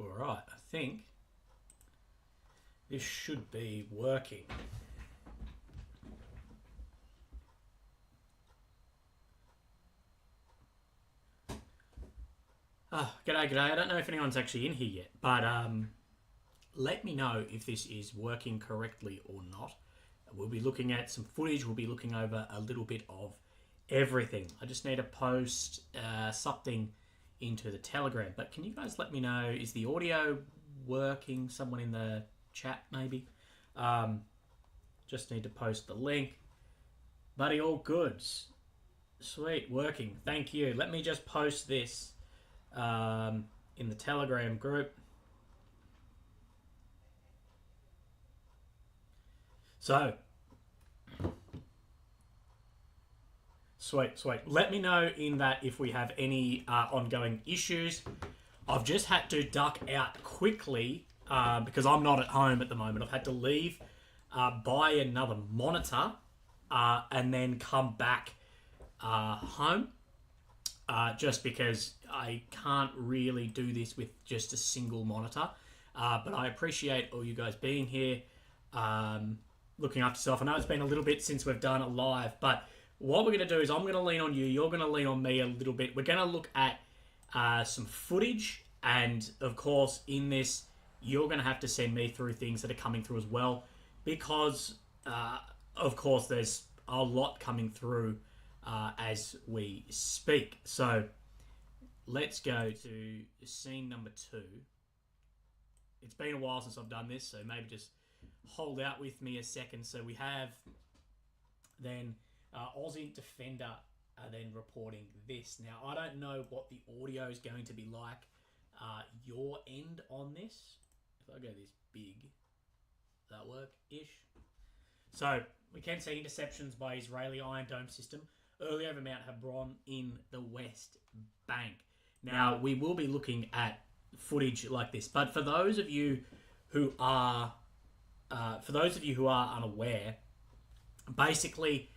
Alright, I think this should be working. G'day, g'day. I don't know if anyone's actually in here yet, but let me know if this is working correctly or not. We'll be looking at some footage. We'll be looking over a little bit of everything. I just need to post something into the Telegram. But can you guys let me know, is the audio working? Someone in the chat, maybe? Just need to post the link. Buddy, all goods. Sweet, working. Thank you. Let me just post this in the Telegram group. So, sweet. Let me know in that if we have any ongoing issues. I've just had to duck out quickly because I'm not at home at the moment. I've had to leave, buy another monitor, and then come back home. Just because I can't really do this with just a single monitor. But I appreciate all you guys being here, looking after yourself. I know it's been a little bit since we've done it live, but what we're going to do is I'm going to lean on you, you're going to lean on me a little bit. We're going to look at some footage, and of course in this you're going to have to send me through things that are coming through as well, because of course there's a lot coming through as we speak. So let's go to scene number 2. It's been a while since I've done this, so maybe just hold out with me a second. So we have then Aussie Defender then reporting this. Now, I don't know what the audio is going to be like your end on this. If I go this big, does that work-ish? So we can see interceptions by Israeli Iron Dome system early over Mount Hebron in the West Bank. Now, we will be looking at footage like this, but for those of you who are unaware, basically,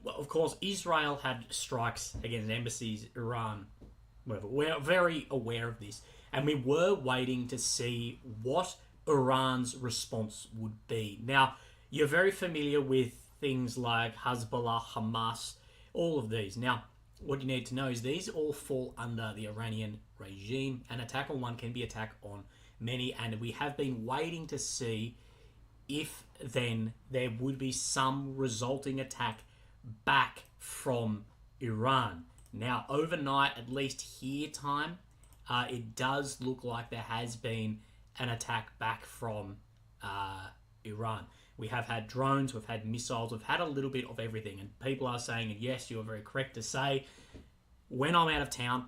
well, of course, Israel had strikes against embassies, Iran, whatever. We're very aware of this, and we were waiting to see what Iran's response would be. Now, you're very familiar with things like Hezbollah, Hamas, all of these. Now, what you need to know is these all fall under the Iranian regime. An attack on one can be attack on many, and we have been waiting to see if then there would be some resulting attack back from Iran. Now, overnight, at least here time, it does look like there has been an attack back from Iran. We have had drones, we've had missiles, we've had a little bit of everything. And people are saying, and yes, you're very correct to say, when I'm out of town,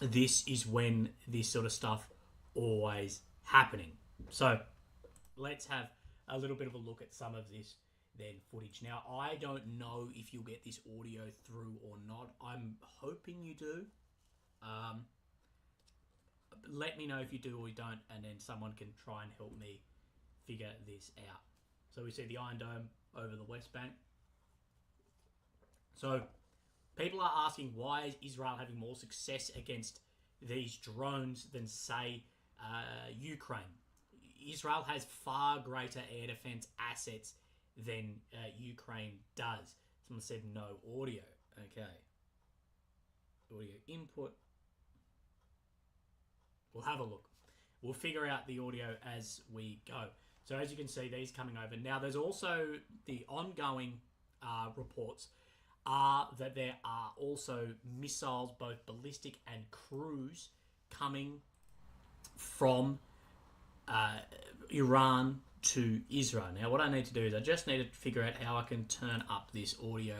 this is when this sort of stuff always happening. So let's have a little bit of a look at some of this then footage. Now, I don't know if you'll get this audio through or not. I'm hoping you do. Let me know if you do or you don't, and then someone can try and help me figure this out. So we see the Iron Dome over the West Bank. So people are asking, why is Israel having more success against these drones than, say, Ukraine? Israel has far greater air defense assets than Ukraine does. Someone said no audio. Okay. Audio input. We'll have a look. We'll figure out the audio as we go. So as you can see, these coming over. Now, there's also the ongoing reports are that there are also missiles, both ballistic and cruise, coming from Iran to Israel. Now, what I need to do is I just need to figure out how I can turn up this audio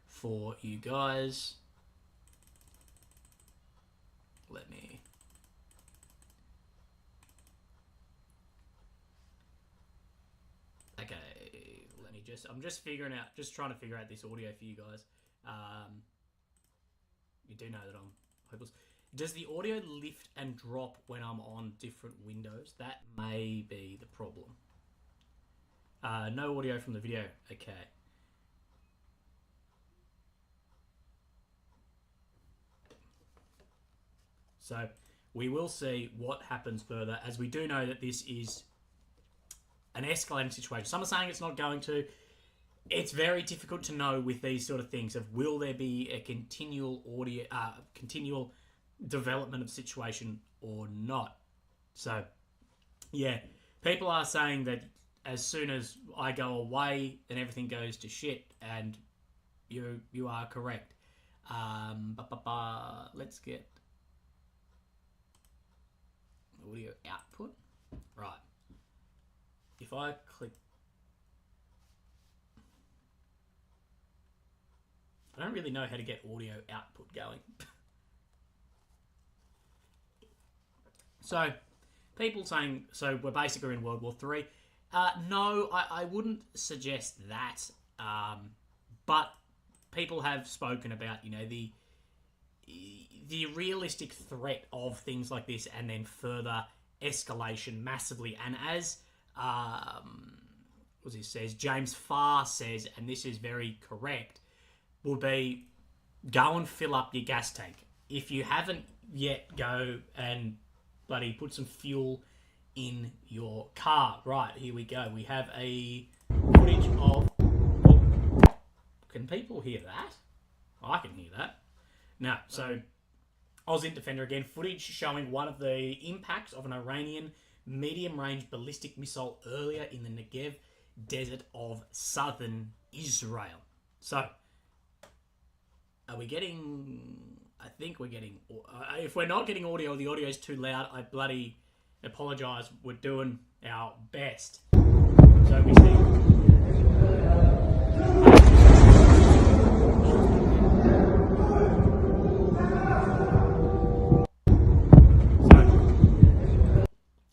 for you guys. Let me... Okay, let me just... I'm just figuring out... Just trying to figure out this audio for you guys. You do know that I'm hopeless. Does the audio lift and drop when I'm on different windows? That may be the problem. No audio from the video. Okay. So we will see what happens further, as we do know that this is an escalating situation. Some are saying it's not going to. It's very difficult to know with these sort of things of will there be a continual development of situation or not. So, yeah, people are saying that as soon as I go away, then everything goes to shit, and you are correct. Let's get audio output. Right. If I click... I don't really know how to get audio output going. So, people saying, so we're basically in World War III. No, I wouldn't suggest that. But people have spoken about, the realistic threat of things like this, and then further escalation massively. And as James Farr says, and this is very correct, would be go and fill up your gas tank. If you haven't yet, go and bloody put some fuel in your car. Right, here we go. We have a footage of... Oh, can people hear that? I can hear that. No, so Oz Defender again. Footage showing one of the impacts of an Iranian medium-range ballistic missile earlier in the Negev desert of southern Israel. So, are we getting... I think we're getting... if we're not getting audio, the audio is too loud, I bloody apologise. We're doing our best. So we see... So,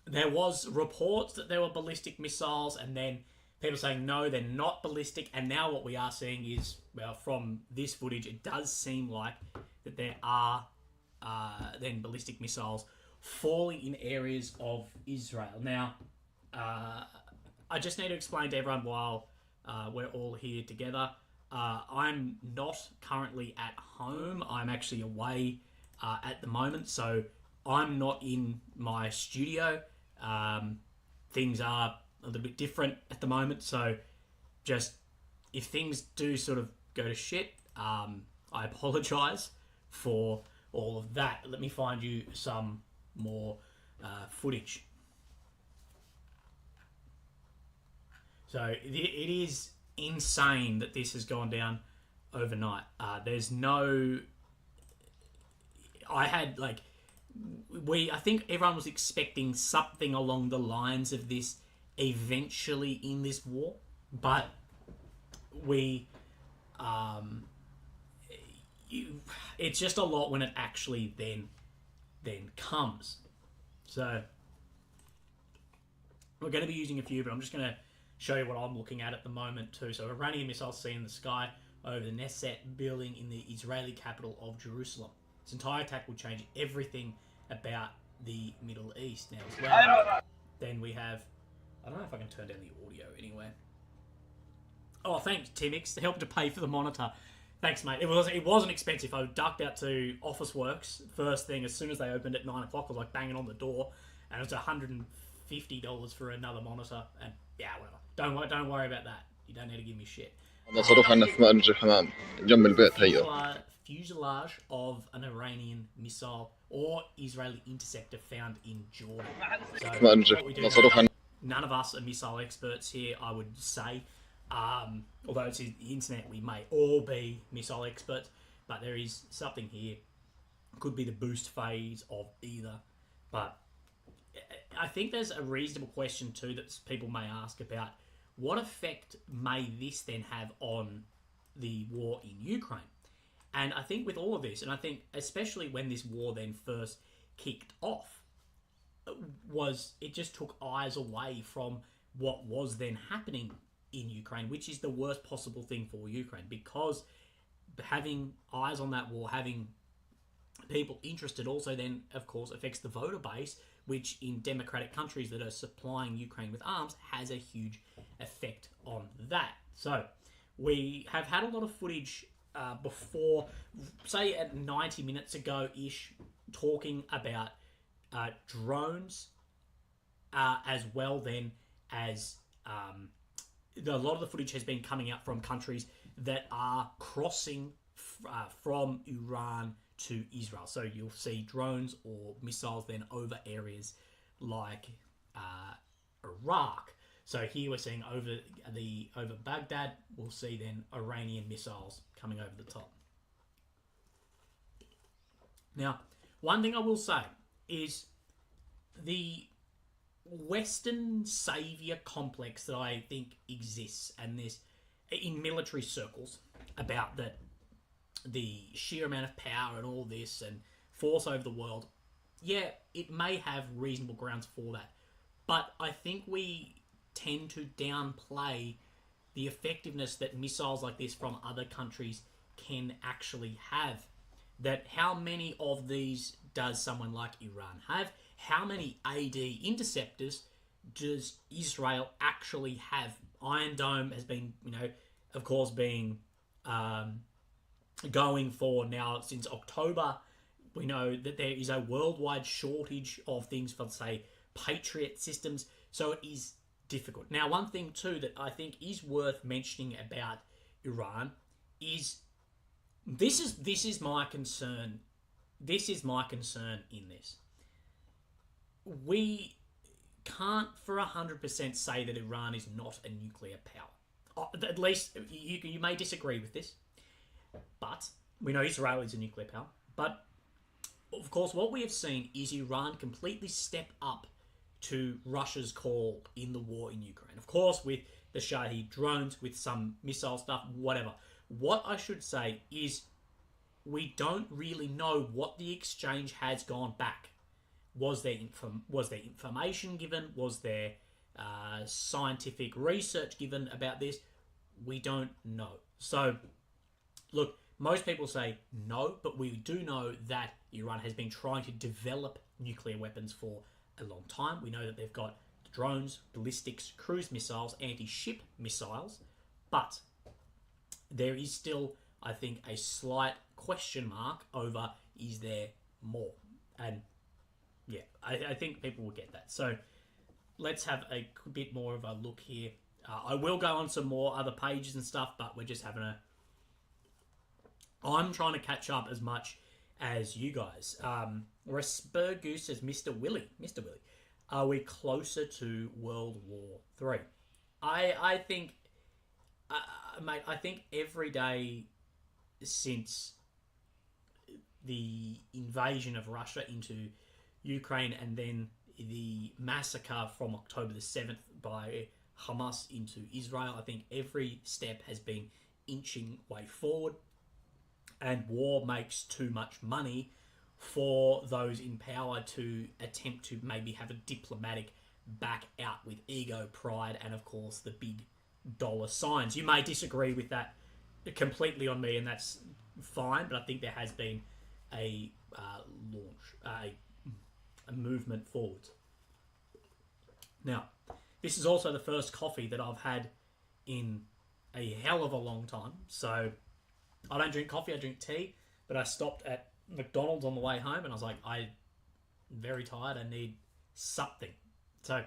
there was reports that there were ballistic missiles, and then people saying, no, they're not ballistic. And now what we are seeing is, well, from this footage, it does seem like that there are then ballistic missiles falling in areas of Israel. Now, I just need to explain to everyone while we're all here together. I'm not currently at home. I'm actually away at the moment, so I'm not in my studio. Things are a little bit different at the moment, so just if things do sort of go to shit, I apologise for all of that. Let me find you some more footage. So it is insane that this has gone down overnight. There's no... I think everyone was expecting something along the lines of this eventually in this war, but it's just a lot when it actually then comes. So we're going to be using a few, but I'm just going to show you what I'm looking at the moment too. So Iranian missiles seen in the sky over the Knesset building in the Israeli capital of Jerusalem. This entire attack will change everything about the Middle East now as well. Then we have... I don't know if I can turn down the audio anyway. Oh, thanks, Timix, helping to pay for the monitor. Thanks, mate. It wasn't expensive. I ducked out to Officeworks first thing as soon as they opened at 9 o'clock. I was like banging on the door, and it was $150 for another monitor. And yeah, whatever. Don't worry about that. You don't need to give me shit. Fuselage of an Iranian missile or Israeli interceptor found in Jordan. So, none of us are missile experts here, I would say. Although it's the internet, we may all be missile experts, but there is something here. Could be the boost phase of either. But I think there's a reasonable question too that people may ask about what effect may this then have on the war in Ukraine. And I think with all of this, and I think especially when this war then first kicked off, it just took eyes away from what was then happening in Ukraine, which is the worst possible thing for Ukraine, because having eyes on that war, having people interested also then, of course, affects the voter base, which in democratic countries that are supplying Ukraine with arms has a huge effect on that. So we have had a lot of footage before, say at 90 minutes ago-ish, talking about drones, as well then as a lot of the footage has been coming out from countries that are crossing from Iran to Israel. So you'll see drones or missiles then over areas like Iraq. So here we're seeing over Baghdad, we'll see then Iranian missiles coming over the top. Now, one thing I will say is the Western savior complex that I think exists, and this in military circles, about the sheer amount of power and all this and force over the world. Yeah, it may have reasonable grounds for that, but I think we tend to downplay the effectiveness that missiles like this from other countries can actually have. That how many of these does someone like Iran have? How many AD interceptors does Israel actually have? Iron Dome has been, of course, being going for now since October. We know that there is a worldwide shortage of things for, say, Patriot systems, so it is difficult. Now, one thing too that I think is worth mentioning about Iran is this is my concern. This is my concern in this. We can't for 100% say that Iran is not a nuclear power. At least you may disagree with this, but we know Israel is a nuclear power. But of course, what we have seen is Iran completely step up to Russia's call in the war in Ukraine. Of course, with the Shahed drones, with some missile stuff, whatever. What I should say is we don't really know what the exchange has gone back. Was there information given? Was there scientific research given about this? We don't know. So, look, most people say no, but we do know that Iran has been trying to develop nuclear weapons for a long time. We know that they've got drones, ballistics, cruise missiles, anti-ship missiles, but there is still, I think, a slight question mark over is there more? And yeah, I think people will get that. So let's have a bit more of a look here. I will go on some more other pages and stuff, but we're just having I'm trying to catch up as much as you guys. Respergoose says, Mr. Willie, are we closer to World War III? I think, mate, I think every day since the invasion of Russia into Ukraine and then the massacre from October the 7th by Hamas into Israel, I think every step has been inching way forward, and war makes too much money for those in power to attempt to maybe have a diplomatic back out with ego, pride, and of course the big dollar signs. You may disagree with that completely on me, and that's fine, but I think there has been a a movement forwards. Now, this is also the first coffee that I've had in a hell of a long time. So I don't drink coffee, I drink tea, but I stopped at McDonald's on the way home and I was like, I'm very tired, I need something. So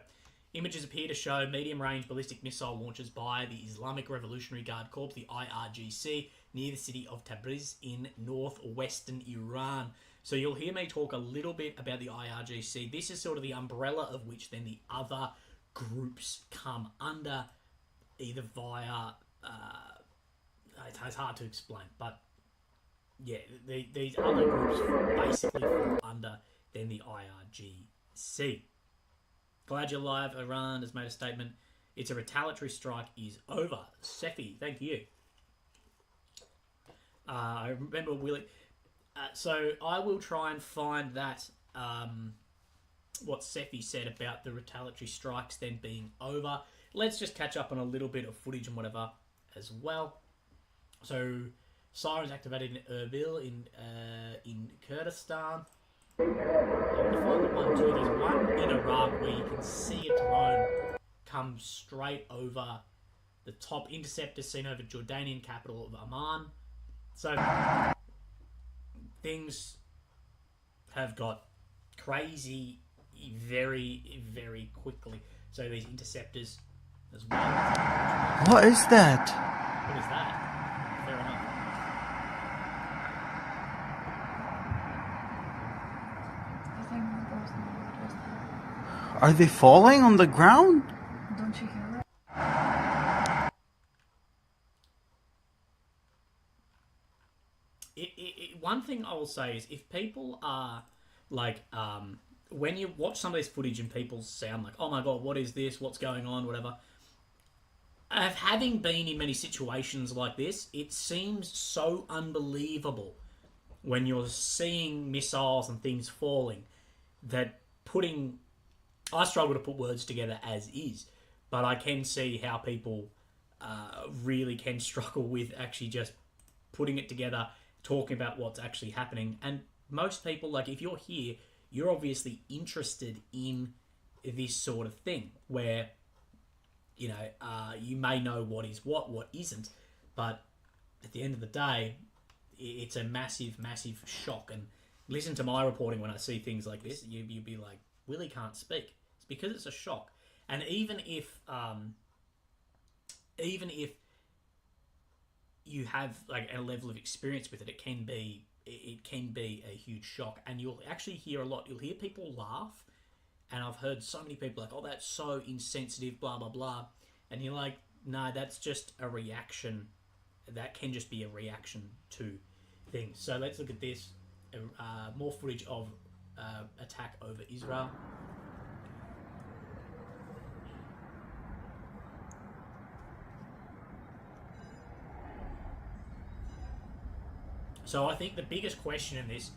images appear to show medium-range ballistic missile launches by the Islamic Revolutionary Guard Corps, the IRGC, near the city of Tabriz in northwestern Iran. So you'll hear me talk a little bit about the IRGC. This is sort of the umbrella of which then the other groups come under, either via... it's hard to explain, but yeah, these other groups basically fall under then the IRGC. Glad you're live. Iran has made a statement. It's a retaliatory strike is over. Sefi, thank you. I remember Willie. So I will try and find that what Sefi said about the retaliatory strikes then being over. Let's just catch up on a little bit of footage and whatever as well. So sirens activated in Erbil in Kurdistan. I'm going to find the one too. There's one in Iraq where you can see a drone come straight over the top. Interceptor seen over Jordanian capital of Amman. So things have got crazy very, very quickly. So these interceptors as well. What is that? What is that? Fair enough. I think my boss knows what was that. Are they falling on the ground? Don't you hear it? One thing I will say is if people are like, when you watch some of this footage and people sound like, oh my god, what is this? What's going on? Whatever. Having been in many situations like this, it seems so unbelievable when you're seeing missiles and things falling that I struggle to put words together as is, but I can see how people really can struggle with actually just putting it together, talking about what's actually happening. And most people, like if you're here, you're obviously interested in this sort of thing where, you know, you may know what is what isn't, but at the end of the day, it's a massive, massive shock. And listen to my reporting when I see things like this, you'd be like, Willie can't speak. It's because it's a shock. And even if you have like a level of experience with it, it can be a huge shock. And you'll actually hear a lot. You'll hear people laugh, and I've heard so many people like, "Oh, that's so insensitive," blah blah blah. And you're like, "No, that's just a reaction. That can just be a reaction to things." So let's look at this. More footage of attack over Israel. So I think the biggest question in this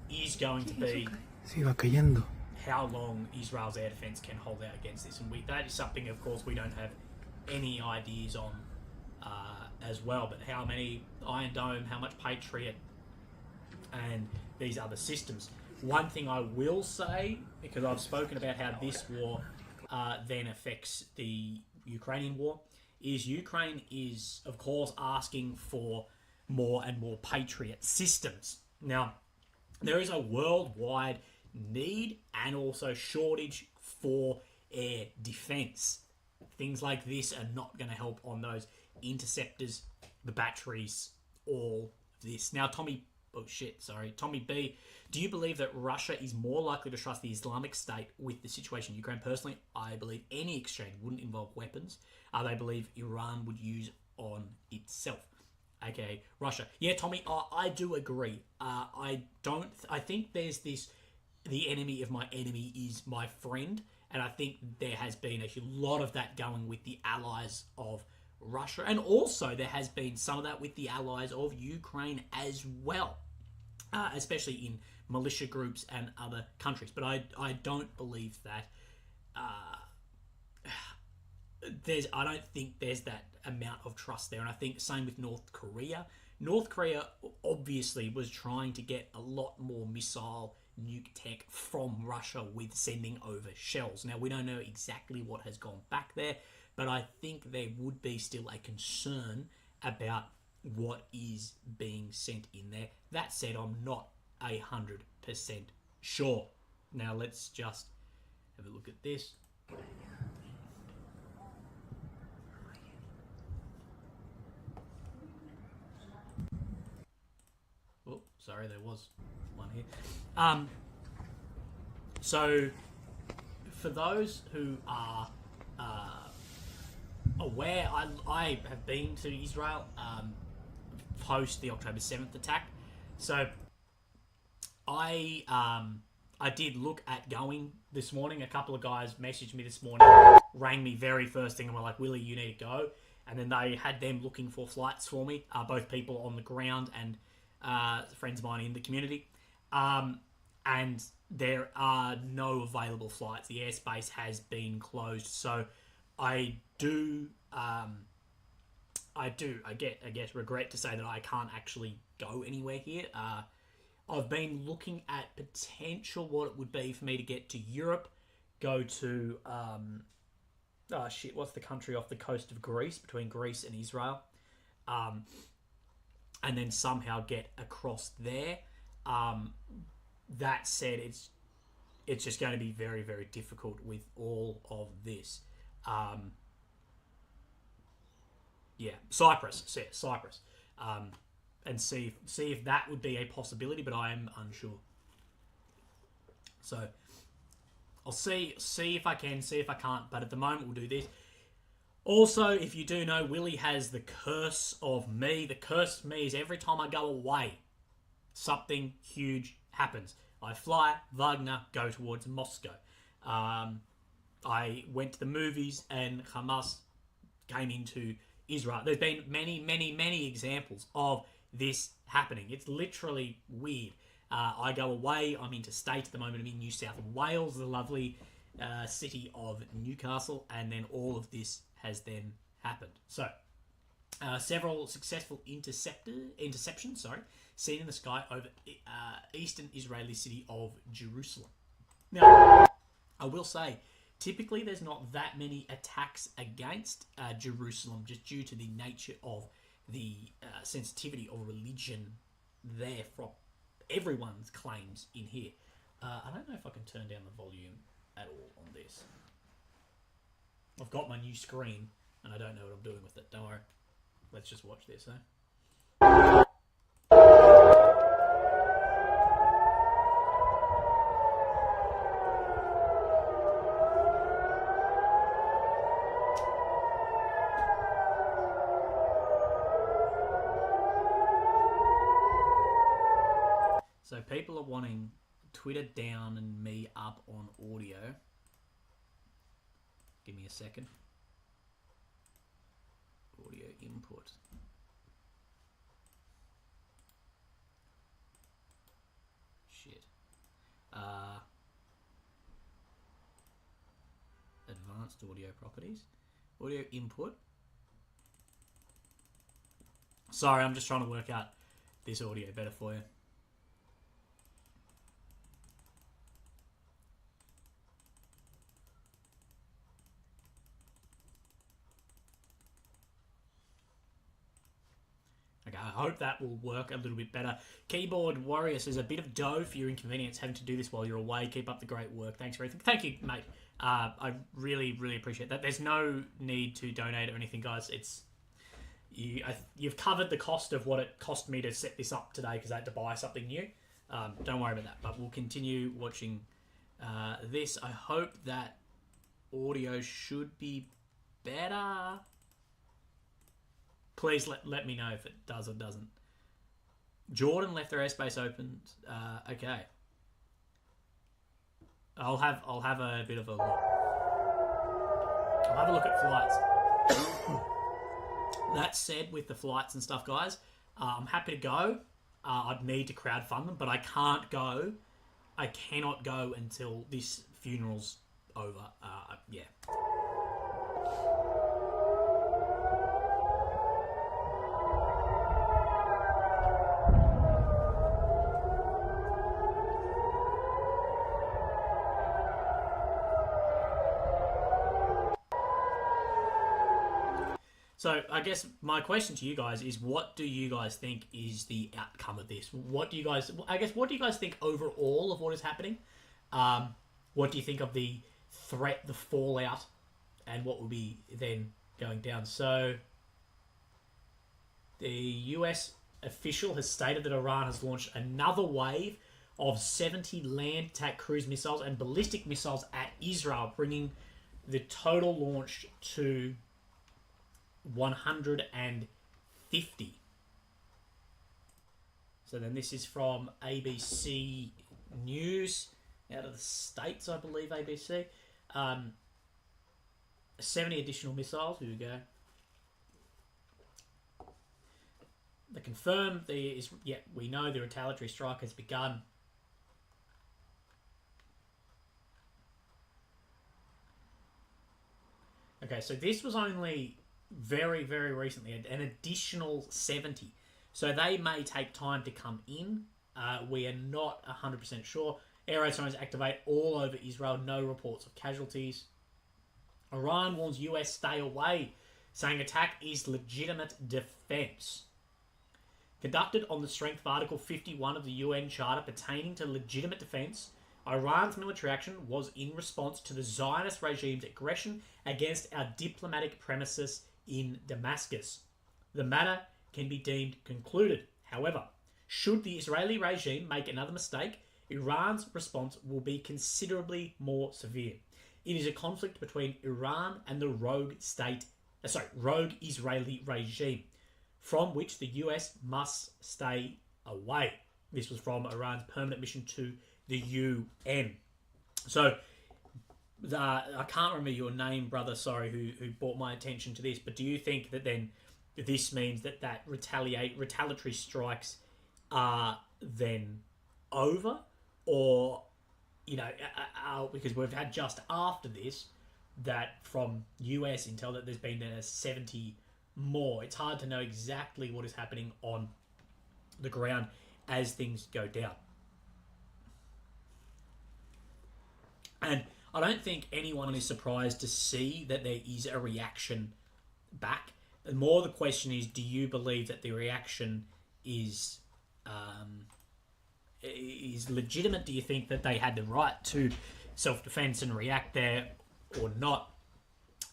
is going to be Siga cayendo. how long Israel's air defense can hold out against this. And that is something, of course, we don't have any ideas on as well. But how many Iron Dome, how much Patriot, and these other systems. One thing I will say, because I've spoken about how this war then affects the Ukrainian war, is Ukraine is, of course, asking for more and more Patriot systems. Now, there is a worldwide need and also shortage for air defense. Things like this are not going to help on those interceptors, the batteries, all this. Now, Tommy B, do you believe that Russia is more likely to trust the Islamic State with the situation in Ukraine? Personally, I believe any exchange wouldn't involve weapons. They believe Iran would use on itself. Okay, Russia. Yeah, Tommy, I do agree. I think there's this, the enemy of my enemy is my friend, and I think there has been a lot of that going with the allies of Russia, and also there has been some of that with the allies of Ukraine as well, especially in militia groups and other countries. But I don't believe that I don't think there's that amount of trust there. And I think same with North Korea. North Korea obviously was trying to get a lot more missile nuke tech from Russia with sending over shells. Now, we don't know exactly what has gone back there, but I think there would be still a concern about what is being sent in there. That said, I'm not 100% sure. Now, let's just have a look at this. Oh, sorry, there was one here. So, for those who are aware, I have been to Israel post the October 7th attack. So, I did look at going this morning. A couple of guys messaged me this morning, rang me very first thing, and were like, "Willie, you need to go." And then they had them looking for flights for me, both people on the ground and friends of mine in the community. And there are no available flights. The airspace has been closed. So I guess, regret to say that I can't actually go anywhere here. I've been looking at potential what it would be for me to get to Europe, go to, what's the country off the coast of Greece, between Greece and Israel, and then somehow get across there. That said, it's it's just going to be very, very difficult with all of this. Cyprus, and see if that would be a possibility, but I am unsure. So I'll see if I can, see if I can't, but at the moment we'll do this. Also, if you do know, Willie has the curse of me. The curse of me is every time I go away, something huge happens. I fly, Wagner, go towards Moscow. I went to the movies and Hamas came into Israel. There's been many, many, many examples of this happening. It's literally weird. I go away, I'm interstate at the moment, I'm in New South Wales, the lovely city of Newcastle, and then all of this has then happened. So, several successful interceptions, seen in the sky over eastern Israeli city of Jerusalem. Now, I will say, typically there's not that many attacks against Jerusalem just due to the nature of the sensitivity of religion there from everyone's claims in here. I don't know if I can turn down the volume at all on this. I've got my new screen and I don't know what I'm doing with it. Don't worry. Let's just watch this, eh? So people are wanting Twitter down and me up on audio. Give me a second. Audio input. Shit. Advanced audio properties. Audio input. Sorry, I'm just trying to work out this audio better for you. Okay, I hope that will work a little bit better. Keyboard Warrior says, a bit of dough for your inconvenience having to do this while you're away. Keep up the great work. Thanks for everything. Thank you, mate. I really, really appreciate that. There's no need to donate or anything, guys. It's you've covered the cost of what it cost me to set this up today because I had to buy something new. Don't worry about that. But we'll continue watching this. I hope that audio should be better. Please let me know if it does or doesn't. Jordan left their airspace open. Okay. I'll have a bit of a look. I'll have a look at flights. That said, with the flights and stuff, guys, I'm happy to go. I'd need to crowdfund them, but I can't go. I cannot go until this funeral's over. Yeah. So I guess my question to you guys is, what do you guys think is the outcome of this? What do you guys think overall of what is happening? What do you think of the threat, the fallout, and what will be then going down? So the US official has stated that Iran has launched another wave of 70 land attack cruise missiles and ballistic missiles at Israel, bringing the total launch to 150. So then this is from ABC News out of the States, I believe, ABC. 70 additional missiles. Here we go. They confirm we know the retaliatory strike has begun. Okay, so this was only very, very recently, an additional 70. So they may take time to come in. We are not 100% sure. Air zones activate all over Israel. No reports of casualties. Iran warns US stay away, saying attack is legitimate defense. Conducted on the strength of Article 51 of the UN Charter pertaining to legitimate defense, Iran's military action was in response to the Zionist regime's aggression against our diplomatic premises in Damascus. The matter can be deemed concluded. However, should the Israeli regime make another mistake, Iran's response will be considerably more severe. It is a conflict between Iran and the rogue Israeli regime, from which the US must stay away. This was from Iran's permanent mission to the UN. So, I can't remember your name, brother, sorry, who brought my attention to this, but do you think that then this means that retaliatory strikes are then over? Or, because we've had just after this, that from US intel that there's been 70 more. It's hard to know exactly what is happening on the ground as things go down. And I don't think anyone is surprised to see that there is a reaction back. And more the question is, do you believe that the reaction is legitimate? Do you think that they had the right to self-defense and react there or not?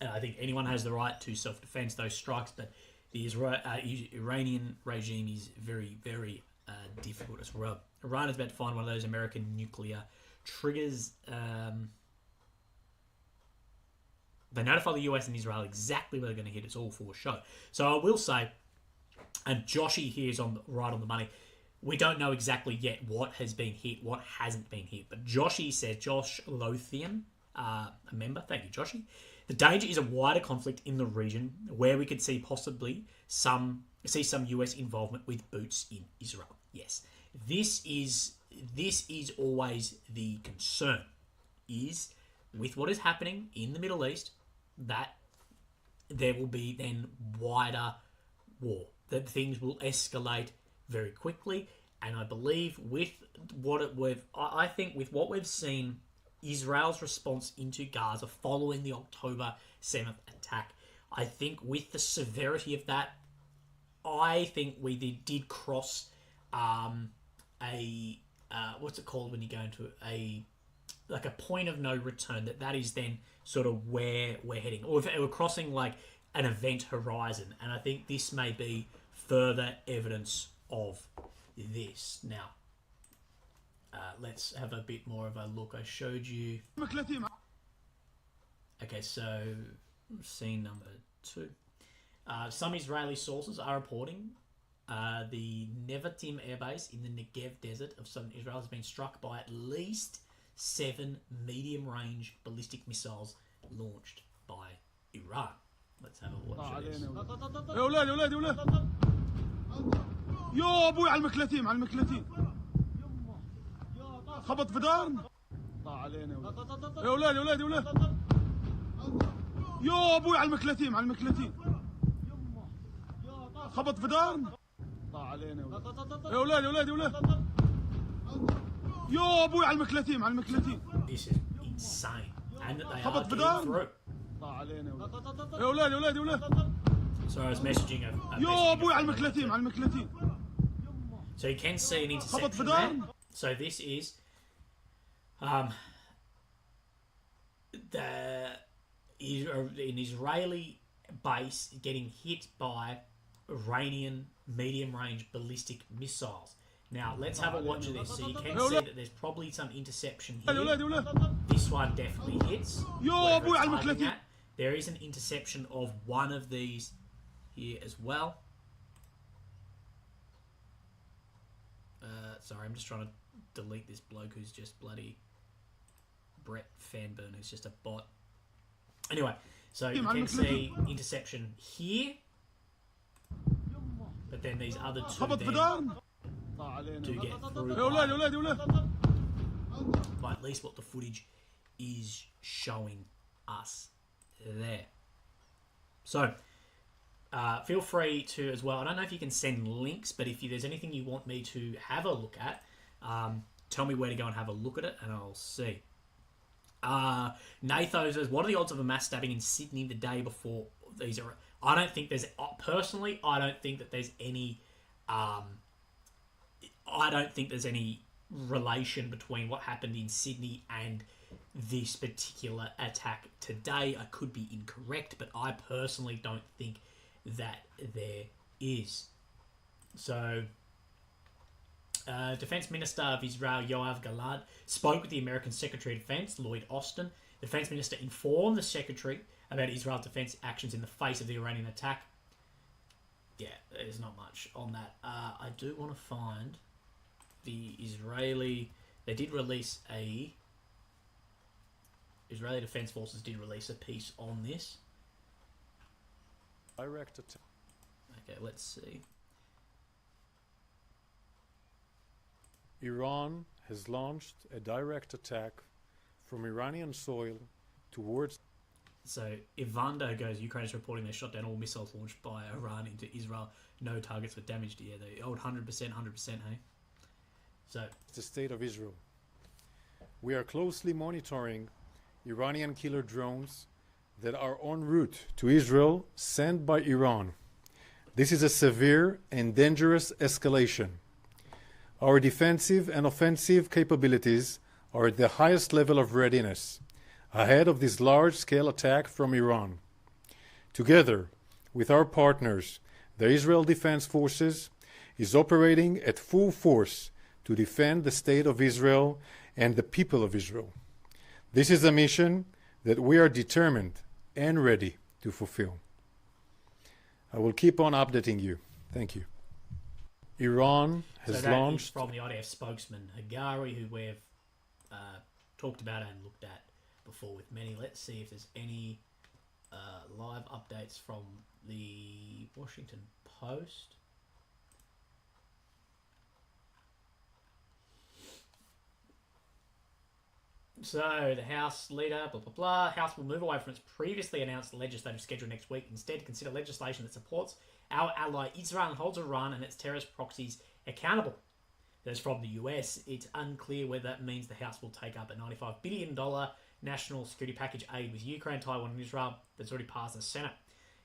I think anyone has the right to self-defense, those strikes, but the Iranian regime is very, very difficult as well. Iran is about to find one of those American nuclear triggers. They notify the US and Israel exactly where they're going to hit. It's all for show. So I will say, and Joshy here is right on the money, we don't know exactly yet what has been hit, what hasn't been hit. But Joshy says, Josh Lothian, a member, thank you, Joshy. The danger is a wider conflict in the region where we could see possibly some US involvement with boots in Israel. Yes, this is always the concern, is with what is happening in the Middle East, that there will be then wider war, that things will escalate very quickly. And I believe with what we've seen, Israel's response into Gaza following the October 7th attack, I think with the severity of that, I think we did cross what's it called when you go into a point of no return, that is then sort of where we're heading, or if we're crossing like an event horizon. And I think this may be further evidence of this. Now, let's have a bit more of a look. I showed you. Okay, so scene number 2. Some Israeli sources are reporting the Nevatim airbase in the Negev desert of southern Israel has been struck by at least 7 medium-range ballistic missiles launched by Iran. Let's have a watch of this. يا اولاد يا اولاد يا اولاد يا ابوي على المكلتين على المكلتين خبط في دارنا طلع علينا يا اولاد يا اولاد يا اولاد يا ابوي على المكلتين على المكلتين خبط في دارنا طلع علينا يا اولاد يا اولاد يا اولاد يا ابوي على المكلتين على المكلتين This is insane. And that they are خبط في getting دارنا through. طلع علينا يا اولاد يا اولاد يا اولاد So I was messaging a يا ابوي على المكلتين على المكلتين So you can see an خبط في intersection there. دارنا So this is an Israeli base getting hit by Iranian medium-range ballistic missiles. Now, let's have a watch of this. So you can see that there's probably some interception يا اولاد here. يا اولاد This one definitely hits. يا wherever ابوي it's على targeting المكلتين at. There is an interception of one of these here as well. Sorry, I'm just trying to delete this bloke who's just bloody Brett Fanburn, who's just a bot. Anyway, so you can see interception here, but then these other two خبط في then دارنا طلع do علينا get through يا اولاد يا by, اولاد يا اولاد by at least what the footage is showing us there. So, feel free to as well. I don't know if you can send links, but if there's anything you want me to have a look at, tell me where to go and have a look at it, and I'll see. Natho says, what are the odds of a mass stabbing in Sydney the day before these are... I don't think there's... Personally, I don't think that there's any... I don't think there's any relation between what happened in Sydney and this particular attack today. I could be incorrect, but I personally don't think that there is. So, Defense Minister of Israel, Yoav Gallant, spoke with the American Secretary of Defense, Lloyd Austin. The Defense Minister informed the Secretary about Israel's defense actions in the face of the Iranian attack. Yeah, there's not much on that. I do want to find the Israeli... They did release a... Israeli Defense Forces did release a piece on this. Direct attack. Okay, let's see. Iran has launched a direct attack from Iranian soil towards... So, Ivando goes, Ukraine is reporting they shot down all missiles launched by Iran into Israel. No targets were damaged. Yeah, the old 100%, hey? So, the state of Israel. We are closely monitoring Iranian killer drones that are en route to Israel sent by Iran. This is a severe and dangerous escalation. Our defensive and offensive capabilities are at the highest level of readiness ahead of this large-scale attack from Iran. Together with our partners, the Israel Defense Forces is operating at full force to defend the state of Israel and the people of Israel. This is a mission that we are determined and ready to fulfill. I will keep on updating you. Thank you. Iran has launched... from the IDF spokesman, Hagari, who we've talked about and looked at before with many. Let's see if there's any live updates from the Washington Post. So, the House leader, blah, blah, blah. House will move away from its previously announced legislative schedule next week, instead to consider legislation that supports our ally Israel and holds Iran and its terrorist proxies accountable. That's from the US. It's unclear whether that means the House will take up a $95 billion national security package aid with Ukraine, Taiwan and Israel that's already passed the Senate.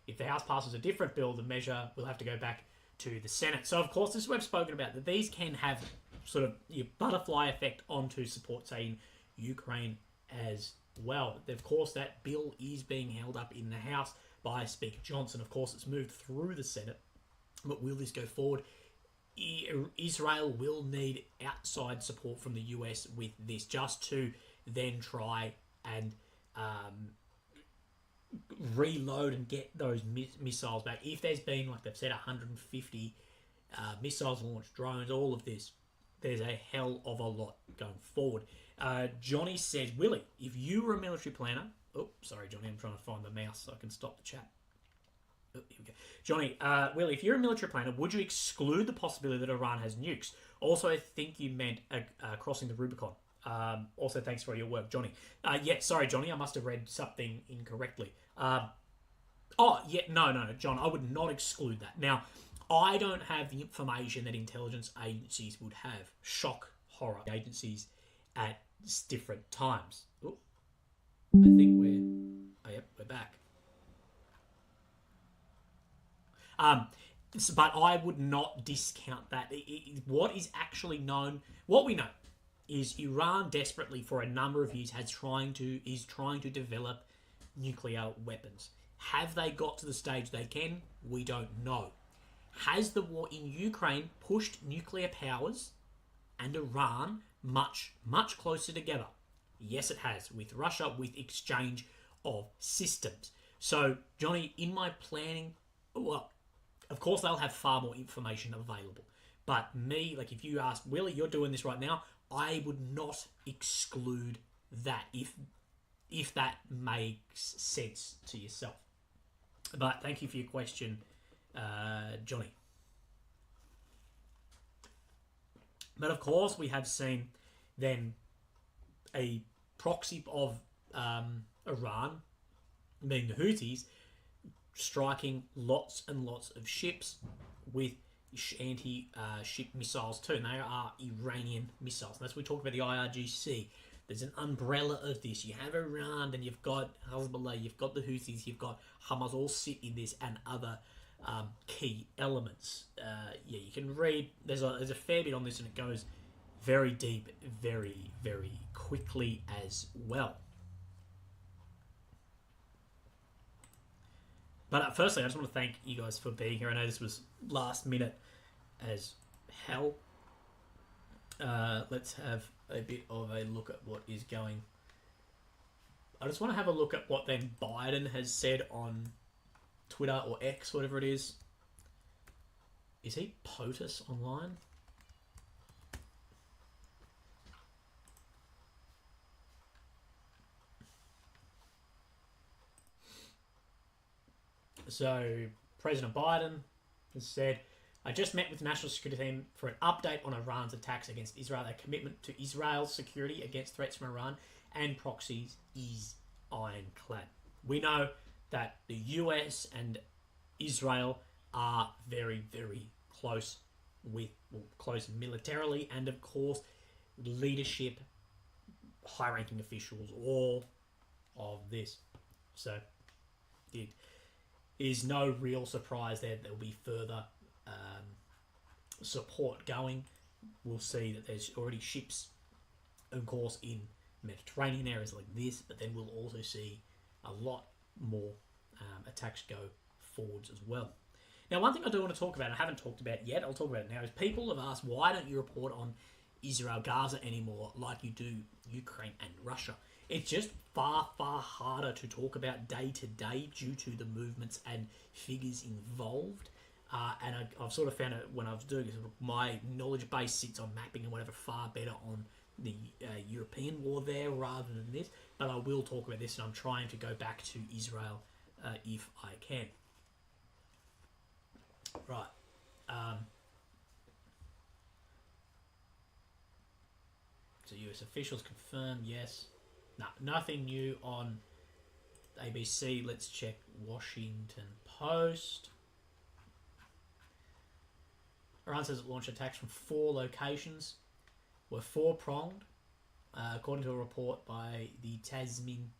If the House passes a different bill, the measure will have to go back to the Senate. So, of course, this is what I've spoken about, that these can have sort of your butterfly effect onto support, say, in Ukraine as well. Of course, that bill is being held up in the House by Speaker Johnson. Of course, it's moved through the Senate. But will this go forward? Israel will need outside support from the US with this, just to then try and reload and get those missiles back. If there's been, like they've said, 150 missiles launched, drones, all of this, there's a hell of a lot going forward. Johnny says, Willie, if you were a military planner... Oh, sorry, Johnny, I'm trying to find the mouse so I can stop the chat. Oh, here we go. Johnny, Willie, if you're a military planner, would you exclude the possibility that Iran has nukes? Also, I think you meant crossing the Rubicon. Also, thanks for your work, Johnny. Yeah, sorry, Johnny, I must have read something incorrectly. No, John, I would not exclude that. Now, I don't have the information that intelligence agencies would have. Shock, horror, agencies at different times. Ooh, I think we're back. But I would not discount that. What is actually known, what we know, is Iran desperately for a number of years is trying to develop nuclear weapons. Have they got to the stage they can? We don't know. Has the war in Ukraine pushed nuclear powers and Iran much, much closer together? Yes, it has, with Russia, with exchange of systems. So, Johnny, in my planning, well, of course they'll have far more information available. But me, like if you ask, Willie, you're doing this right now, I would not exclude that if that makes sense to yourself. But thank you for your question, Johnny. But of course, we have seen then a proxy of Iran, being the Houthis, striking lots and lots of ships with anti-ship missiles too. And they are Iranian missiles. And that's what we talked about the IRGC. There's an umbrella of this. You have Iran, and you've got Hezbollah, you've got the Houthis, you've got Hamas all sit in this, and other key elements. You can read. There's a fair bit on this, and it goes very deep, very, very quickly as well. But firstly, I just want to thank you guys for being here. I know this was last minute as hell. Let's have a bit of a look at what is going. I just want to have a look at what then Biden has said on Twitter or X, whatever it is. Is he POTUS online? So, President Biden has said, I just met with the National Security Team for an update on Iran's attacks against Israel. Their commitment to Israel's security against threats from Iran and proxies is ironclad. We know that the US and Israel are very, very close close militarily, and of course, leadership, high-ranking officials, all of this. So, it is no real surprise there will be further support going. We'll see that there's already ships, of course, in Mediterranean areas like this, but then we'll also see a lot more attacks go forwards as well. Now, one thing I do want to talk about, and I haven't talked about yet, I'll talk about it now, is people have asked, why don't you report on Israel, Gaza anymore like you do Ukraine and Russia? It's just far, far harder to talk about day to day due to the movements and figures involved. And I've sort of found it when I was doing it, my knowledge base sits on mapping and whatever far better on the European war there rather than this. But I will talk about this, and I'm trying to go back to Israel if I can. Right. So US officials confirm, yes. No, nothing new on ABC. Let's check Washington Post. Iran says it launched attacks from 4 locations. Were 4-pronged. According to a report by the Tasnim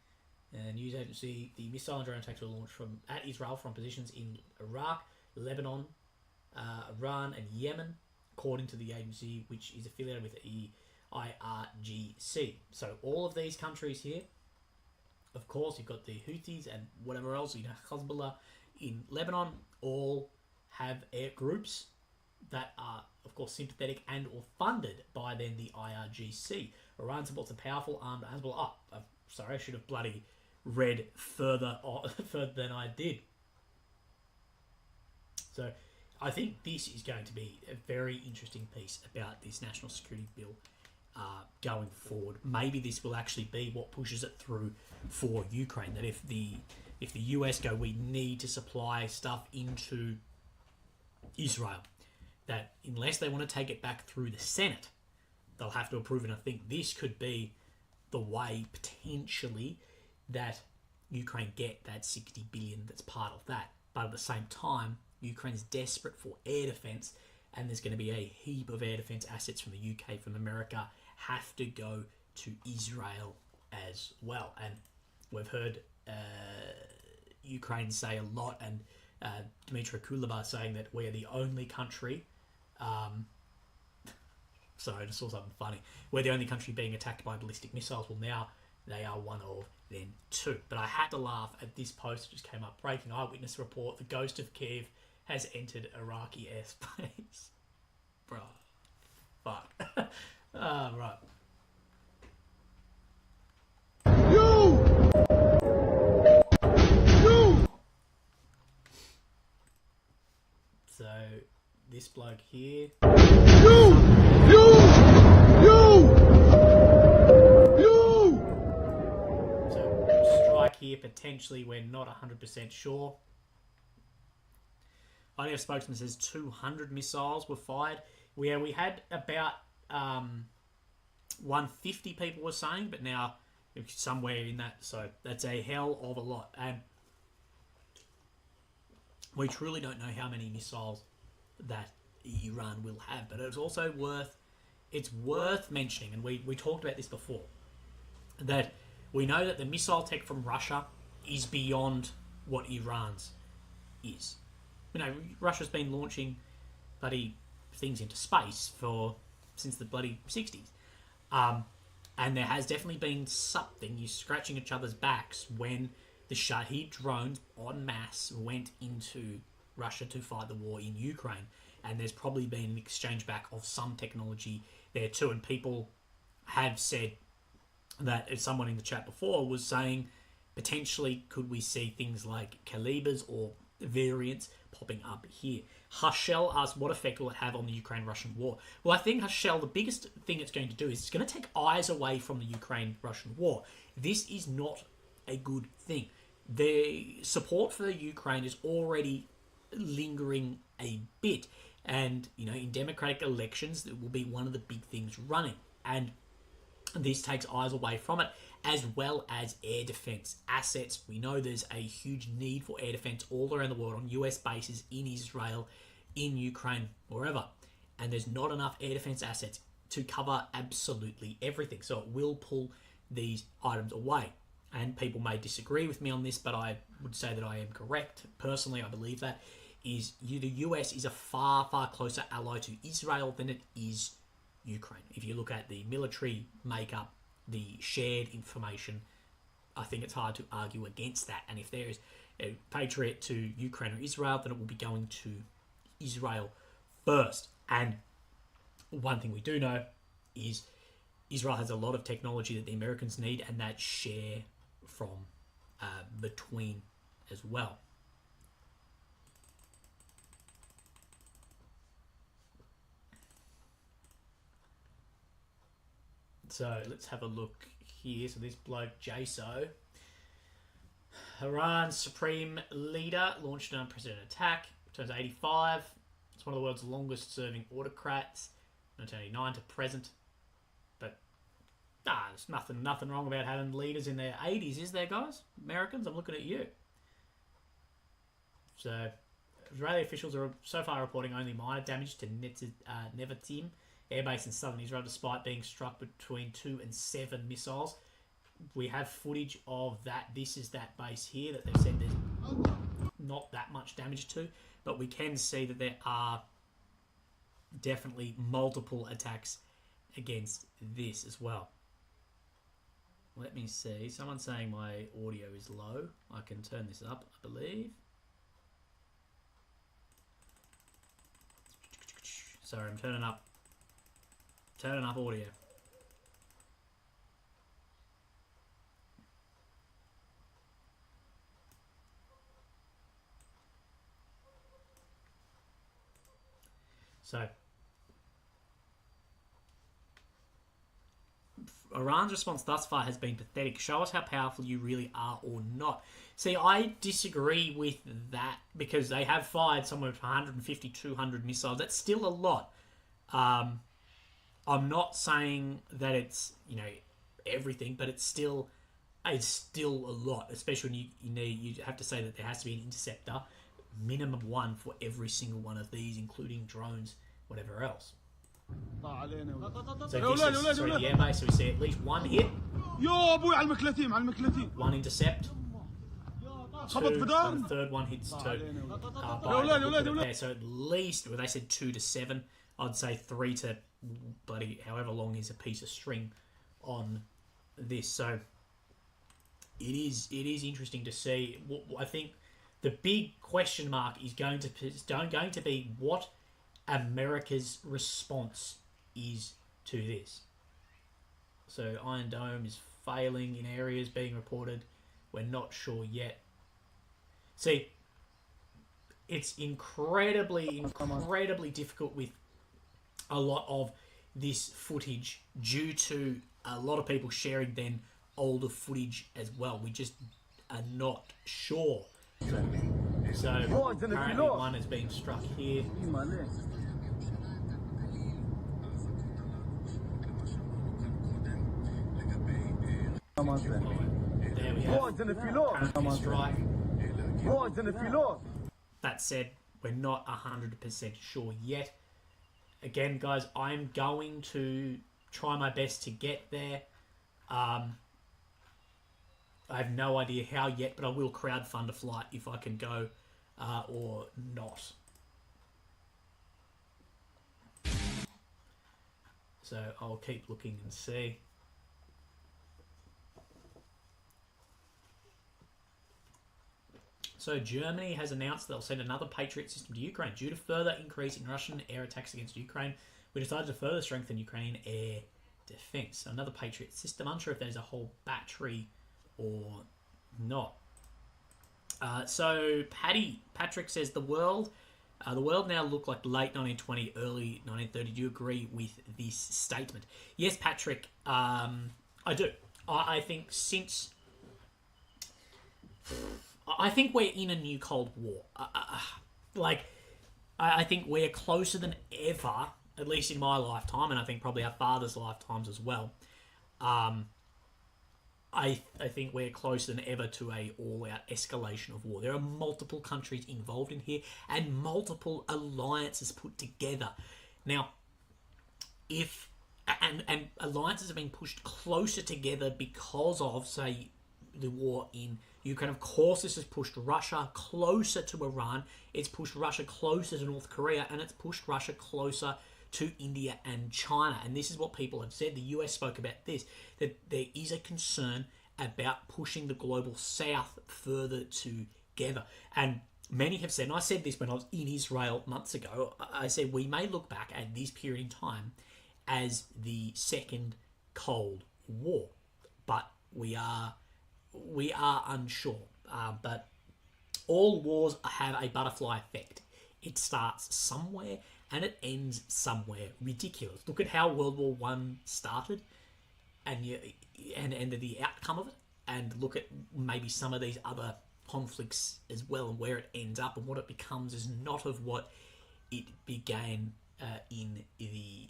news agency, the missile and drone attacks were launched at Israel from positions in Iraq, Lebanon, Iran, and Yemen, according to the agency, which is affiliated with IRGC. So all of these countries here, of course, you've got the Houthis and whatever else, Hezbollah in Lebanon, all have air groups that are, of course, sympathetic and or funded by then the IRGC. Iran supports a powerful armed Hezbollah. Sorry, I should have bloody read further than I did. So I think this is going to be a very interesting piece about this national security bill going forward. Maybe this will actually be what pushes it through for Ukraine. That if the US go, we need to supply stuff into Israel, that unless they want to take it back through the Senate, they'll have to approve it. And I think this could be the way, potentially, that Ukraine get that 60 billion that's part of that. But at the same time, Ukraine's desperate for air defense, and there's going to be a heap of air defense assets from the UK, from America, have to go to Israel as well. And we've heard Ukraine say a lot, and Dmitry Kuleba saying that we're the only country. Sorry, I just saw something funny. We're the only country being attacked by ballistic missiles. Well, now they are one of them too. But I had to laugh at this post that just came up. Breaking eyewitness report: the ghost of Kiev has entered Iraqi airspace. Bro, fuck. Right. So this bloke here. So strike here potentially. We're not 100% sure. IDF spokesman says 200 missiles were fired. We had about 150 people were saying, but now somewhere in that. So that's a hell of a lot. And we truly don't know how many missiles that Iran will have, but it's also worth mentioning, and we talked about this before, that we know that the missile tech from Russia is beyond what Iran's is. You know, Russia's been launching bloody things into space for since the bloody 60s. And there has definitely been something, you scratching each other's backs when the Shahed drones en masse went into Russia to fight the war in Ukraine. And there's probably been an exchange back of some technology there too. And people have said that, as someone in the chat before was saying, potentially could we see things like calibers or variants popping up here. Hashel asked, what effect will it have on the Ukraine-Russian war? Well, I think, Hashel, the biggest thing it's going to do is it's going to take eyes away from the Ukraine-Russian war. This is not a good thing. The support for the Ukraine is already lingering a bit. And, you know, in democratic elections, it will be one of the big things running. And this takes eyes away from it, as well as air defense assets. We know there's a huge need for air defense all around the world, on US bases, in Israel, in Ukraine, wherever. And there's not enough air defense assets to cover absolutely everything. So it will pull these items away. And people may disagree with me on this, but I would say that I am correct. Personally, I believe that the US is a far, far closer ally to Israel than it is Ukraine. If you look at the military makeup, the shared information, I think it's hard to argue against that. And if there is a patriot to Ukraine or Israel, then it will be going to Israel first. And one thing we do know is Israel has a lot of technology that the Americans need, and that share from between as well. So let's have a look here. So this bloke, JSO, Iran's supreme leader, launched an unprecedented attack. Turns 85. It's one of the world's longest serving autocrats, 1989 to present. But there's nothing wrong about having leaders in their 80s, is there, guys? Americans, I'm looking at you. So Israeli officials are so far reporting only minor damage to Nevatim airbase in southern Israel, despite being struck between 2 and 7 missiles. We have footage of that. This is that base here that they've said there's not that much damage to, but we can see that there are definitely multiple attacks against this as well. Let me see. Someone's saying my audio is low. I can turn this up, I believe. Sorry, I'm turning up audio. So, Iran's response thus far has been pathetic. Show us how powerful you really are or not. See, I disagree with that, because they have fired somewhere between 150, 200 missiles. That's still a lot. I'm not saying that it's, everything, but it's still a lot, especially when you have to say that there has to be an interceptor, minimum one for every single one of these, including drones, whatever else. So this is the airbase, so we see at least one hit, one intercept, two, and the third one hits two. So at least, well, they said 2 to 7. I'd say 3 to bloody however long is a piece of string on this. So it is interesting to see. I think the big question mark is going to be what America's response is to this. So Iron Dome is failing in areas being reported. We're not sure yet. See, it's incredibly difficult with a lot of this footage due to a lot of people sharing then older footage as well. We just are not sure. So apparently one is being struck here. There we have strike. That said, we're not 100% sure yet. Again, guys, I'm going to try my best to get there. I have no idea how yet, but I will crowdfund a flight if I can go or not. So I'll keep looking and see. So Germany has announced they'll send another Patriot system to Ukraine. Due to further increase in Russian air attacks against Ukraine, we decided to further strengthen Ukrainian air defense. So another Patriot system. Unsure if there's a whole battery or not. So Patrick says the world now look like late 1920, early 1930. Do you agree with this statement? Yes, Patrick, I do. I think we're in a new Cold War. I think we're closer than ever, at least in my lifetime, and I think probably our father's lifetimes as well. I think we're closer than ever to a all-out escalation of war. There are multiple countries involved in here and multiple alliances put together. Now, and alliances have been pushed closer together because of, say, the war in Ukraine. Of course, this has pushed Russia closer to Iran. It's pushed Russia closer to North Korea, and it's pushed Russia closer to India and China. And this is what people have said. The US spoke about this, that there is a concern about pushing the global south further together. And many have said, and I said this when I was in Israel months ago, I said we may look back at this period in time as the second Cold War, but we are unsure. But all wars have a butterfly effect. It starts somewhere and it ends somewhere. Ridiculous. Look at how World War One started, and the outcome of it, and look at maybe some of these other conflicts as well, and where it ends up, and what it becomes is not of what it began in the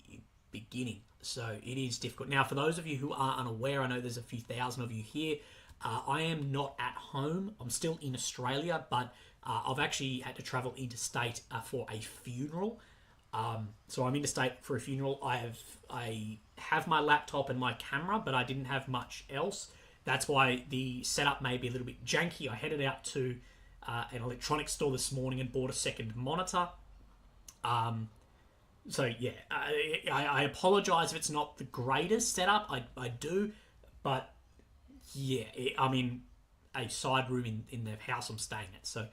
beginning. So it is difficult. Now, for those of you who are unaware, I know there's a few thousand of you here. I am not at home. I'm still in Australia, but I've actually had to travel interstate for a funeral. So I'm interstate for a funeral. I have my laptop and my camera, but I didn't have much else. That's why the setup may be a little bit janky. I headed out to an electronics store this morning and bought a second monitor. So yeah, I apologize if it's not the greatest setup. I do, but yeah, I'm in a side room in the house I'm staying at. So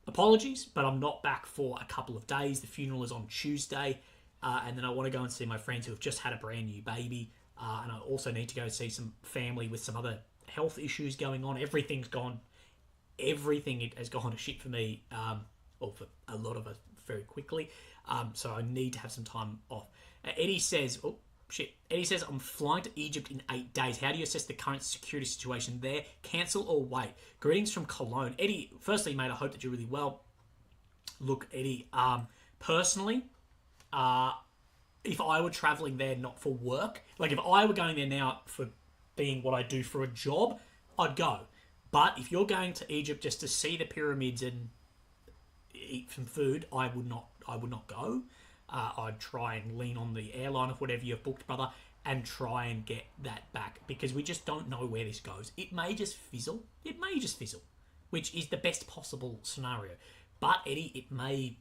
apologies, but I'm not back for a couple of days. The funeral is on Tuesday, and then I want to go and see my friends who have just had a brand new baby, and I also need to go see some family with some other health issues going on. Everything has gone to shit for me, or for a lot of us very quickly. So I need to have some time off. Eddie says, I'm flying to Egypt in 8 days. How do you assess the current security situation there? Cancel or wait? Greetings from Cologne. Eddie, firstly, mate, I hope that you're really well. Look, Eddie, personally, if I were traveling there not for work, like if I were going there now for being what I do for a job, I'd go. But if you're going to Egypt just to see the pyramids and eat some food, I would not go. I'd try and lean on the airline of whatever you've booked, brother, and try and get that back, because we just don't know where this goes. It may just fizzle, which is the best possible scenario. But Eddie, it may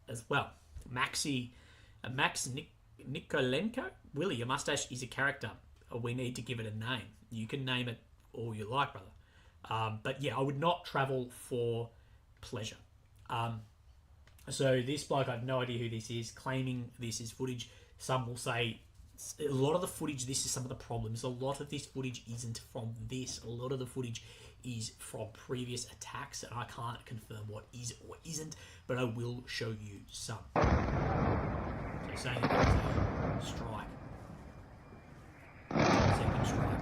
as well. Max Nikolenko, Willie, your mustache is a character. We need to give it a name. You can name it all you like, brother. But yeah, I would not travel for pleasure. So this bloke, I have no idea who this is, claiming this is footage. Some will say a lot of the footage, this is some of the problems. A lot of this footage isn't from this. A lot of the footage is from previous attacks, and I can't confirm what is or isn't, but I will show you some. So saying it was a strike. Second strike.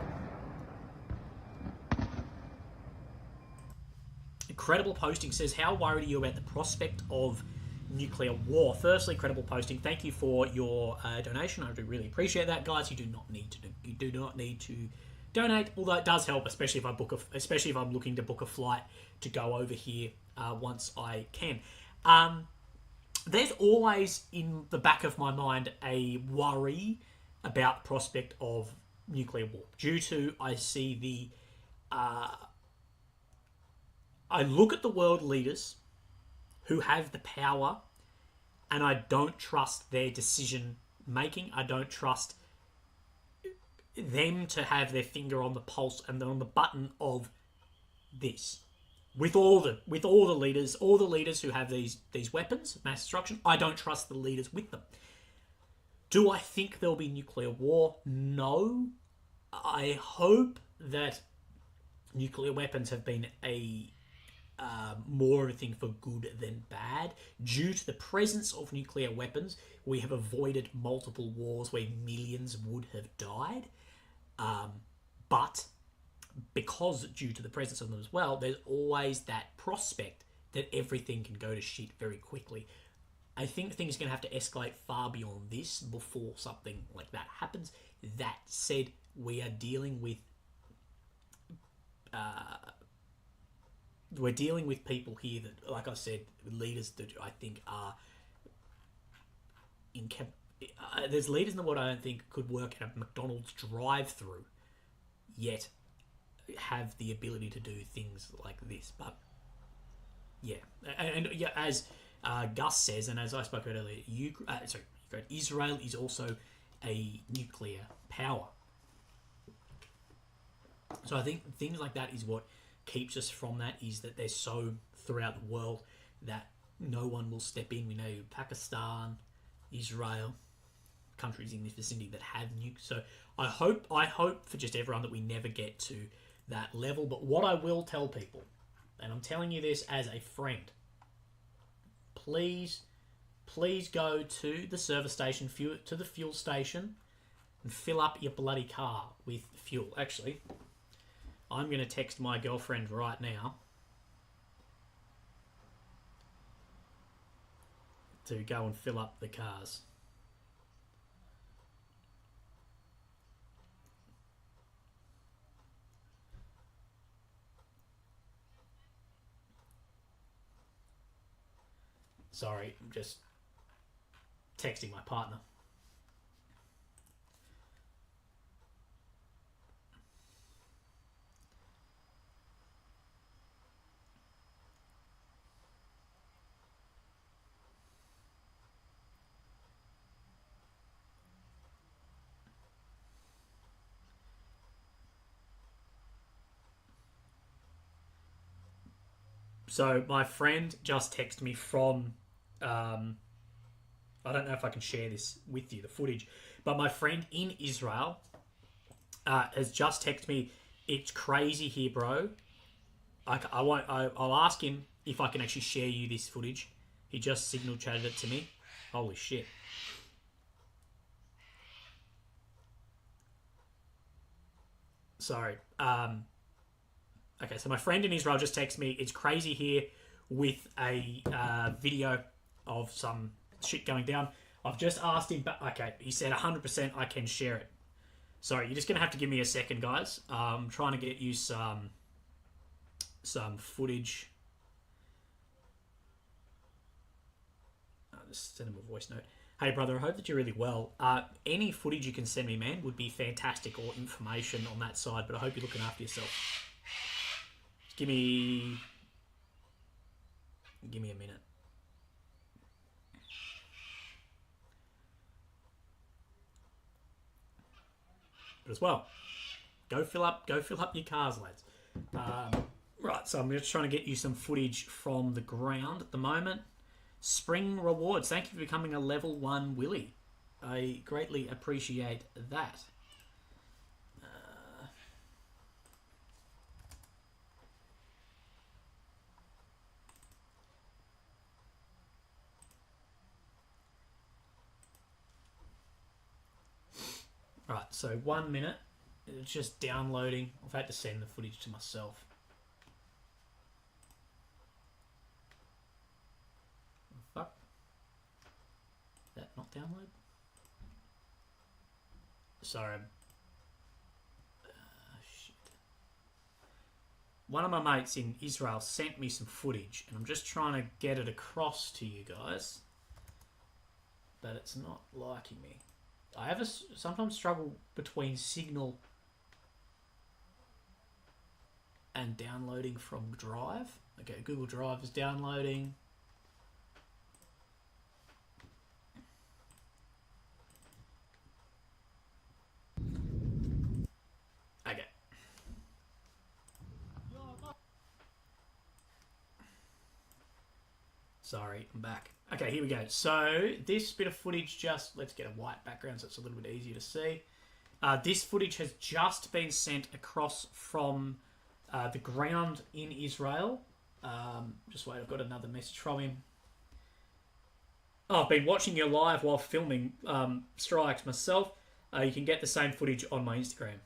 Credible Posting says, how worried are you about the prospect of nuclear war? Firstly, Credible Posting, thank you for your donation. I do really appreciate that, guys. You do not need to donate, although it does help, especially if I'm looking to book a flight to go over here once I can. There's always in the back of my mind a worry about the prospect of nuclear war due to I look at the world leaders who have the power, and I don't trust their decision making. I don't trust them to have their finger on the pulse and on the button of this. With all the leaders who have these weapons of mass destruction, I don't trust the leaders with them. Do I think there'll be nuclear war? No. I hope that nuclear weapons have been more of a thing for good than bad. Due to the presence of nuclear weapons, we have avoided multiple wars where millions would have died. But because due to the presence of them as well, there's always that prospect that everything can go to shit very quickly. I think things are going to have to escalate far beyond this before something like that happens. That said, we are dealing with people here that, like I said, leaders that I think are there's leaders in the world I don't think could work at a McDonald's drive-through, yet have the ability to do things like this. But yeah, and yeah, as Gus says, and as I spoke about earlier, Israel is also a nuclear power. So I think things like that is what keeps us from that, is that they're so throughout the world that no one will step in. We know Pakistan, Israel, countries in this vicinity that have nukes. So I hope for just everyone that we never get to that level. But what I will tell people, and I'm telling you this as a friend, please go to the service station, to the fuel station, and fill up your bloody car with fuel. Actually, I'm going to text my girlfriend right now to go and fill up the cars. Sorry, I'm just texting my partner. So my friend just texted me from, I don't know if I can share this with you, the footage, but my friend in Israel has just texted me, "It's crazy here, bro." I'll ask him if I can actually share you this footage. He just signal chatted it to me. Holy shit. Sorry. Okay, so my friend in Israel just texted me, "It's crazy here," with a video of some shit going down. I've just asked him, but okay, he said 100% I can share it. Sorry, you're just going to have to give me a second, guys. I'm trying to get you some footage. I'll just send him a voice note. "Hey, brother, I hope that you're really well. Any footage you can send me, man, would be fantastic, or information on that side, but I hope you're looking after yourself. Give me a minute." But as well, go fill up your cars, lads. Right, so I'm just trying to get you some footage from the ground at the moment. Spring rewards. Thank you for becoming a level 1 Willy. I greatly appreciate that. Right, so 1 minute. It's just downloading. I've had to send the footage to myself. Fuck. Did that not download? Sorry. Shit. One of my mates in Israel sent me some footage, and I'm just trying to get it across to you guys. But it's not liking me. I have sometimes struggle between Signal and downloading from Drive. Okay, Google Drive is downloading. Sorry, I'm back. Okay, here we go. So this bit of footage let's get a white background so it's a little bit easier to see. This footage has just been sent across from the ground in Israel. Just wait, I've got another message from him. Oh, I've been watching you live while filming strikes myself. You can get the same footage on my Instagram.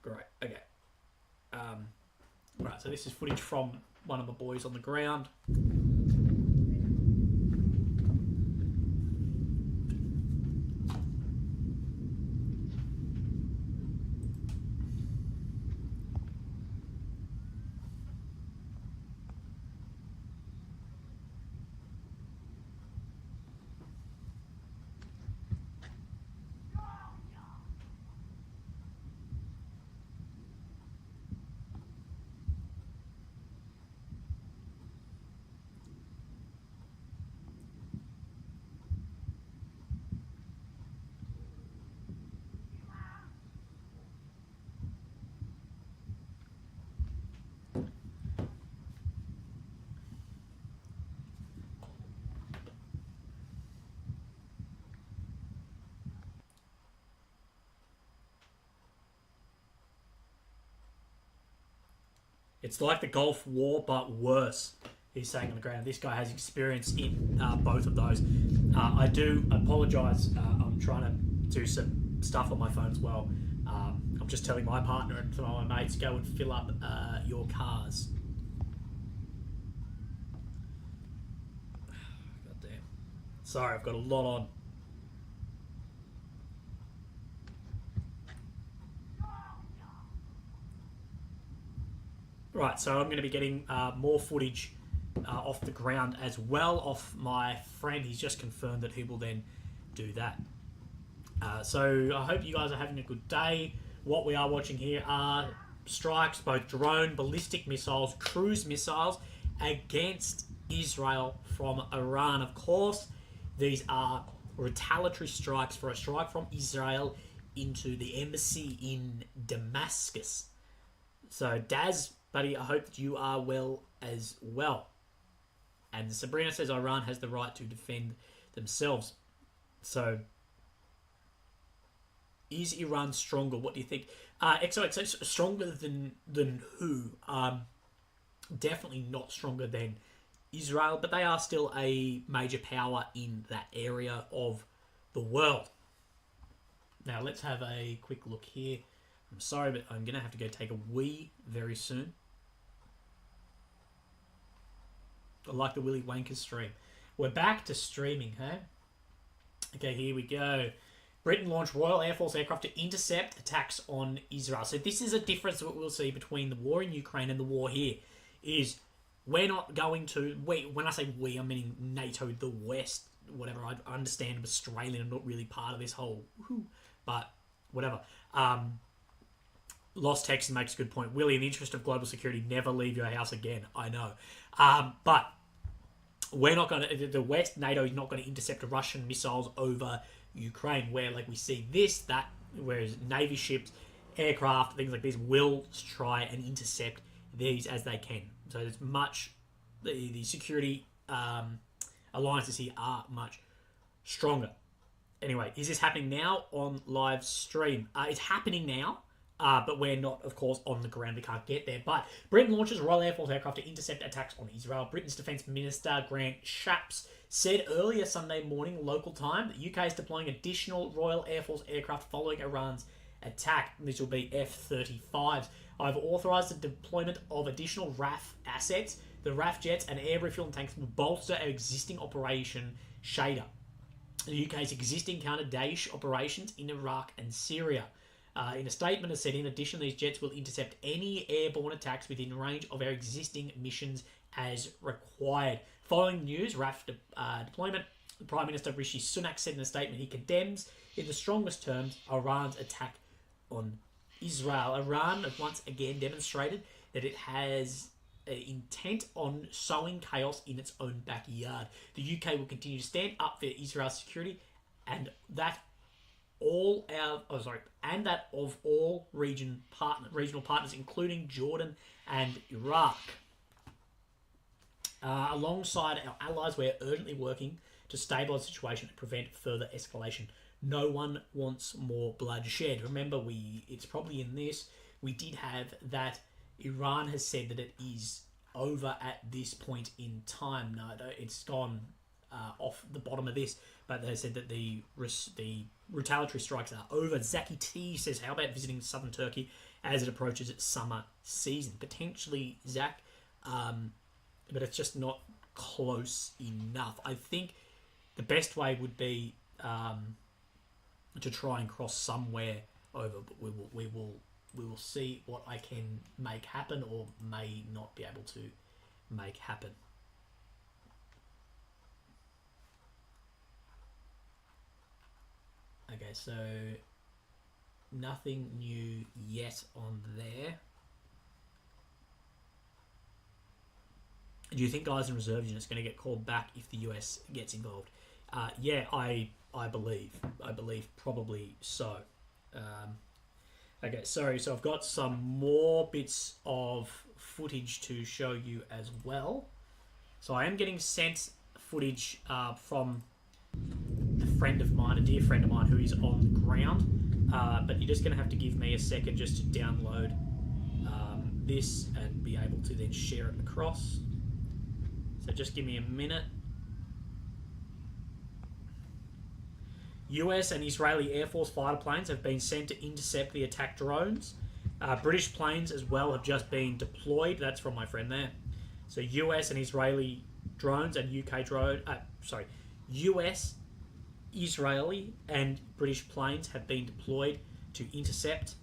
Great, okay. Right, so this is footage from one of the boys on the ground. It's like the Gulf War, but worse. He's saying on the ground. This guy has experience in both of those. I do apologise. I'm trying to do some stuff on my phone as well. I'm just telling my partner and some of my mates, go and fill up your cars. God damn. Sorry, I've got a lot on. Right, so I'm going to be getting more footage off the ground as well off my friend. He's just confirmed that he will then do that. So I hope you guys are having a good day. What we are watching here are strikes, both drone, ballistic missiles, cruise missiles, against Israel from Iran. Of course, these are retaliatory strikes for a strike from Israel into the embassy in Damascus. So, Daz, buddy, I hope that you are well as well. And Sabrina says Iran has the right to defend themselves. So, is Iran stronger? What do you think? XOXO, stronger than who? Definitely not stronger than Israel, but they are still a major power in that area of the world. Now, let's have a quick look here. I'm sorry, but I'm going to have to go take a wee very soon. I like the Willy Wanker stream. We're back to streaming, hey? Okay, here we go. Britain launched Royal Air Force aircraft to intercept attacks on Israel. So this is a difference that we'll see between the war in Ukraine and the war here. Is we're not going to... when I say we, I'm meaning NATO, the West, whatever. I understand I'm Australian. I'm not really part of this whole... But whatever. Lost Texas makes a good point. Willie, in the interest of global security, never leave your house again. I know. But we're not going to... The West, NATO is not going to intercept Russian missiles over Ukraine, where like we see that, whereas Navy ships, aircraft, things like this will try and intercept these as they can. So there's much... The security alliances here are much stronger. Anyway, is this happening now on live stream? It's happening now. But we're not, of course, on the ground. We can't get there. But Britain launches Royal Air Force aircraft to intercept attacks on Israel. Britain's Defence Minister Grant Shapps said earlier Sunday morning, local time, that UK is deploying additional Royal Air Force aircraft following Iran's attack. This will be F-35s. I've authorised the deployment of additional RAF assets. The RAF jets and air refueling tanks will bolster our existing Operation Shader, the UK's existing counter-Daesh operations in Iraq and Syria. In a statement, it said, in addition, these jets will intercept any airborne attacks within range of our existing missions as required. Following the news, RAF deployment, the Prime Minister Rishi Sunak said in a statement he condemns, in the strongest terms, Iran's attack on Israel. Iran has once again demonstrated that it has intent on sowing chaos in its own backyard. The UK will continue to stand up for Israel's security and that of all regional partners, including Jordan and Iraq. Alongside our allies, we're urgently working to stabilise the situation and prevent further escalation. No one wants more bloodshed. Remember, it's probably in this. We did have that Iran has said that it is over at this point in time. No, it's gone off the bottom of this, but they said that the retaliatory strikes are over. Zaki T says, how about visiting southern Turkey as it approaches its summer season? Potentially, Zach, but it's just not close enough. I think the best way would be to try and cross somewhere over, but we will see what I can make happen or may not be able to make happen. Okay, so nothing new yet on there. Do you think guys in reserve units going to get called back if the US gets involved? Yeah, I believe probably so. Okay, sorry. So I've got some more bits of footage to show you as well. So I am getting sent footage from a friend of mine, a dear friend of mine, who is on the ground. But you're just going to have to give me a second just to download this and be able to then share it across. So just give me a minute. US and Israeli Air Force fighter planes have been sent to intercept the attack drones. British planes as well have just been deployed. That's from my friend there. So US and Israeli drones and UK drone... US, Israeli and British planes have been deployed to intercept.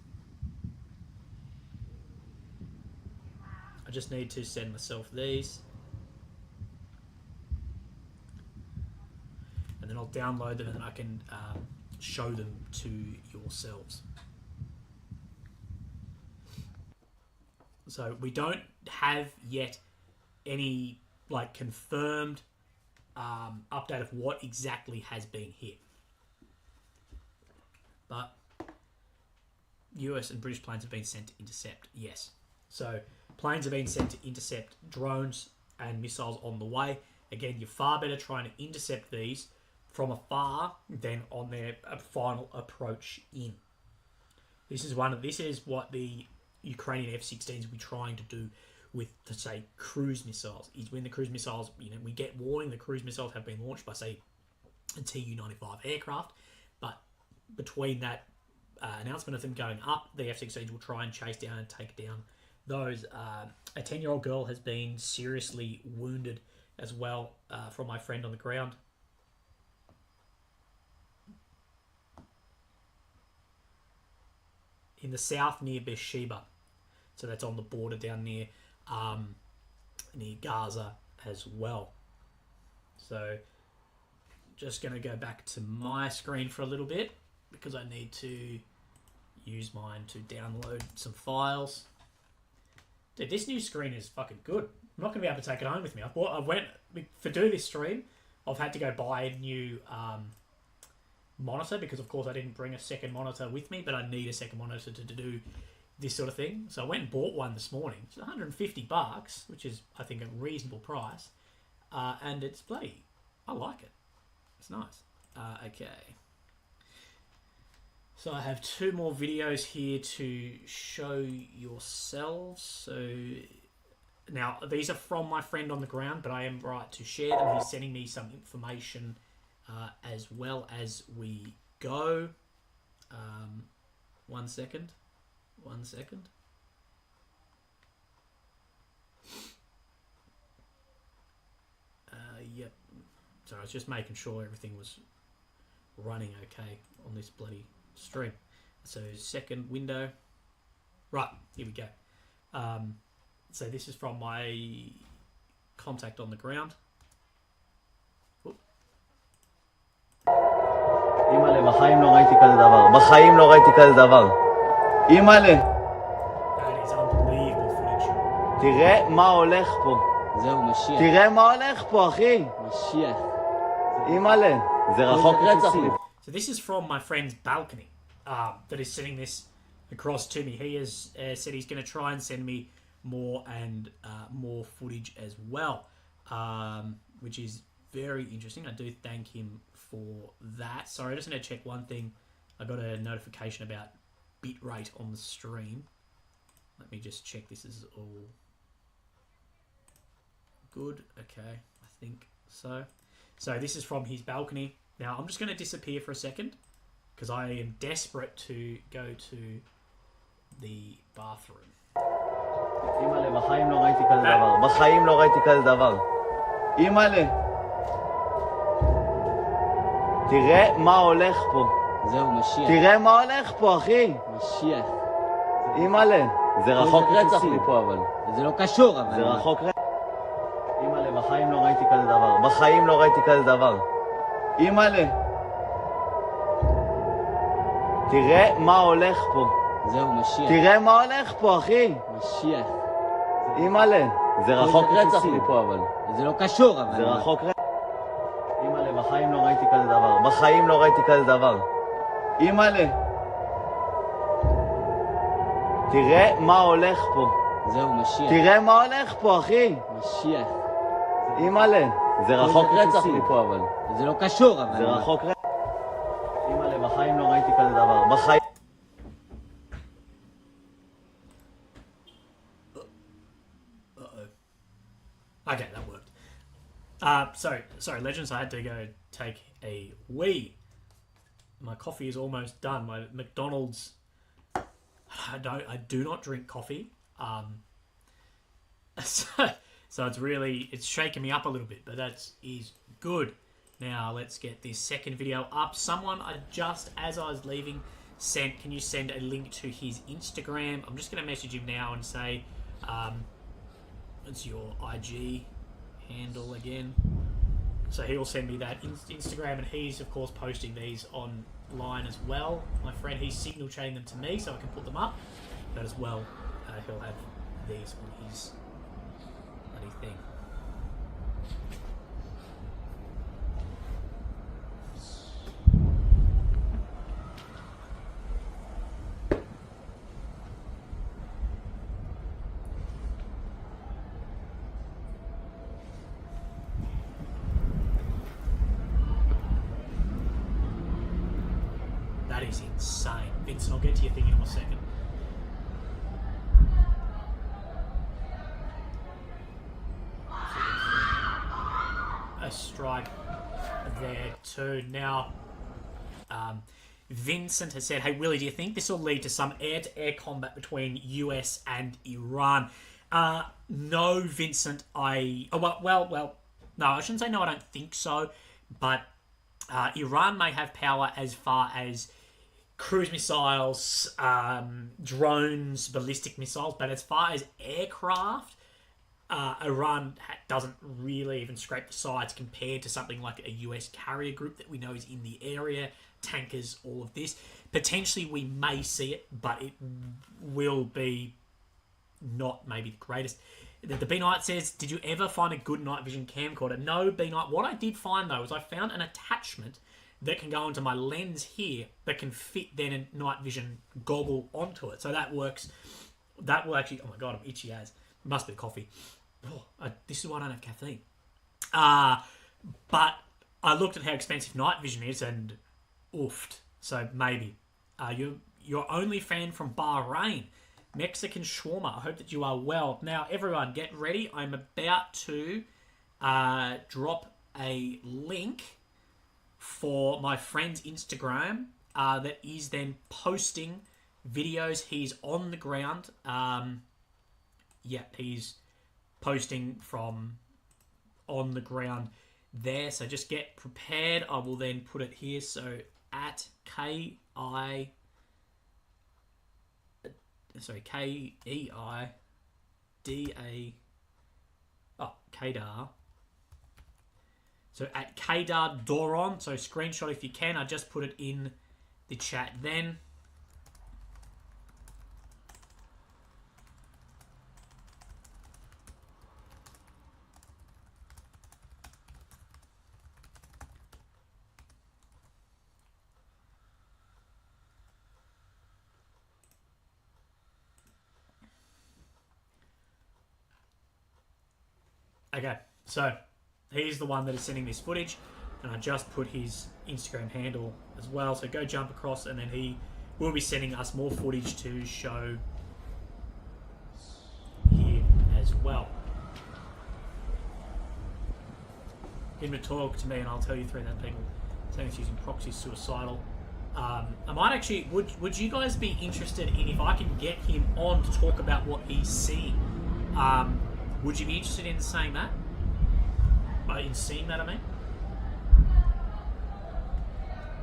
I just need to send myself these. And then I'll download them and then I can show them to yourselves. So we don't have yet any confirmed update of what exactly has been hit. But US and British planes have been sent to intercept, yes. So planes have been sent to intercept drones and missiles on the way. Again, you're far better trying to intercept these from afar than on their final approach in. This is what the Ukrainian F-16s will be trying to do with, say, cruise missiles. Is when the cruise missiles, we get warning the cruise missiles have been launched by, say, a Tu-95 aircraft, but between that announcement of them going up, the F-16s will try and chase down and take down those. A 10-year-old girl has been seriously wounded as well from my friend on the ground. In the south near Beersheba. So that's on the border down near Gaza as well. So just going to go back to my screen for a little bit because I need to use mine to download some files. Dude, this new screen is fucking good. I'm not going to be able to take it home with me. To do this stream, I've had to go buy a new monitor because, of course, I didn't bring a second monitor with me, but I need a second monitor to do this sort of thing. So I went and bought one this morning. It's $150, which is, I think, a reasonable price. And it's bloody... I like it. It's nice. Okay. So I have two more videos here to show yourselves. So now, these are from my friend on the ground, but I am right to share them. He's sending me some information as well as we go. 1 second. 1 second. Yep. So I was just making sure everything was running okay on this bloody stream. So second window. Right, here we go. So this is from my contact on the ground. אימא'לה, בחיים לא ראיתי כזה דבר. בחיים לא ראיתי כזה דבר. אימא'לה. That is unbelievable footage. תראה מה הולך פה. זהו, משיח. תראה מה הולך פה, אחי. משיח. אימא'לה. זה רחוק רצח לי. So this is from my friend's balcony that is sending this across to me. He has said he's going to try and send me more and more footage as well. which is very interesting. I do thank him for that. Sorry, I just need to check one thing. I got a notification about bitrate on the stream. Let me just check this is all good. Okay, I think so. So this is from his balcony. Now I'm just going to disappear for a second because I am desperate to go to the bathroom. אימא'לה, בחיים לא ראיתי כזה דבר. בחיים לא ראיתי כזה דבר. אימא'לה. תראה מה הולך פה. זהו, משיח. תראה מה הולך פה, אחי. משיח. אימא'לה. זה רחוק רצח מפה, אבל. זה לא קשור, אבל... זה רחוק רצח. אימא'לה, בחיים לא ראיתי כזה דבר. בחיים לא ראיתי כזה דבר. אימא'לה. תראה מה הולך פה. זהו, משיח. תראה מה הולך פה, אחי. משיח. אימא'לה. זה רחוק רצח מפה, אבל. זה לא קשור, אבל... זה רחוק רצח. אימא'לה, בחיים לא ראיתי כזה דבר. בחיים לא ראיתי כזה דבר. אימא'לה. תראה מה הולך פה. זהו, משיח. תראה מה הולך פה, אחי. משיח. אימא'לה. זה רחוק רצח מפה, אבל. זה לא קשור, אבל... זה רחוק רצח. אימא'לה, בחיים לא ראיתי כזה דבר. בחיים... Okay, that worked. Sorry, legends. I had to go take a wee. My coffee is almost done. My McDonald's. I do not drink coffee. So it's shaking me up a little bit, but that is good. Now let's get this second video up. Someone just as I was leaving sent. Can you send a link to his Instagram? I'm just going to message him now and say. What's your IG handle again? So he'll send me that Instagram, and he's of course posting these online as well. My friend, he's signal chaining them to me so I can put them up, but as well he'll have these on his bloody thing. That is insane. Vincent, I'll get to your thing in a second. A strike there too. Now, Vincent has said, hey, Willie, do you think this will lead to some air-to-air combat between US and Iran? No, Vincent, no, I shouldn't say no, I don't think so, but Iran may have power as far as cruise missiles, drones, ballistic missiles, but as far as aircraft, Iran doesn't really even scrape the sides compared to something like a US carrier group that we know is in the area, tankers, all of this. Potentially we may see it, but it will be not maybe the greatest. The B-Night says, did you ever find a good night vision camcorder? No, B-Night. What I did find, though, is I found an attachment that can go into my lens here that can fit then a night vision goggle onto it. So that works. That will actually... Oh, my God, I'm itchy as. Must be the coffee. Oh, this is why I don't have caffeine. But I looked at how expensive night vision is and oofed. So maybe. You're only fan from Bahrain. Mexican shawarma. I hope that you are well. Now, everyone, get ready. I'm about to drop a link for my friend's Instagram that is then posting videos. He's on the ground. He's posting from on the ground there. So just get prepared. I will then put it here. So at Keidar. So at Keidar Doron. So screenshot if you can. I just put it in the chat then. Okay, So he's the one that is sending this footage, and I just put his Instagram handle as well. So go jump across, and then he will be sending us more footage to show here as well. Get him to talk to me, and I'll tell you 3,000 people saying it's using proxy suicidal. I might actually. Would you guys be interested in if I can get him on to talk about what he's seeing? Would you be interested in saying that? In seeing that, I mean,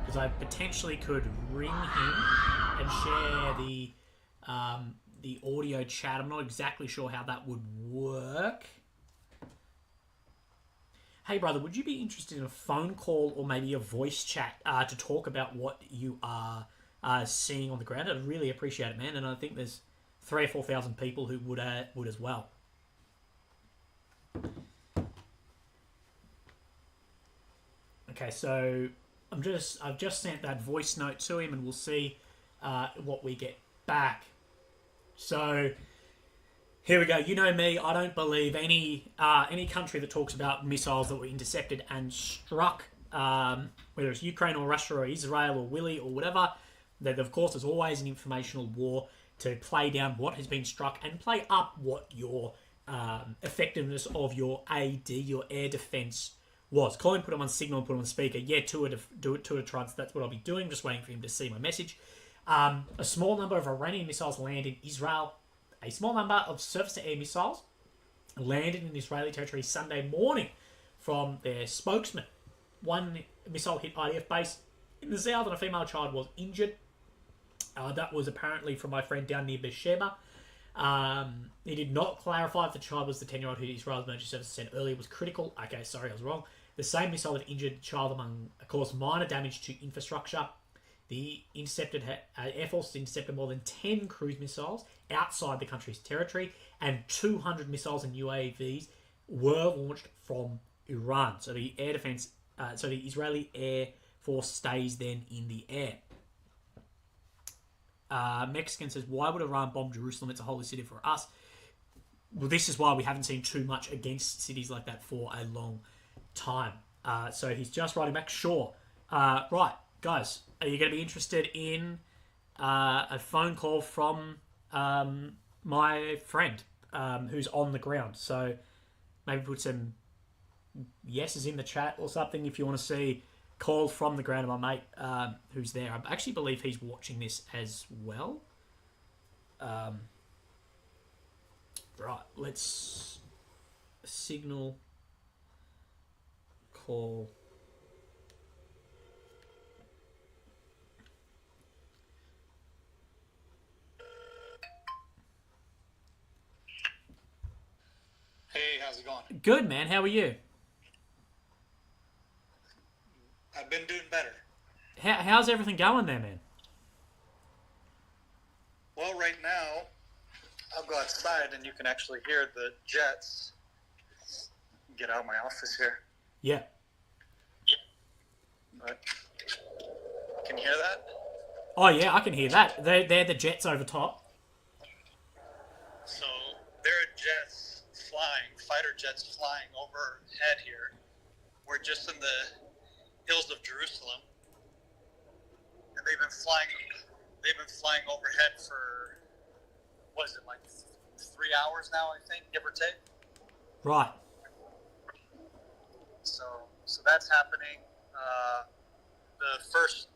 because I potentially could ring him and share the audio chat. I'm not exactly sure how that would work. Hey, brother, would you be interested in a phone call or maybe a voice chat to talk about what you are seeing on the ground? I'd really appreciate it, man. And I think there's 3,000 or 4,000 people who would as well. Okay, so I've just sent that voice note to him, and we'll see what we get back. So here we go. You know me, I don't believe any country that talks about missiles that were intercepted and struck, whether it's Ukraine or Russia or Israel or Willie or whatever, that of course there's always an informational war to play down what has been struck and play up what your effectiveness of your AD, your air defense was. Colin put him on signal and put him on speaker. Yeah, Tua Truds, that's what I'll be doing, just waiting for him to see my message. A small number of Iranian missiles landed in Israel. A small number of surface-to-air missiles landed in Israeli territory Sunday morning from their spokesman. One missile hit IDF base in the south and a female child was injured. That was apparently from my friend down near Beersheba. He did not clarify if the child was the 10-year-old who Israel's emergency services said earlier was critical. Okay, sorry, I was wrong. The same missile that injured the child caused minor damage to infrastructure. The Air Force intercepted more than 10 cruise missiles outside the country's territory, and 200 missiles and UAVs were launched from Iran. So the air defense, the Israeli Air Force stays then in the air. Mexican says, why would Iran bomb Jerusalem? It's a holy city for us. Well, this is why we haven't seen too much against cities like that for a long time. So he's just writing back, sure. Right, guys, are you going to be interested in a phone call from my friend who's on the ground? So maybe put some yeses in the chat or something if you want to see call from the ground of my mate who's there. I actually believe he's watching this as well. Right, let's signal call. Hey, how's it going? Good, man. How are you? I've been doing better. How's everything going there, man? Well, right now, I'll go outside and you can actually hear the jets. Get out of my office here. Yeah. But, can you hear that? Oh, yeah, I can hear that. They're the jets over top. So, there are jets flying, fighter jets flying overhead here. We're just in the hills of Jerusalem. And they've been flying overhead for, what is it, like 3 hours now, I think, give or take? Right. So that's happening. The first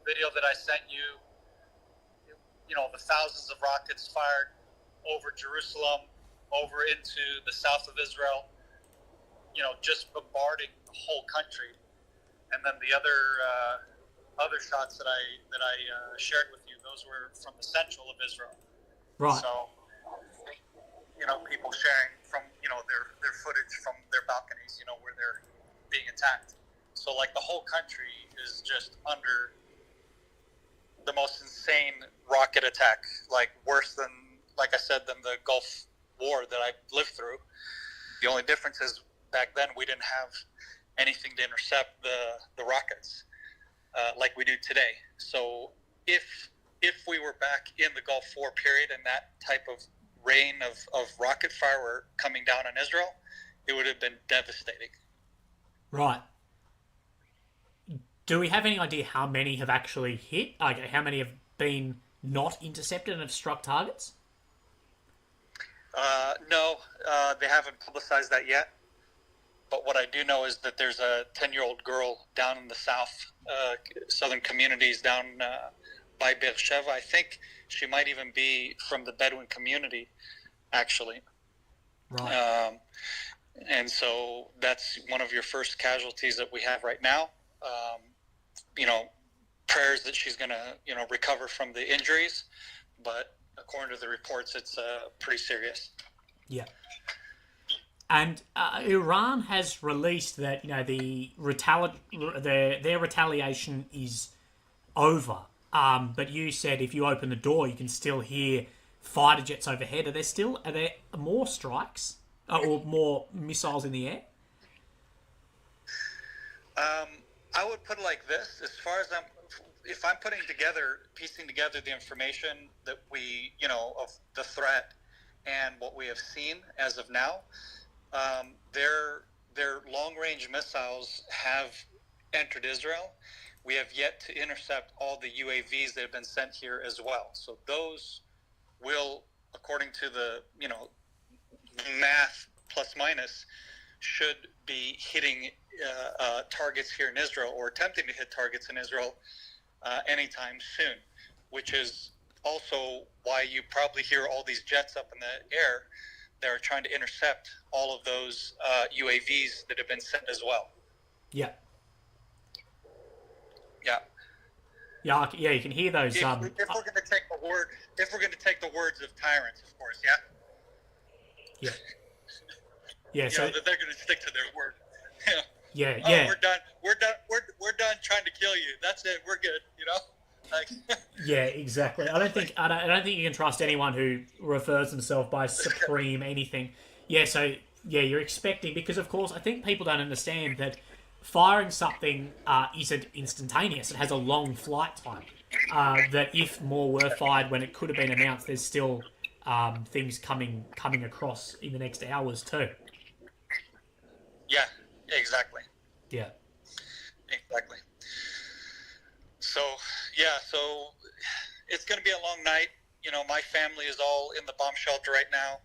video that I sent you, you know, the thousands of rockets fired over Jerusalem, over into the south of Israel, you know, just bombarding the whole country. And then the other shots that I shared with you, those were from the central of Israel. Right. So, you know, people sharing from, you know, their footage from their balconies, you know, where they're being attacked. So, like, the whole country is just under the most insane rocket attack, like worse than, like I said, than the Gulf War that I lived through. The only difference is back then we didn't have anything to intercept the rockets like we do today. So if we were back in the Gulf War period and that type of rain of rocket fire were coming down on Israel, it would have been devastating. Right. Do we have any idea how many have actually hit? Like, how many have been not intercepted and have struck targets? No, they haven't publicized that yet. But what I do know is that there's a 10-year-old girl down in the southern communities down by Beersheba. I think she might even be from the Bedouin community, actually. Right. And so that's one of your first casualties that we have right now. Prayers that she's going to, recover from the injuries. But according to the reports, it's pretty serious. Yeah. And Iran has released that their retaliation is over. But you said if you open the door, you can still hear fighter jets overhead. Are there more strikes or more missiles in the air? I would put it like this: as far as if I'm piecing together the information that we, of the threat and what we have seen as of now. Their long-range missiles have entered Israel. We have yet to intercept all the UAVs that have been sent here as well. So those will, according to the math plus minus, should be hitting targets here in Israel or attempting to hit targets in Israel anytime soon, which is also why you probably hear all these jets up in the air. They're trying to intercept all of those UAVs that have been sent as well. Yeah. Yeah. Yeah, you can hear those. If we're going to take the words of tyrants, of course, yeah. Yeah. Yeah. So that they're going to stick to their word. yeah. Oh, Yeah. we're done. We're done trying to kill you. That's it. We're good. Like. Yeah, exactly. I don't think you can trust anyone who refers themselves by supreme anything. Yeah, so you're expecting, because of course I think people don't understand that firing something isn't instantaneous. It has a long flight time. That if more were fired when it could have been announced, there's still things coming across in the next hours too. Yeah, exactly. Yeah. Exactly. So it's going to be a long night. My family is all in the bomb shelter right now.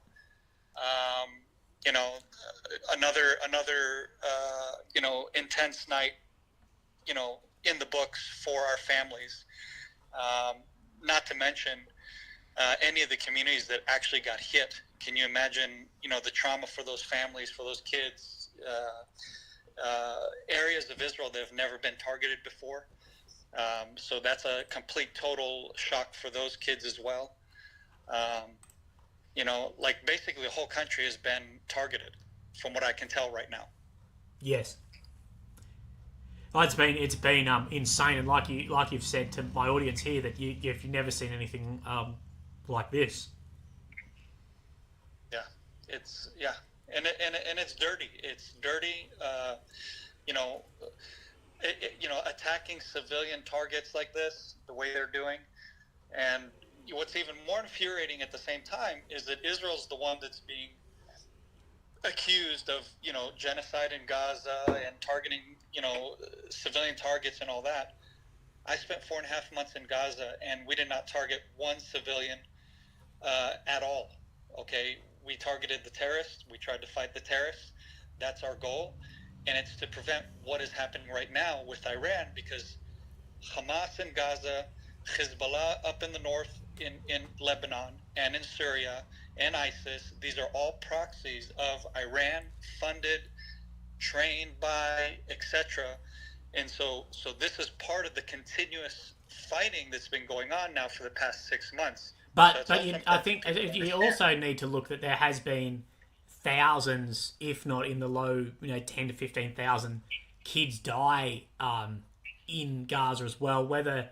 Another intense night, in the books for our families. Not to mention any of the communities that actually got hit. Can you imagine, the trauma for those families, for those kids, areas of Israel that have never been targeted before. So that's a complete total shock for those kids as well. Basically the whole country has been targeted from what I can tell right now. Yes. Oh, it's been insane, and like you've said to my audience here, that you've never seen anything like this. Yeah, and it's dirty. It's dirty. Attacking civilian targets like this, the way they're doing, and what's even more infuriating at the same time is that Israel's the one that's being accused of, genocide in Gaza and targeting, civilian targets and all that. I spent 4.5 months in Gaza, and we did not target one civilian at all. Okay, we targeted the terrorists. We tried to fight the terrorists. That's our goal, and it's to prevent what is happening right now with Iran, because Hamas in Gaza, Hezbollah up in the north in Lebanon and in Syria, and ISIS, these are all proxies of Iran, funded, trained by, etc. And so this is part of the continuous fighting that's been going on now for the past 6 months. But I think you also need to look that there has been thousands, if not in the low, 10 to 15,000 kids die in Gaza as well, whether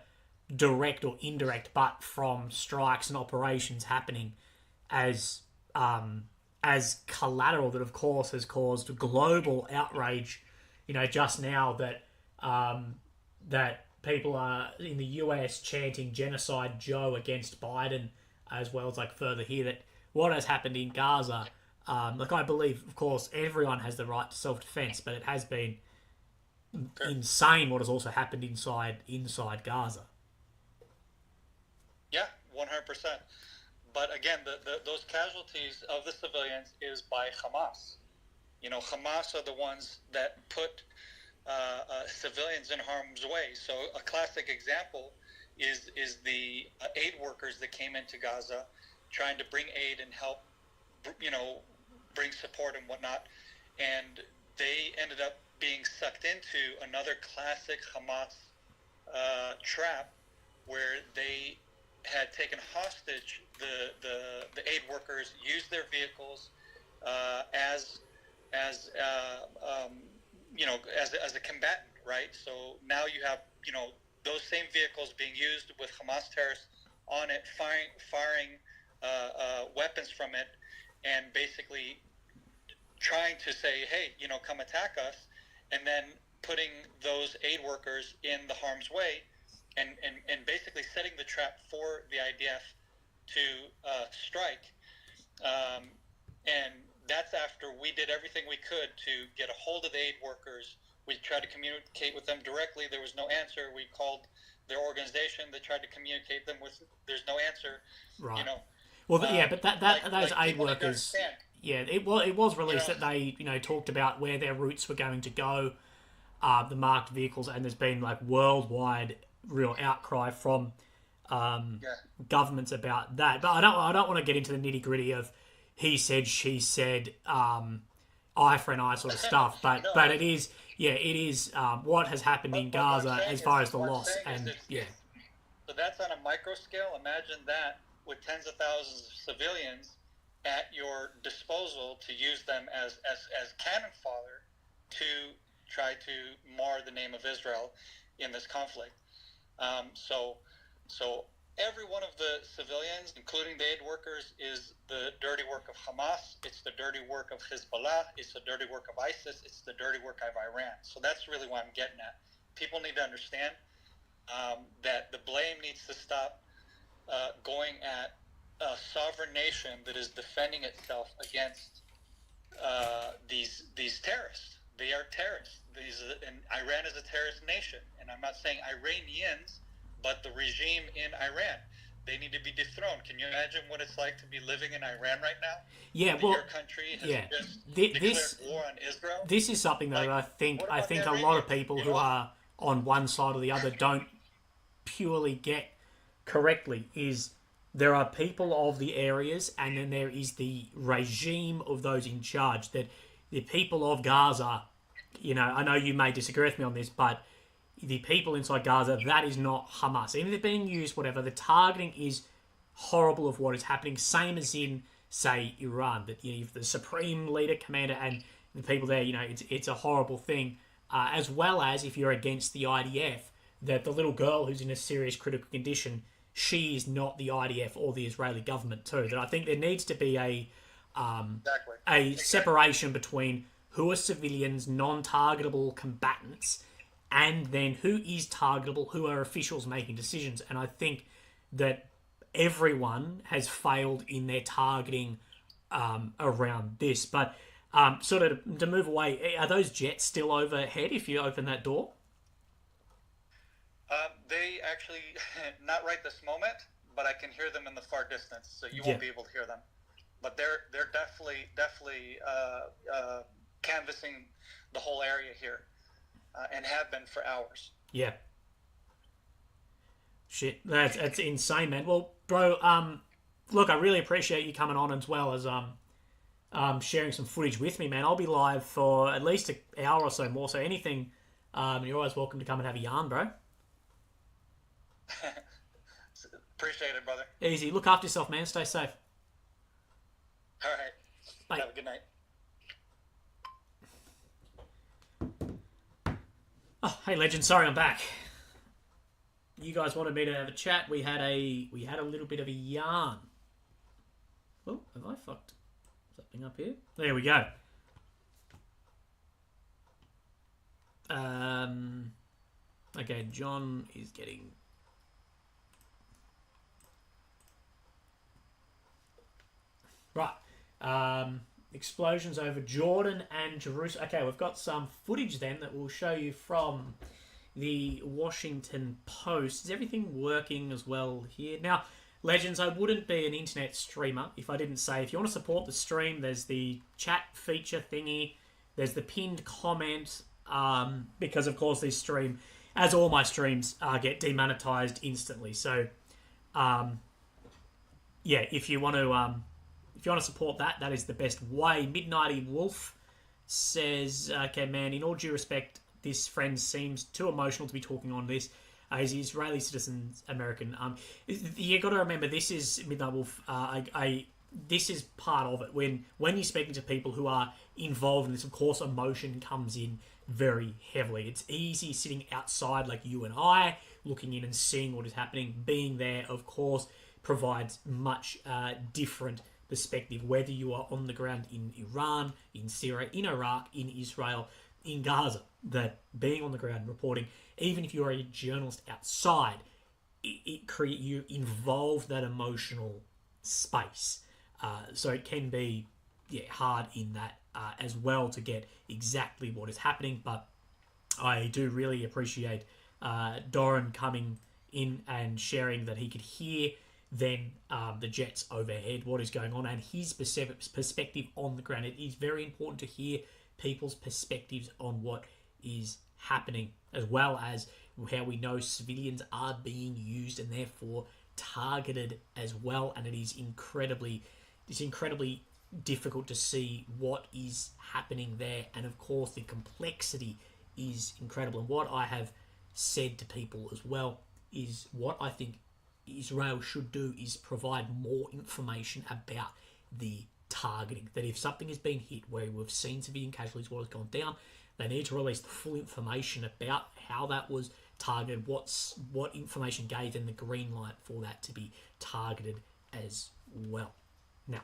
direct or indirect, but from strikes and operations happening as collateral that, of course, has caused global outrage. Just now that people are in the US chanting "Genocide Joe" against Biden, as well as further here that what has happened in Gaza Like, I believe, of course, everyone has the right to self-defense, but it has been insane what has also happened inside Gaza. Yeah, 100%. But again, those casualties of the civilians is by Hamas. You know, Hamas are the ones that put civilians in harm's way. So a classic example is the aid workers that came into Gaza trying to bring aid and help, you know, bring support and whatnot. And they ended up being sucked into another classic Hamas trap where they had taken hostage the aid workers, used their vehicles as you know, as a combatant, right? So now you have, you know, those same vehicles being used with Hamas terrorists on it, firing weapons from it, and basically trying to say, hey, you know, come attack us, and then putting those aid workers in the harm's way, and basically setting the trap for the IDF to strike. And that's after we did everything we could to get a hold of the aid workers. We tried to communicate with them directly. There was no answer. We called their organization. They tried to communicate them with. There's no answer. Right. You know. Well, yeah, but those aid people need to workers. understand. Yeah, it was released Yeah. that they, you know, talked about where their routes were going to go, the marked vehicles, and there's been like worldwide real outcry from governments about that. But I don't want to get into the nitty gritty of he said, she said, eye for an eye sort of stuff. But No. but it is what has happened in But what I'm Gaza saying as far is- as the what I'm loss, saying is and it's- So that's on a micro scale. Imagine that with tens of thousands of civilians at your disposal to use them as cannon fodder to try to mar the name of Israel in this conflict. So every one of the civilians, including the aid workers, is the dirty work of Hamas. It's the dirty work of Hezbollah. It's the dirty work of ISIS. It's the dirty work of Iran. So that's really what I'm getting at. People need to understand that the blame needs to stop going at a sovereign nation that is defending itself against these terrorists. They are terrorists. And Iran is a terrorist nation. And I'm not saying Iranians, but the regime in Iran. They need to be dethroned. Can you imagine what it's like to be living in Iran right now? yeah, That well, your country has yeah, just this declared war on Israel. this is something though Like, I think what I about think the a lot of Iranians? people You who know? are on one side or the other don't purely get correctly is there are people of the areas and then there is the regime of those in charge. That the people of Gaza, you know, I know you may disagree with me on this, but the people inside Gaza, that is not Hamas. Even if they're being used, whatever, the targeting is horrible of what is happening. Same as in, say, Iran, that you know, the supreme leader, commander, and the people there, you know, it's a horrible thing. As well as if you're against the IDF, that the little girl who's in a serious critical condition, she is not the IDF or the Israeli government too. That I think there needs to be a separation between who are civilians, non-targetable combatants, and then who is targetable, who are officials making decisions. And I think that everyone has failed in their targeting around this. But sort of to move away, are those jets still overhead if you open that door? They actually, not right this moment, but I can hear them in the far distance, so you Yeah. won't be able to hear them. But they're definitely canvassing the whole area here, and have been for hours. Yeah. Shit, that's insane, man. Well, bro, look, I really appreciate you coming on as well as sharing some footage with me, man. I'll be live for at least an hour or so more. So anything, you're always welcome to come and have a yarn, bro. Appreciate it, brother. Easy. Look after yourself, man. Stay safe. All right. Bye. Have a good night. Oh, hey, legend. Sorry, I'm back. You guys wanted me to have a chat. We had a little bit of a yarn. Oh, have I fucked something up here? There we go. Okay, John is getting. Right. explosions over Jordan and Jerusalem. Okay, we've got some footage then that we'll show you from the Washington Post. Is everything working as well here? Now, legends, I wouldn't be an internet streamer if I didn't say, if you want to support the stream, there's the chat feature thingy, there's the pinned comment, because of course this stream, as all my streams, get demonetized instantly. So, yeah, if you want to support that, that is the best way. Midnighty Wolf says, okay, man, in all due respect, this friend seems too emotional to be talking on this. He's an Israeli citizen, American. You got to remember, this is Midnight Wolf. This is part of it. When you're speaking to people who are involved in this, of course, emotion comes in very heavily. It's easy sitting outside like you and I, looking in and seeing what is happening. Being there, of course, provides much different perspective, whether you are on the ground in Iran, in Syria, in Iraq, in Israel, in Gaza. That being on the ground reporting, even if you're a journalist outside, you involve that emotional space. So it can be hard in that as well to get exactly what is happening. But I do really appreciate Doran coming in and sharing that he could hear then the jets overhead, what is going on, and his perspective on the ground. It is very important to hear people's perspectives on what is happening, as well as how we know civilians are being used and therefore targeted as well. And it's incredibly difficult to see what is happening there. And of course, the complexity is incredible. And what I have said to people as well is what I think Israel should do is provide more information about the targeting. That if something has been hit where we've seen civilian casualties, what has gone down, they need to release the full information about how that was targeted, what information gave them the green light for that to be targeted as well. Now,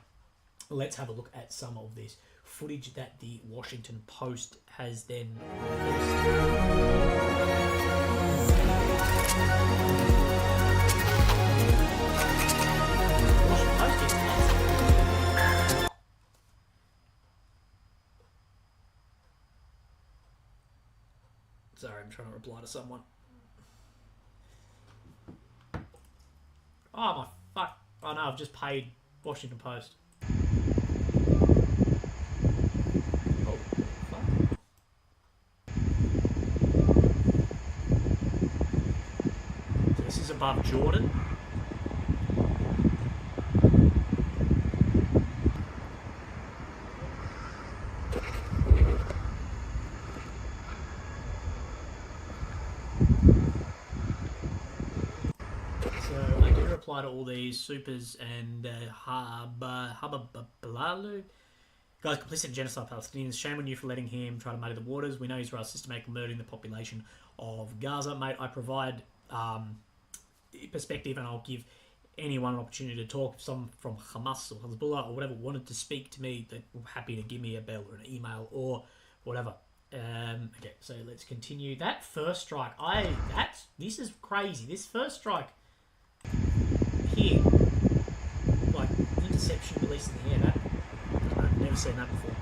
let's have a look at some of this footage that the Washington Post has then Sorry, I'm trying to reply to someone. Oh my fuck. Oh no, I've just paid Washington Post. Oh, fuck. So this is above Jordan. Reply to all these supers and Hababalalu. Guys, complicit in genocide Palestinians. Shame on you for letting him try to muddy the waters. We know Israel's systematically murdering the population of Gaza. Mate, I provide perspective, and I'll give anyone an opportunity to talk. If someone from Hamas or Hezbollah or whatever wanted to speak to me, they're happy to give me a bell or an email or whatever. Okay, so let's continue. That first strike, this is crazy. This first strike here, like interception release in the air, I've never seen that before.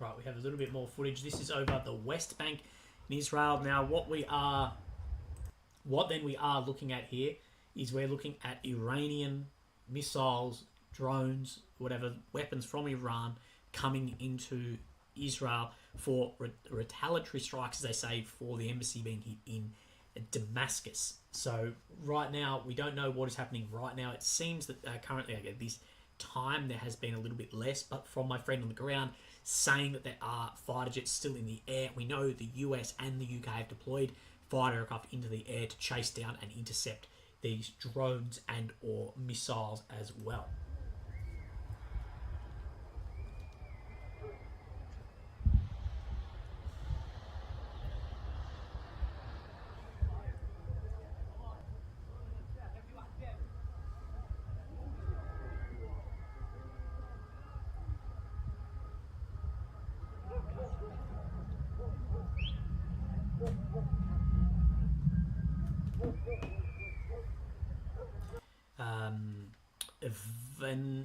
Right, we have a little bit more footage. This is over the West Bank in Israel. Now, what we are looking at here is we're looking at Iranian missiles, drones, whatever, weapons from Iran coming into Israel for retaliatory strikes, as they say, for the embassy being hit in Damascus. So right now, we don't know what is happening right now. It seems that currently, at this time, there has been a little bit less, but from my friend on the ground saying that there are fighter jets still in the air. We know the US and the UK have deployed fighter aircraft into the air to chase down and intercept these drones and or missiles as well.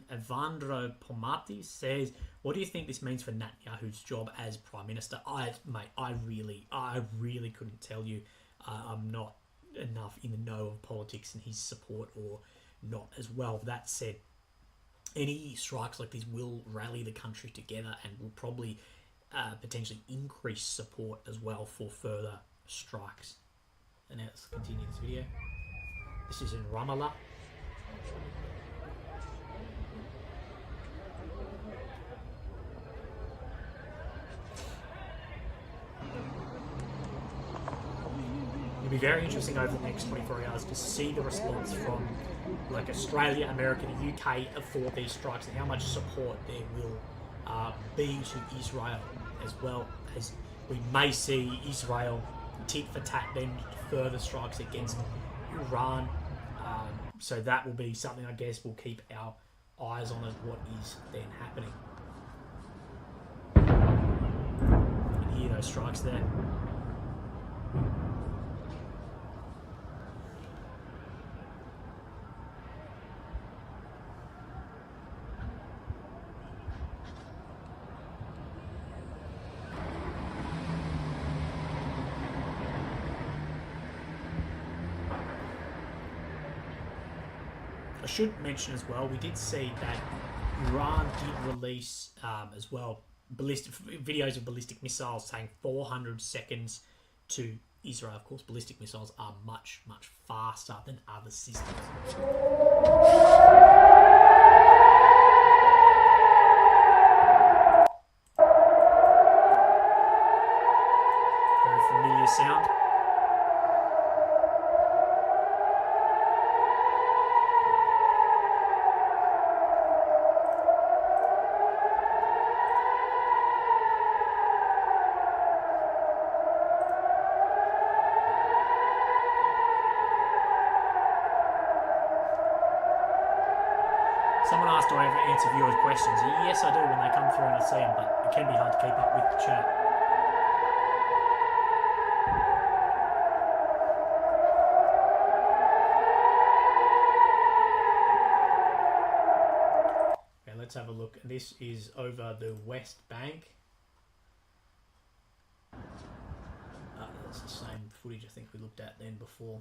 Evandro Pomati says, "What do you think this means for Netanyahu's job as prime minister?" I really couldn't tell you. I'm not enough in the know of politics and his support or not as well. That said, any strikes like these will rally the country together and will probably potentially increase support as well for further strikes. And now let's continue this video. This is in Ramallah. It'll be very interesting over the next 24 hours to see the response from like Australia, America, the UK for these strikes and how much support there will be to Israel, as well as we may see Israel tit for tat then further strikes against Iran. So that will be something I guess we'll keep our eyes on as what is then happening. You can hear those strikes there. I should mention as well, we did see that Iran did release as well videos of ballistic missiles saying 400 seconds to Israel. Of course, ballistic missiles are much, much faster than other systems. Very familiar sound. Someone asked, do I ever answer viewers' questions? Yes, I do when they come through and I see them, but it can be hard to keep up with the chat. Okay, let's have a look. This is over the West Bank. That's the same footage I think we looked at then before.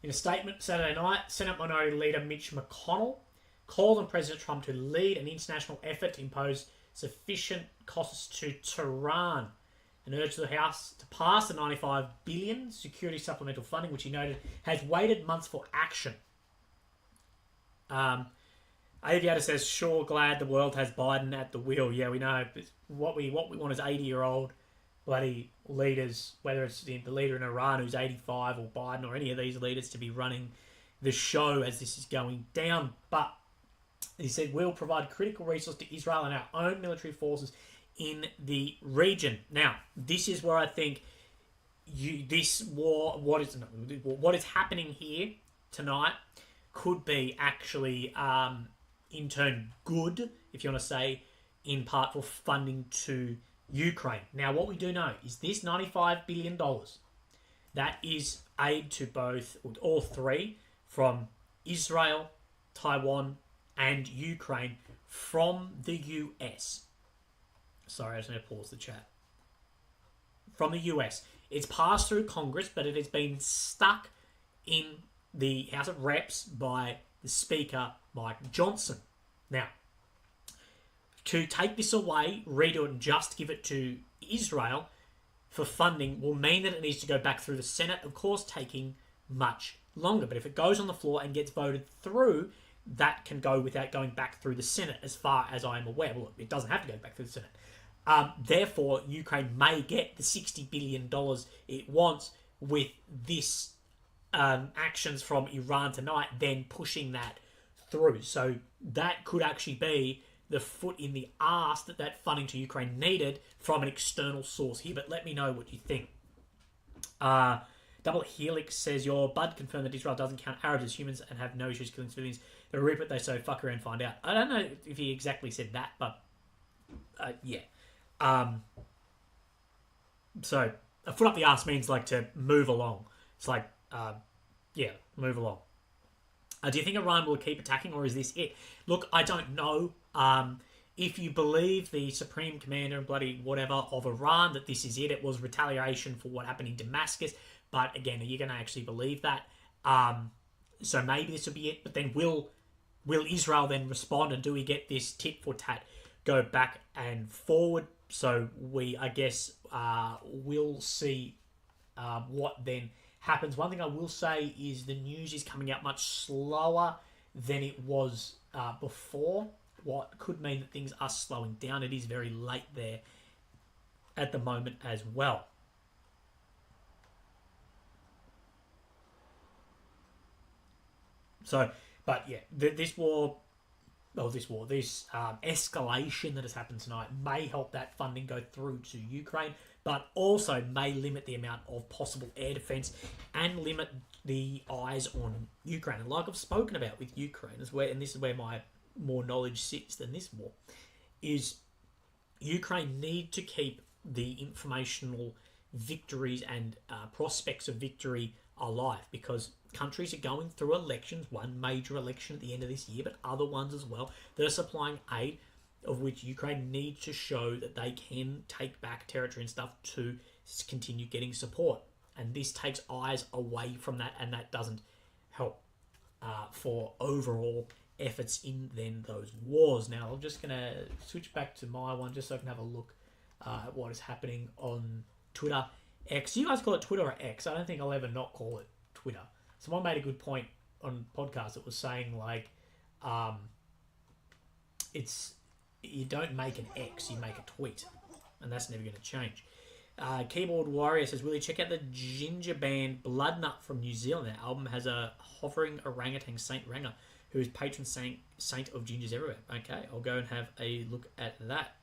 In a statement Saturday night, Senate Minority Leader Mitch McConnell called on President Trump to lead an international effort to impose sufficient costs to Tehran and urged the House to pass the $95 billion security supplemental funding, which he noted has waited months for action. Aviator says, "Sure, glad the world has Biden at the wheel." Yeah, we know. But what we want is 80-year-old bloody leaders, whether it's the leader in Iran who's 85 or Biden or any of these leaders, to be running the show as this is going down. But he said, "We'll provide critical resources to Israel and our own military forces in the region." Now, this is where I think this war, what is happening here tonight, could be actually, in turn, good, if you want to say, in part for funding to Ukraine. Now, what we do know is this $95 billion, that is aid to all three, from Israel, Taiwan, and Ukraine from the US. Sorry, I just need to pause the chat. From the US. It's passed through Congress, but it has been stuck in the House of Reps by the Speaker, Mike Johnson. Now, to take this away, redo it, and just give it to Israel for funding will mean that it needs to go back through the Senate, of course, taking much longer. But if it goes on the floor and gets voted through, that can go without going back through the Senate, as far as I am aware. Well, it doesn't have to go back through the Senate. Therefore, Ukraine may get the $60 billion it wants with this actions from Iran tonight, then pushing that through. So that could actually be the foot in the arse that funding to Ukraine needed from an external source here. But let me know what you think. Double Helix says, your bud confirmed that Israel doesn't count Arabs as humans and have no issues killing civilians. They're Rupert, they so fuck around and find out. I don't know if he exactly said that, but yeah. So a foot up the arse means like to move along. It's like, yeah, move along. Do you think Iran will keep attacking, or is this it? Look, I don't know. If you believe the Supreme Commander and bloody whatever of Iran that this is it, it was retaliation for what happened in Damascus. But again, are you going to actually believe that? So maybe this will be it. But then will Israel then respond, and do we get this tit for tat go back and forward? So we, I guess, will see what then happens. One thing I will say is the news is coming out much slower than it was before. What could mean that things are slowing down. It is very late there at the moment as well. So, but yeah, this escalation that has happened tonight may help that funding go through to Ukraine, but also may limit the amount of possible air defense and limit the eyes on Ukraine. And like I've spoken about with Ukraine, and this is where my more knowledge sits than this war, is Ukraine need to keep the informational victories and prospects of victory alive, because countries are going through elections, one major election at the end of this year, but other ones as well, that are supplying aid, of which Ukraine needs to show that they can take back territory and stuff to continue getting support. And this takes eyes away from that, and that doesn't help for overall efforts in then those wars. Now, I'm just going to switch back to my one just so I can have a look at what is happening on Twitter. X. You guys call it Twitter or X? I don't think I'll ever not call it Twitter. Someone made a good point on podcast that was saying, like, it's, you don't make an X, you make a tweet, and that's never going to change. Keyboard Warrior says, Willie, check out the ginger band Bloodnut from New Zealand. Their album has a hovering orangutan, Saint Ranger, who is patron saint of gingers everywhere. Okay, I'll go and have a look at that.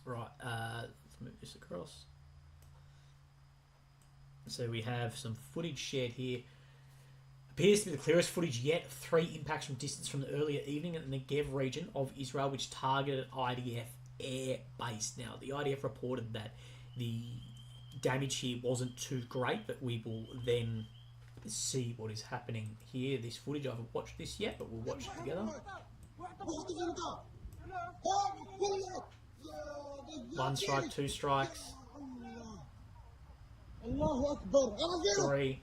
Right, let's move this across. So we have some footage shared here. Appears to be the clearest footage yet of 3 impacts from distance from the earlier evening in the Negev region of Israel, which targeted IDF air base. Now, the IDF reported that the damage here wasn't too great, but we will then see what is happening here. This footage, I haven't watched this yet, but we'll watch it together. 1 strike, 2 strikes. 3.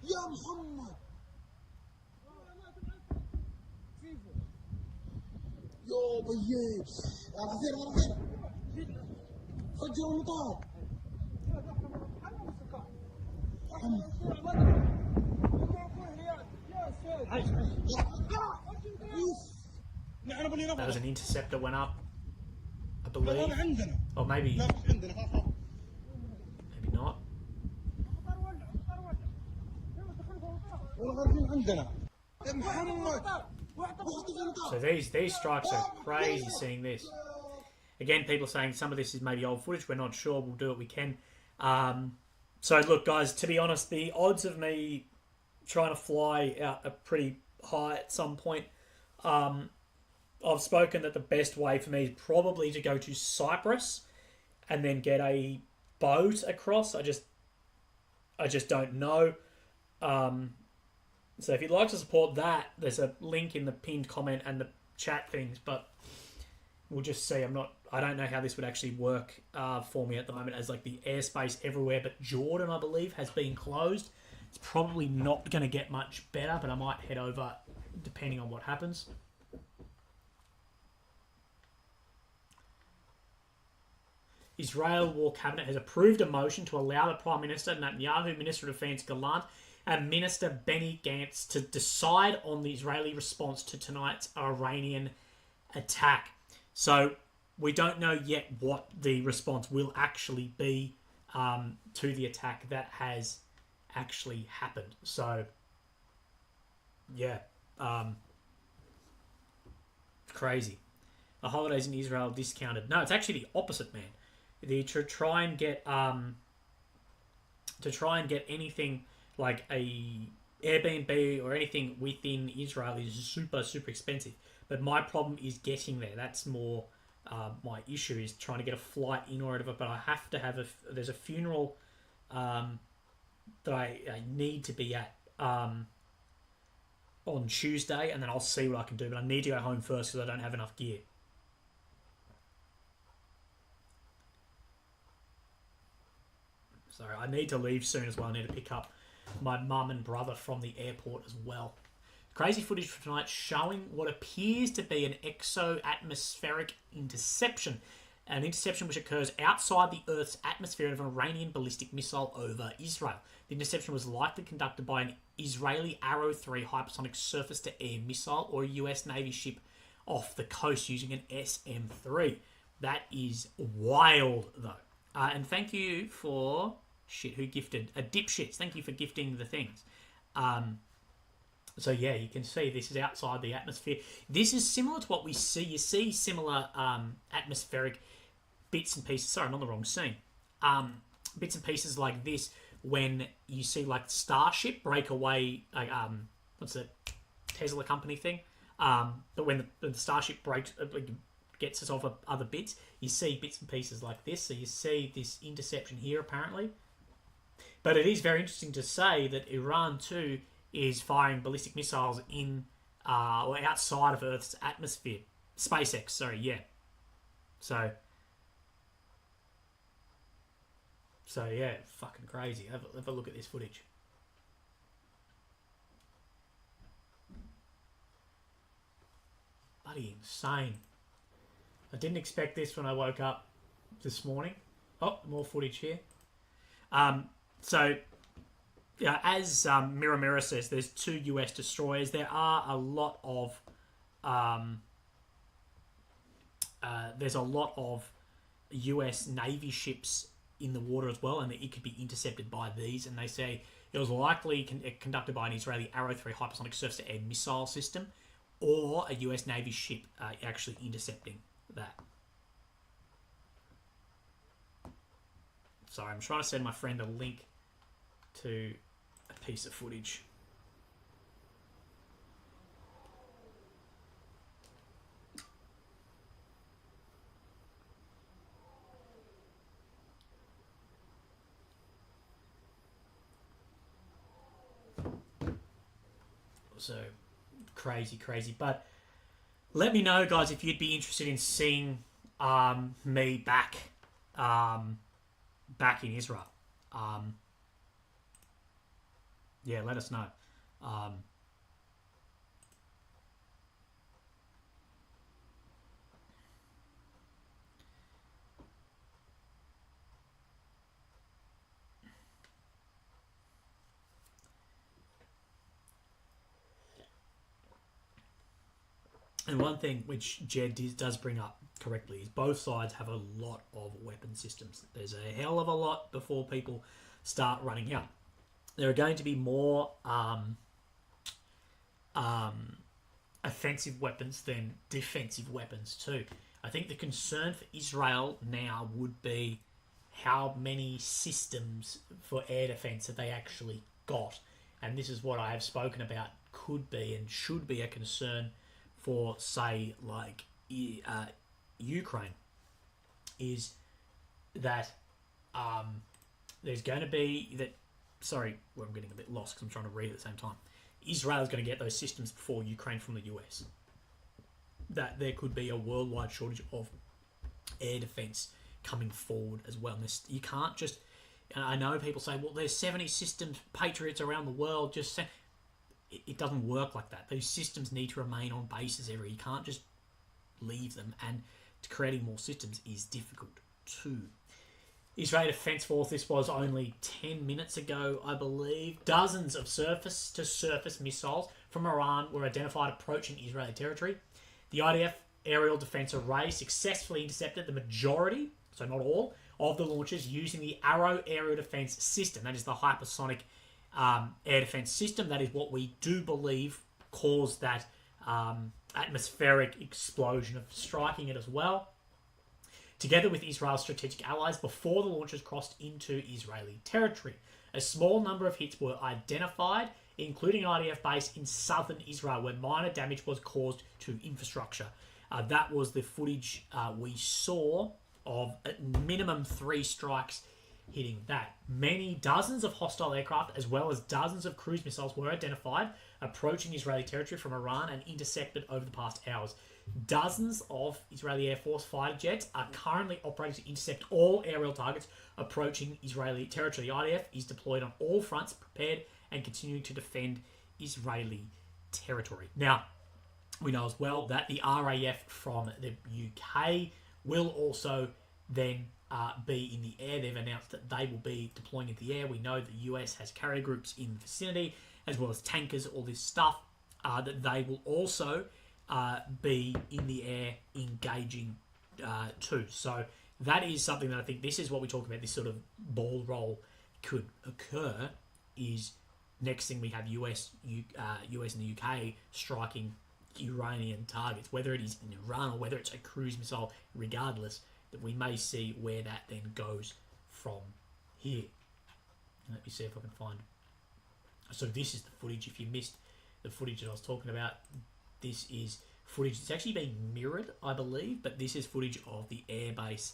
That was an interceptor went up, I believe. Or maybe not. So these strikes are crazy seeing this. Again, people saying some of this is maybe old footage. We're not sure. We'll do what we can. So look, guys, to be honest, the odds of me trying to fly out are pretty high at some point. I've spoken that the best way for me is probably to go to Cyprus and then get a boat across. I just don't know. So if you'd like to support that, there's a link in the pinned comment and the chat things, but we'll just see. I don't know how this would actually work for me at the moment, as like the airspace everywhere but Jordan, I believe, has been closed. It's probably not going to get much better, but I might head over depending on what happens. Israel War Cabinet has approved a motion to allow the Prime Minister Netanyahu, Minister of Defense Gallant, and Minister Benny Gantz to decide on the Israeli response to tonight's Iranian attack. So we don't know yet what the response will actually be to the attack that has actually happened. So, yeah, crazy. The holidays in Israel discounted. No, it's actually the opposite, man. To try and get anything like a Airbnb or anything within Israel is super, super expensive. But my problem is getting there. That's more my issue, is trying to get a flight in or whatever. But I have to have there's a funeral that I need to be at on Tuesday, and then I'll see what I can do. But I need to go home first because I don't have enough gear. Sorry, I need to leave soon as well. I need to pick up my mum and brother from the airport as well. Crazy footage for tonight showing what appears to be an exo-atmospheric interception. An interception which occurs outside the Earth's atmosphere of an Iranian ballistic missile over Israel. The interception was likely conducted by an Israeli Arrow 3 hypersonic surface-to-air missile or a US Navy ship off the coast using an SM-3. That is wild, though. And thank you for... Shit, who gifted? Dipshits. Thank you for gifting the things. So yeah, you can see this is outside the atmosphere. This is similar to what we see. You see similar atmospheric bits and pieces. Sorry, I'm on the wrong scene. Bits and pieces like this when you see like Starship break away. Like what's the Tesla company thing? But when the Starship breaks, gets us off of other bits, you see bits and pieces like this. So you see this interception here apparently. But it is very interesting to say that Iran too is firing ballistic missiles in or outside of Earth's atmosphere. SpaceX, sorry, yeah. So yeah, fucking crazy. Have a look at this footage. Bloody insane. I didn't expect this when I woke up this morning. Oh, more footage here. So, yeah, as Mirror Mirror says, there's 2 US destroyers. There are a lot of there's a lot of US Navy ships in the water as well, and it could be intercepted by these. And they say it was likely conducted by an Israeli Arrow 3 hypersonic surface-to-air missile system, or a US Navy ship actually intercepting that. Sorry, I'm trying to send my friend a link to a piece of footage. So, crazy. But let me know, guys, if you'd be interested in seeing me back in Israel. Yeah, let us know. And one thing which Jed does bring up correctly is both sides have a lot of weapon systems. There's a hell of a lot before people start running out. There are going to be more offensive weapons than defensive weapons too. I think the concern for Israel now would be how many systems for air defense have they actually got. And this is what I have spoken about could be and should be a concern for, say, like Ukraine, is that there's going to be that. Sorry, well, I'm getting a bit lost because I'm trying to read at the same time. Israel is going to get those systems before Ukraine from the US. That there could be a worldwide shortage of air defense coming forward as well. And you can't just. I know people say, well, there's 70 systems, Patriots around the world. Just say, it doesn't work like that. Those systems need to remain on bases every. You can't just leave them, and creating more systems is difficult too. Israeli Defense Force, this was only 10 minutes ago, I believe. Dozens of surface-to-surface missiles from Iran were identified approaching Israeli territory. The IDF aerial defense array successfully intercepted the majority, so not all, of the launches using the Arrow aerial defense system. That is the hypersonic air defense system. That is what we do believe caused that atmospheric explosion of striking it as well, together with Israel's strategic allies before the launches crossed into Israeli territory. A small number of hits were identified, including an IDF base in southern Israel, where minor damage was caused to infrastructure. That was the footage we saw of at minimum 3 strikes hitting that. Many dozens of hostile aircraft, as well as dozens of cruise missiles, were identified approaching Israeli territory from Iran and intercepted over the past hours. Dozens of Israeli Air Force fighter jets are currently operating to intercept all aerial targets approaching Israeli territory. The IDF is deployed on all fronts, prepared and continuing to defend Israeli territory. Now, we know as well that the RAF from the UK will also then be in the air. They've announced that they will be deploying in the air. We know the US has carrier groups in the vicinity, as well as tankers, all this stuff, that they will also be in the air engaging too. So that is something that I think this is what we talk about, this sort of ball roll could occur, is next thing we have US and the UK striking Iranian targets, whether it is in Iran or whether it's a cruise missile, regardless, that we may see where that then goes from here. Let me see if I can find. So this is the footage. If you missed the footage that I was talking about, this is footage. It's actually being mirrored, I believe, but this is footage of the airbase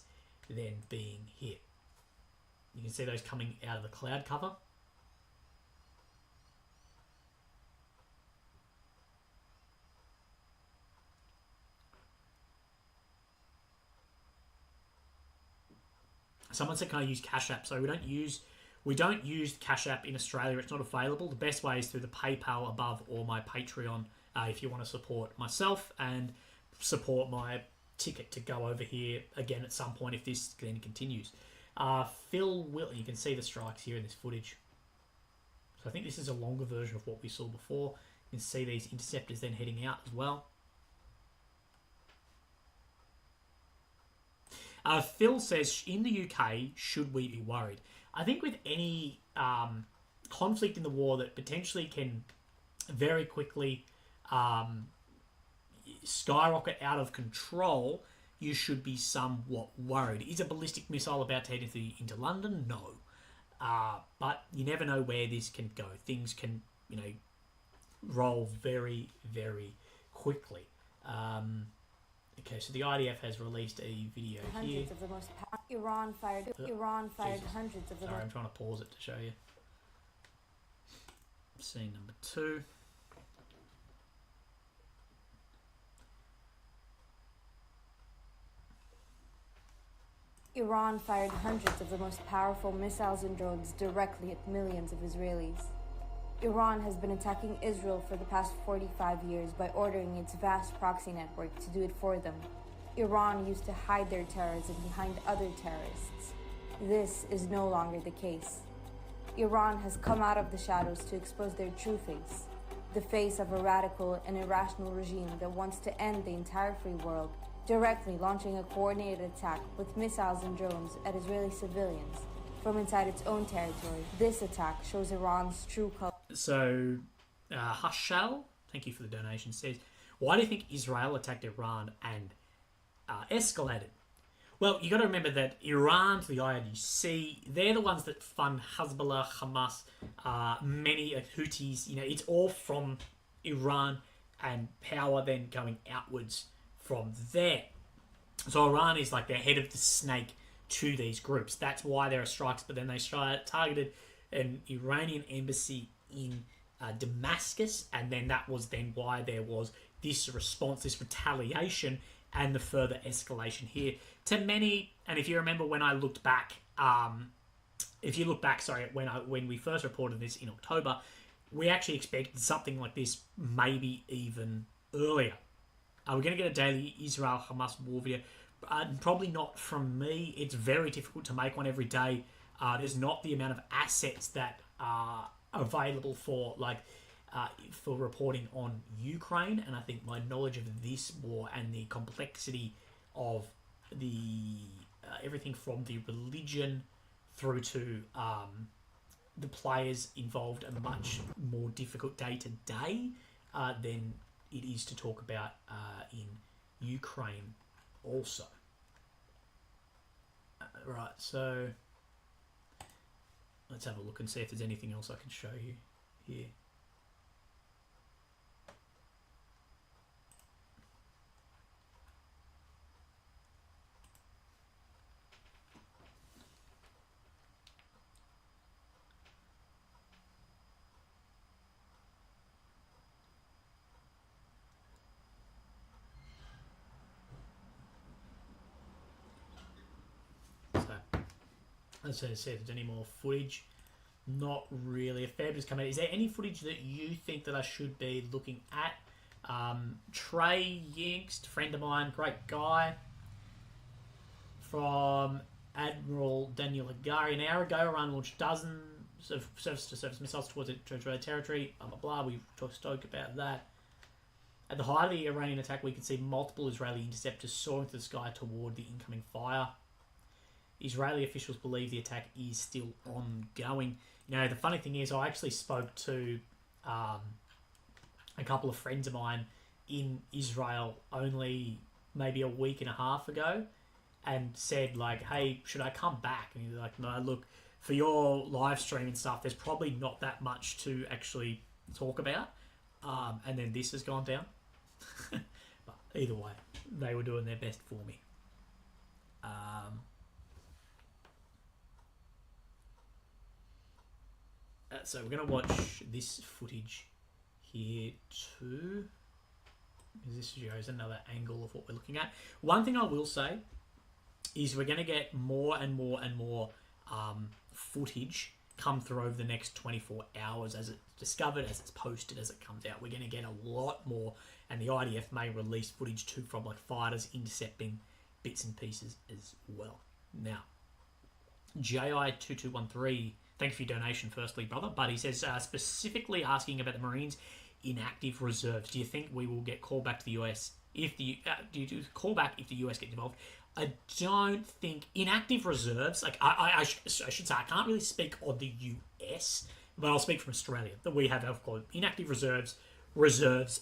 then being hit. You can see those coming out of the cloud cover. Someone said, can I use Cash App? So we don't use Cash App in Australia. It's not available. The best way is through the PayPal above or my Patreon if you want to support myself and support my ticket to go over here again at some point if this then continues. Phil Will, you can see the strikes here in this footage. So I think this is a longer version of what we saw before. You can see these interceptors then heading out as well. Phil says, in the UK, should we be worried? I think with any conflict in the war that potentially can very quickly skyrocket out of control, you should be somewhat worried. Is a ballistic missile about to head into London? No. But you never know where this can go. Things can, roll very, very quickly. Okay, so the IDF has released a video here. Of the most Iran fired hundreds of the Sorry, I'm trying to pause it to show you. Scene number 2. Iran fired hundreds of the most powerful missiles and drones directly at millions of Israelis. Iran has been attacking Israel for the past 45 years by ordering its vast proxy network to do it for them. Iran used to hide their terrorism behind other terrorists. This is no longer the case. Iran has come out of the shadows to expose their true face, the face of a radical and irrational regime that wants to end the entire free world, directly launching a coordinated attack with missiles and drones at Israeli civilians from inside its own territory. This attack shows Iran's true color. So, Hashal, thank you for the donation, says, why do you think Israel attacked Iran and escalated? Well, you got to remember that Iran, the IRGC, they're the ones that fund Hezbollah, Hamas, many Houthis. It's all from Iran and power then going outwards from there. So Iran is like the head of the snake to these groups. That's why there are strikes, but then they targeted an Iranian embassy in Damascus, and then that was then why there was this response, this retaliation, and the further escalation here. To many, and if you remember when I looked back, when we first reported this in October, we actually expected something like this maybe even earlier. We're going to get a daily Israel-Hamas war video Probably not from me. It's very difficult to make one every day. There's not the amount of assets that are available for for reporting on Ukraine, and I think my knowledge of this war and the complexity of the everything from the religion through to the players involved are much more difficult day to day than it is to talk about in Ukraine also. Right, so let's have a look and see if there's anything else I can show you here. Let's see if there's any more footage. Not really. A fair bit has come out. Is there any footage that you think that I should be looking at? Trey Yinkst, friend of mine, great guy, from Admiral Daniel Hagari. An hour ago, Iran launched dozens of surface-to-surface missiles towards Israeli territory. Blah, blah, blah. We've talked about that. At the height of the Iranian attack, we could see multiple Israeli interceptors soaring through the sky toward the incoming fire. Israeli officials believe the attack is still ongoing. You know, the funny thing is, I actually spoke to a couple of friends of mine in Israel only maybe a week and a half ago and said, like, hey, should I come back? And he's like, no, look, for your live stream and stuff, there's probably not that much to actually talk about. And then this has gone down. But either way, they were doing their best for me. So we're going to watch this footage here too. This shows another angle of what we're looking at. One thing I will say is we're going to get more and more and more footage come through over the next 24 hours as it's discovered, as it's posted, as it comes out. We're going to get a lot more, and the IDF may release footage too from like fighters intercepting bits and pieces as well. Now, JI2213, thank you for your donation firstly, brother, but he says specifically asking about the Marines inactive reserves. Do you think we will get called back to the US if the do you call back if the US get involved? I don't think inactive reserves, like I should say, I can't really speak on the US, but I'll speak from Australia. That we have, of course, inactive reserves,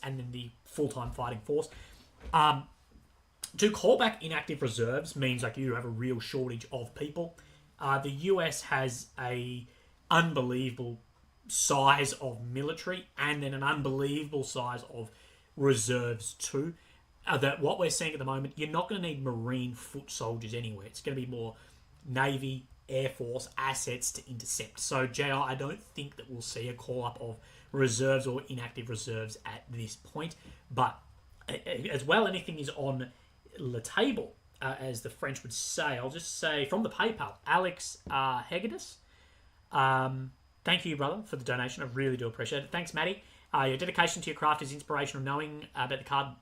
and then the full-time fighting force. To call back inactive reserves means like you have a real shortage of people. The US has a unbelievable size of military and then an unbelievable size of reserves too. That what we're seeing at the moment, you're not going to need Marine foot soldiers anywhere. It's going to be more Navy, Air Force assets to intercept. So, JR, I don't think that we'll see a call-up of reserves or inactive reserves at this point. But as well, anything is on the table, as the French would say. I'll just say, from the PayPal, Alex Hegedus. Thank you, brother, for the donation. I really do appreciate it. Thanks, Maddie. Your dedication to your craft is inspirational. Knowing about the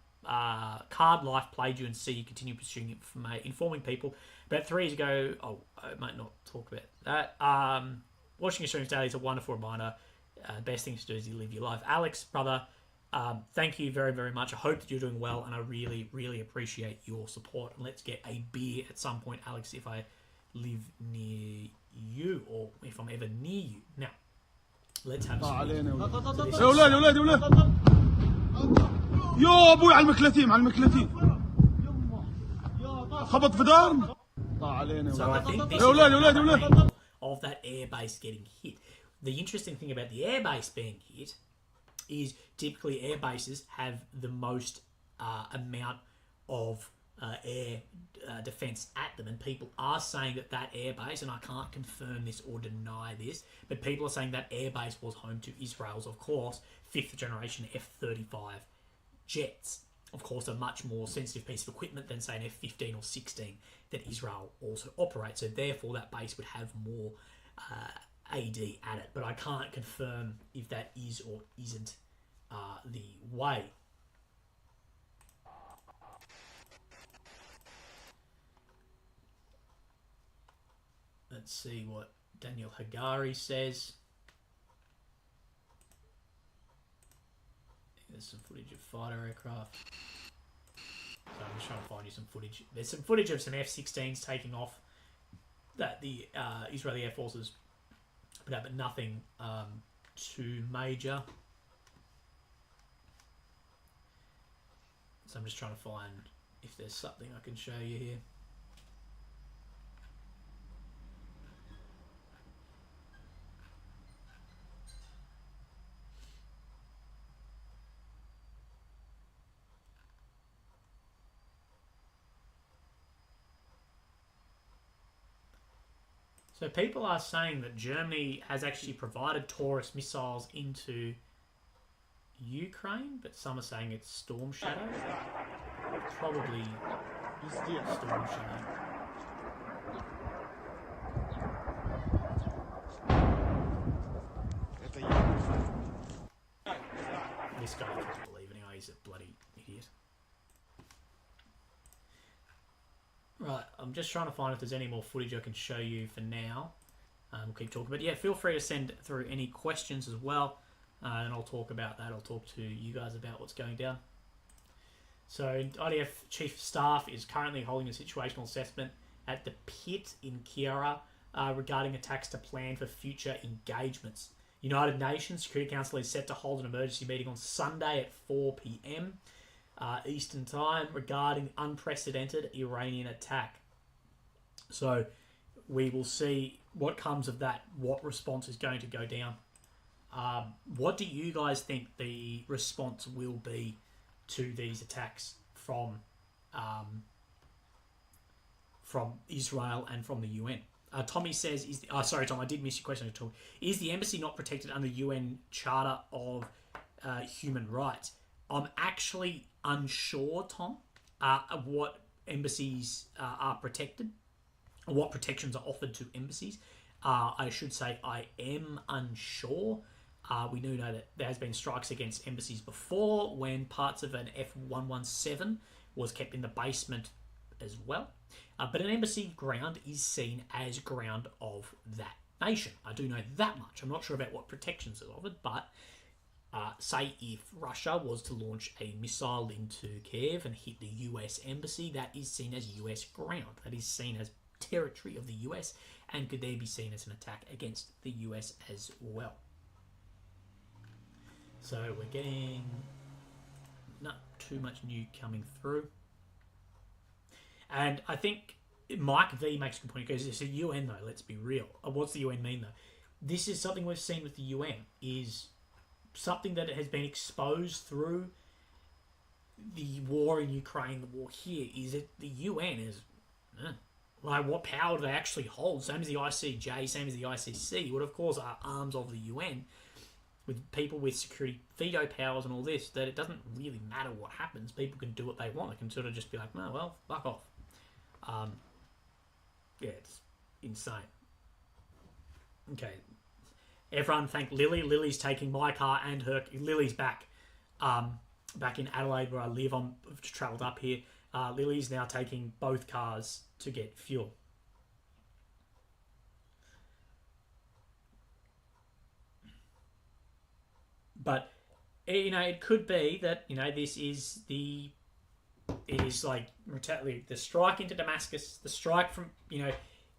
card life played you and see you continue pursuing it, informing people. About 3 years ago, I might not talk about that. Watching your streams daily is a wonderful reminder. Best thing to do is you live your life. Alex, brother, thank you very, very much. I hope that you're doing well, and I really, really appreciate your support. And let's get a beer at some point, Alex, if I live near you or if I'm ever near you. Now, let's have some beer. يا اولاد يا اولاد يا اولاد يا ابوي على المكلتين على المكلتين خبط في دار طلع علينا So I think this يا اولاد يا is اولاد يا another اولاد angle of that airbase getting hit. The interesting thing about the airbase being hit is typically air bases have the most amount of air defense at them, and people are saying that airbase, and I can't confirm this or deny this, but people are saying that airbase was home to Israel's, of course, 5th generation F-35 jets. Of course, a much more sensitive piece of equipment than, say, an F-15 or 16 that Israel also operates. So therefore, that base would have more AD at it. But I can't confirm if that is or isn't the way. Let's see what Daniel Hagari says. There's some footage of fighter aircraft. So I'm just trying to find you some footage. There's some footage of some F-16s taking off that the Israeli Air Forces put out, but nothing too major. So I'm just trying to find if there's something I can show you here. So people are saying that Germany has actually provided Taurus missiles into Ukraine, but some are saying it's Storm Shadow. Probably Storm Shadow. This guy I can't believe anyway, he's a bloody idiot. Right, I'm just trying to find if there's any more footage I can show you for now. We'll keep talking, but yeah, feel free to send through any questions as well, and I'll talk about that. I'll talk to you guys about what's going down. So IDF Chief of Staff is currently holding a situational assessment at the pit in Kiara regarding attacks to plan for future engagements. United Nations Security Council is set to hold an emergency meeting on Sunday at 4 p.m. Eastern Time regarding unprecedented Iranian attack. So we will see what comes of that, what response is going to go down. What do you guys think the response will be to these attacks from Israel and from the UN? Tommy says, sorry Tom, I did miss your question. Is the embassy not protected under UN Charter of Human Rights? I'm actually unsure, Tom, what embassies are protected, or what protections are offered to embassies. I should say I am unsure. We do know that there has been strikes against embassies before when parts of an F-117 was kept in the basement as well. But an embassy ground is seen as ground of that nation. I do know that much. I'm not sure about what protections are offered, but say if Russia was to launch a missile into Kiev and hit the US embassy, that is seen as US ground. That is seen as territory of the US and could there be seen as an attack against the US as well. So we're getting not too much new coming through. And I think Mike V makes a good point. He goes, it's a UN though, let's be real. What's the UN mean though? This is something we've seen with the UN, is something that has been exposed through the war in Ukraine, the war here, is that the UN is, like, what power do they actually hold? Same as the ICJ, same as the ICC, what of course are arms of the UN, with people with security veto powers and all this, that it doesn't really matter what happens. People can do what they want. They can sort of just be like, no, well, fuck off. Yeah, it's insane. Okay. Everyone thank Lily. Lily's taking my car and her. Lily's back. Back in Adelaide where I live. I've travelled up here. Lily's now taking both cars to get fuel. But, you know, it could be that, you know, this is the... It is like the strike into Damascus, the strike from, you know,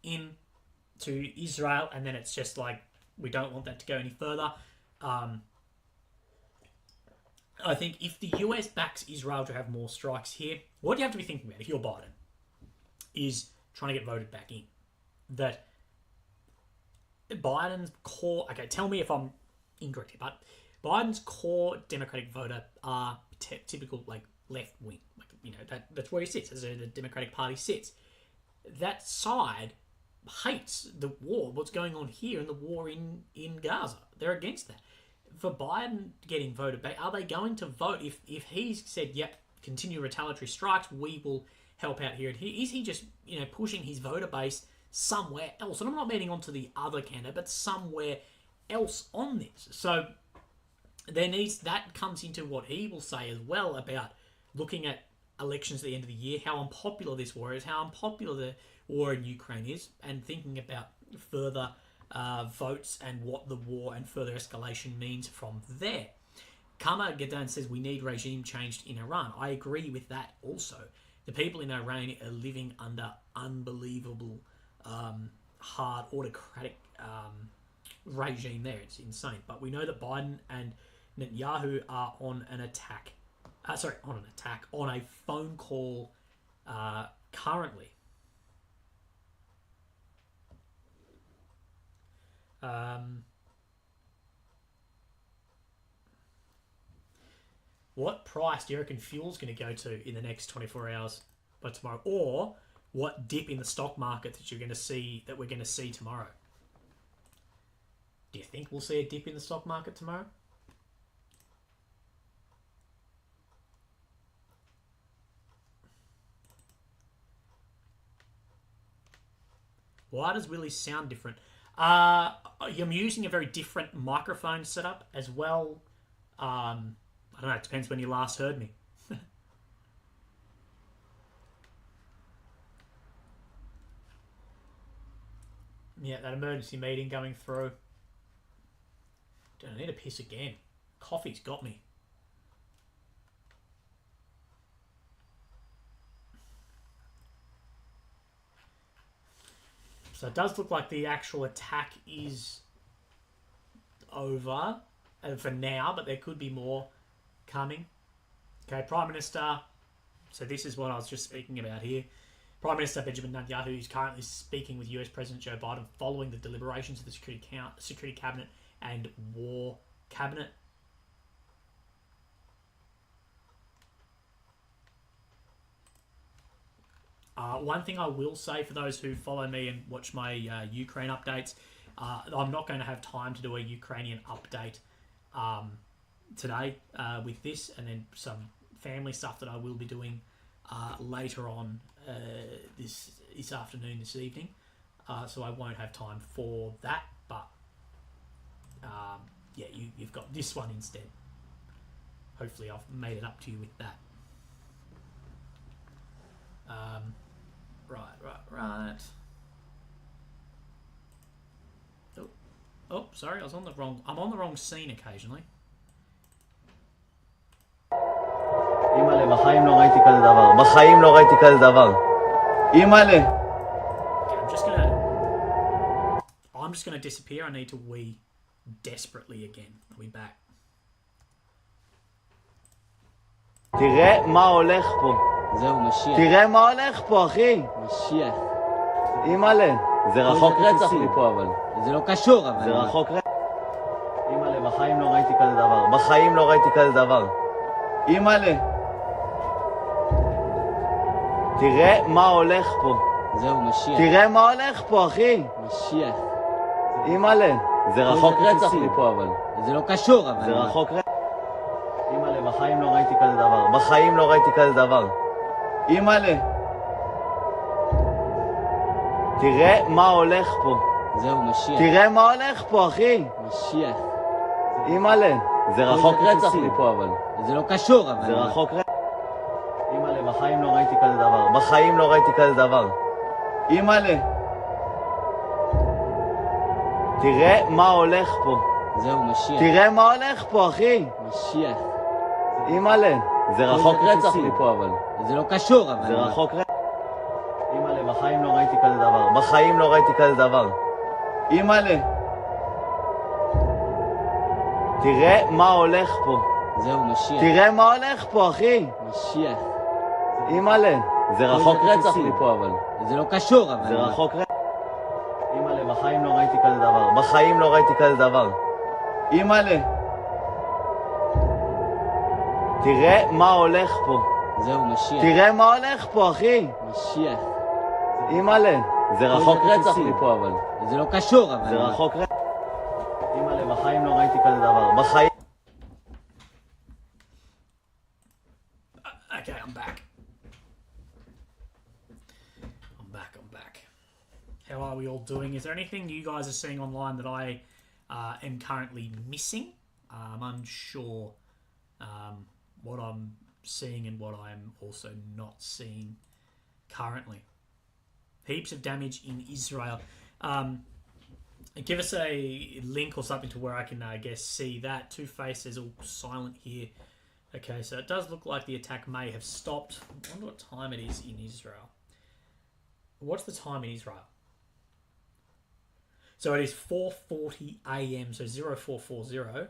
into Israel, and then it's just like, we don't want that to go any further. I think if the US backs Israel to have more strikes here, what you have to be thinking about, if you're Biden, is trying to get voted back in. That Biden's core... Okay, tell me if I'm incorrect here, but Biden's core Democratic voter are typical, like, left-wing. Like, you know, that's where he sits, as the Democratic Party sits. That side hates the war, what's going on here, and the war in Gaza. They're against that. For Biden getting voted back, are they going to vote if he's said, yep, continue retaliatory strikes, we will help out here and here? Is he just, you know, pushing his voter base somewhere else? And I'm not meaning onto the other candidate, but somewhere else on this. So that comes into what he will say as well about looking at elections at the end of the year, how unpopular this war is, how unpopular the war in Ukraine is, and thinking about further votes and what the war and further escalation means from there. Kama Gadan says we need regime change in Iran. I agree with that also. The people in Iran are living under unbelievable, hard, autocratic regime there. It's insane. But we know that Biden and Netanyahu are on an attack. On a phone call currently. What price do you reckon fuel's going to go to in the next 24 hours by tomorrow? Or what dip in the stock market that we're going to see tomorrow? Do you think we'll see a dip in the stock market tomorrow? Why does Willie sound different? I'm using a very different microphone setup as well. I don't know, it depends when you last heard me. Yeah, that emergency meeting going through. Dude, I need a piss again. Coffee's got me. So it does look like the actual attack is over for now, but there could be more coming. Okay, Prime Minister. So this is what I was just speaking about here. Prime Minister Benjamin Netanyahu is currently speaking with US President Joe Biden following the deliberations of the Security Cabinet and War Cabinet. One thing I will say for those who follow me and watch my Ukraine updates, I'm not going to have time to do a Ukrainian update today with this, and then some family stuff that I will be doing later on this afternoon, this evening. So I won't have time for that, but yeah, you've got this one instead. Hopefully I've made it up to you with that. Right. Oh, sorry, I'm on the wrong scene occasionally. אימא'לה, בחיים לא ראיתי כזה דבר. בחיים לא ראיתי כזה דבר. אימא'לה. I'm just gonna disappear. I need to wee desperately again. I'll be back. תראה מה הולך פה. זהו, משיח. תראה מה הולך פה, אחי. משיח. אימא'לה. זה רחוק רצח מפה, אבל. זה לא קשור, אבל. זה רחוק רצח. אימא'לה, בחיים לא ראיתי כזה דבר. בחיים לא ראיתי כזה דבר. אימא'לה. תראה מה הולך פה. זהו, משיח. תראה מה הולך פה, אחי. משיח. אימא'לה. זה רחוק רצח מפה, אבל. זה לא קשור, אבל. זה רחוק רצח. אימא'לה, בחיים לא ראיתי כזה דבר. בחיים לא ראיתי כזה דבר. אימא'לה. תראה מה הולך פה. זהו, משיח. תראה מה הולך פה, אחי. משיח. אימא'לה. זה רחוק רצח מפה, אבל. זה לא קשור, אבל. זה רחוק רצח. אימא'לה, בחיים לא ראיתי כזה דבר. בחיים לא ראיתי כזה דבר. אימא'לה. תראה מה הולך פה. זהו, משיח. תראה מה הולך פה, אחי. משיח. אימא'לה. זה רחוק רצח מפה, אבל. זה לא קשור, אבל. זה רחוק רצח. אימא'לה, בחיים לא ראיתי כזה דבר. בחיים לא ראיתי כזה דבר. אימא'לה. תראה מה הולך פה. זהו, משיח. תראה מה הולך פה, אחי. משיח. אימא'לה. זה רחוק רצח מפה, אבל. זה לא קשור, אבל. זה רחוק רצח. אימא'לה, בחיים לא ראיתי כזה דבר. בחיים לא ראיתי כזה דבר. אימא'לה. תראה מה הולך פה. זהו, משיח. תראה מה הולך פה, אחי. משיח. אימא'לה. זה רחוק רצח מפה, אבל. זה לא קשור, אבל. זה רחוק רצח. אימא'לה, בחיים לא ראיתי כזה דבר. בחיים... Okay, I'm back. I'm back. How are we all doing? Is there anything you guys are seeing online that I am currently missing? I'm unsure what I'm seeing and what I'm also not seeing currently. Heaps of damage in Israel. Give us a link or something to where I can, I guess, see that. Two Faces all silent here. Okay, so it does look like the attack may have stopped. I wonder what time it is in Israel. What's the time in Israel? So it is 4:40 a.m. So 0440.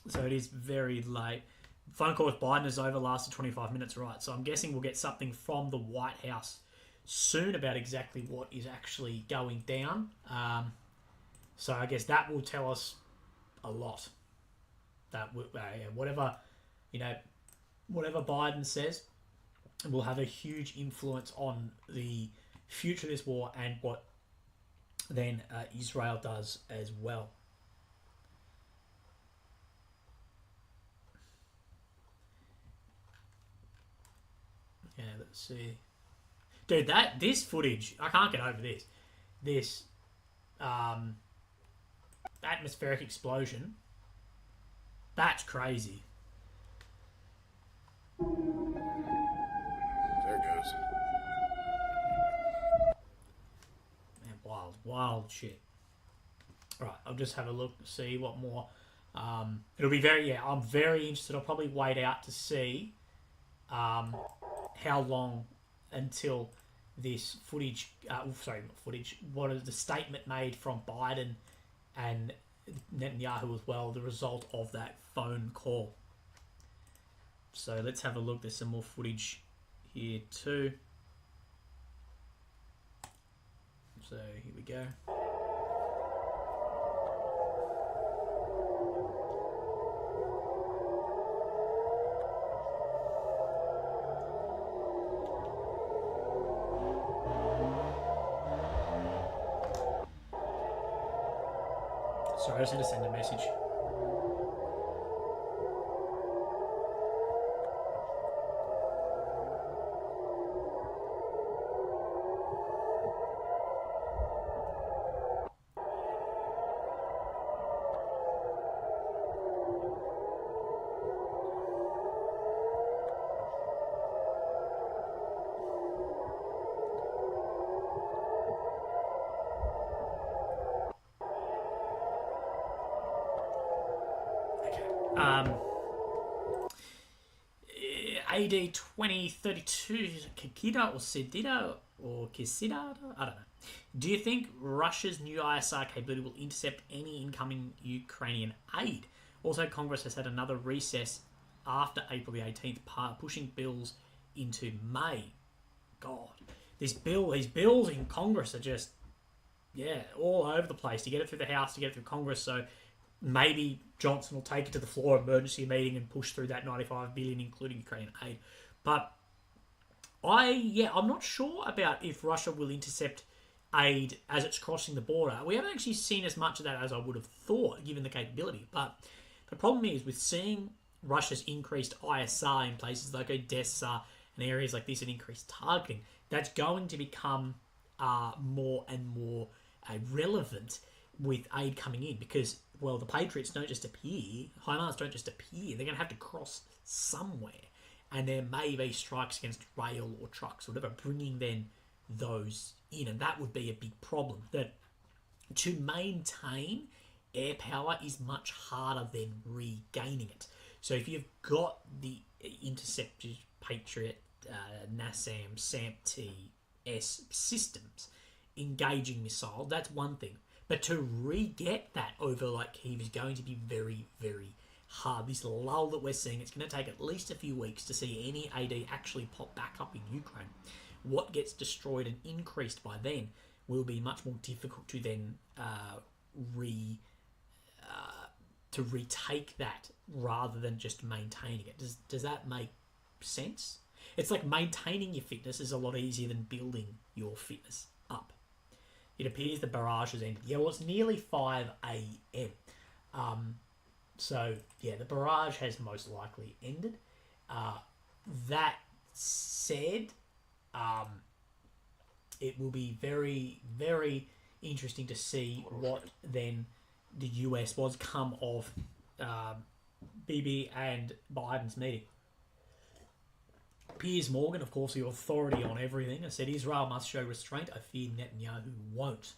So it is very late. Phone call with Biden is over. Lasted 25 minutes. Right. So I'm guessing we'll get something from the White House soon about exactly what is actually going down. So I guess that will tell us a lot. That whatever Biden says will have a huge influence on the future of this war and what then Israel does as well. Yeah, let's see. Dude, this footage, I can't get over this. This atmospheric explosion. That's crazy. There it goes. Man, wild shit. Alright, I'll just have a look to see what more. It'll be I'm very interested. I'll probably wait out to see how long until this footage, what is the statement made from Biden and Netanyahu as well, the result of that phone call. So let's have a look. There's some more footage here too. So here we go. Sorry, I just had to send a message. AD 2032, Kikida or Sidida or Kisida? I don't know. Do you think Russia's new ISR capability will intercept any incoming Ukrainian aid? Also, Congress has had another recess after April the 18th, pushing bills into May. God, these bills in Congress are just, all over the place. To get it through the House, to get it through Congress, so maybe Johnson will take it to the floor emergency meeting and push through that $95 billion, including Ukrainian aid. But I'm not sure about if Russia will intercept aid as it's crossing the border. We haven't actually seen as much of that as I would have thought, given the capability. But the problem is with seeing Russia's increased ISR in places like Odessa and areas like this and increased targeting, that's going to become more and more relevant with aid coming in, because, well, the Patriots don't just appear, HIMARS don't just appear, they're going to have to cross somewhere, and there may be strikes against rail or trucks or whatever, bringing then those in, and that would be a big problem. That to maintain air power is much harder than regaining it. So if you've got the intercepted Patriot, NASAM, SAMP-T-S systems engaging missile, that's one thing. But to re-get that over like Kyiv is going to be very, very hard. This lull that we're seeing, it's going to take at least a few weeks to see any AD actually pop back up in Ukraine. What gets destroyed and increased by then will be much more difficult to then retake that rather than just maintaining it. Does that make sense? It's like maintaining your fitness is a lot easier than building your fitness up. It appears the barrage has ended. Yeah, well, it's nearly 5 a.m. So, yeah, the barrage has most likely ended. That said, it will be very, very interesting to see what then the US was come of Bibi and Biden's meeting. Piers Morgan, of course, the authority on everything, has said Israel must show restraint. I fear Netanyahu won't.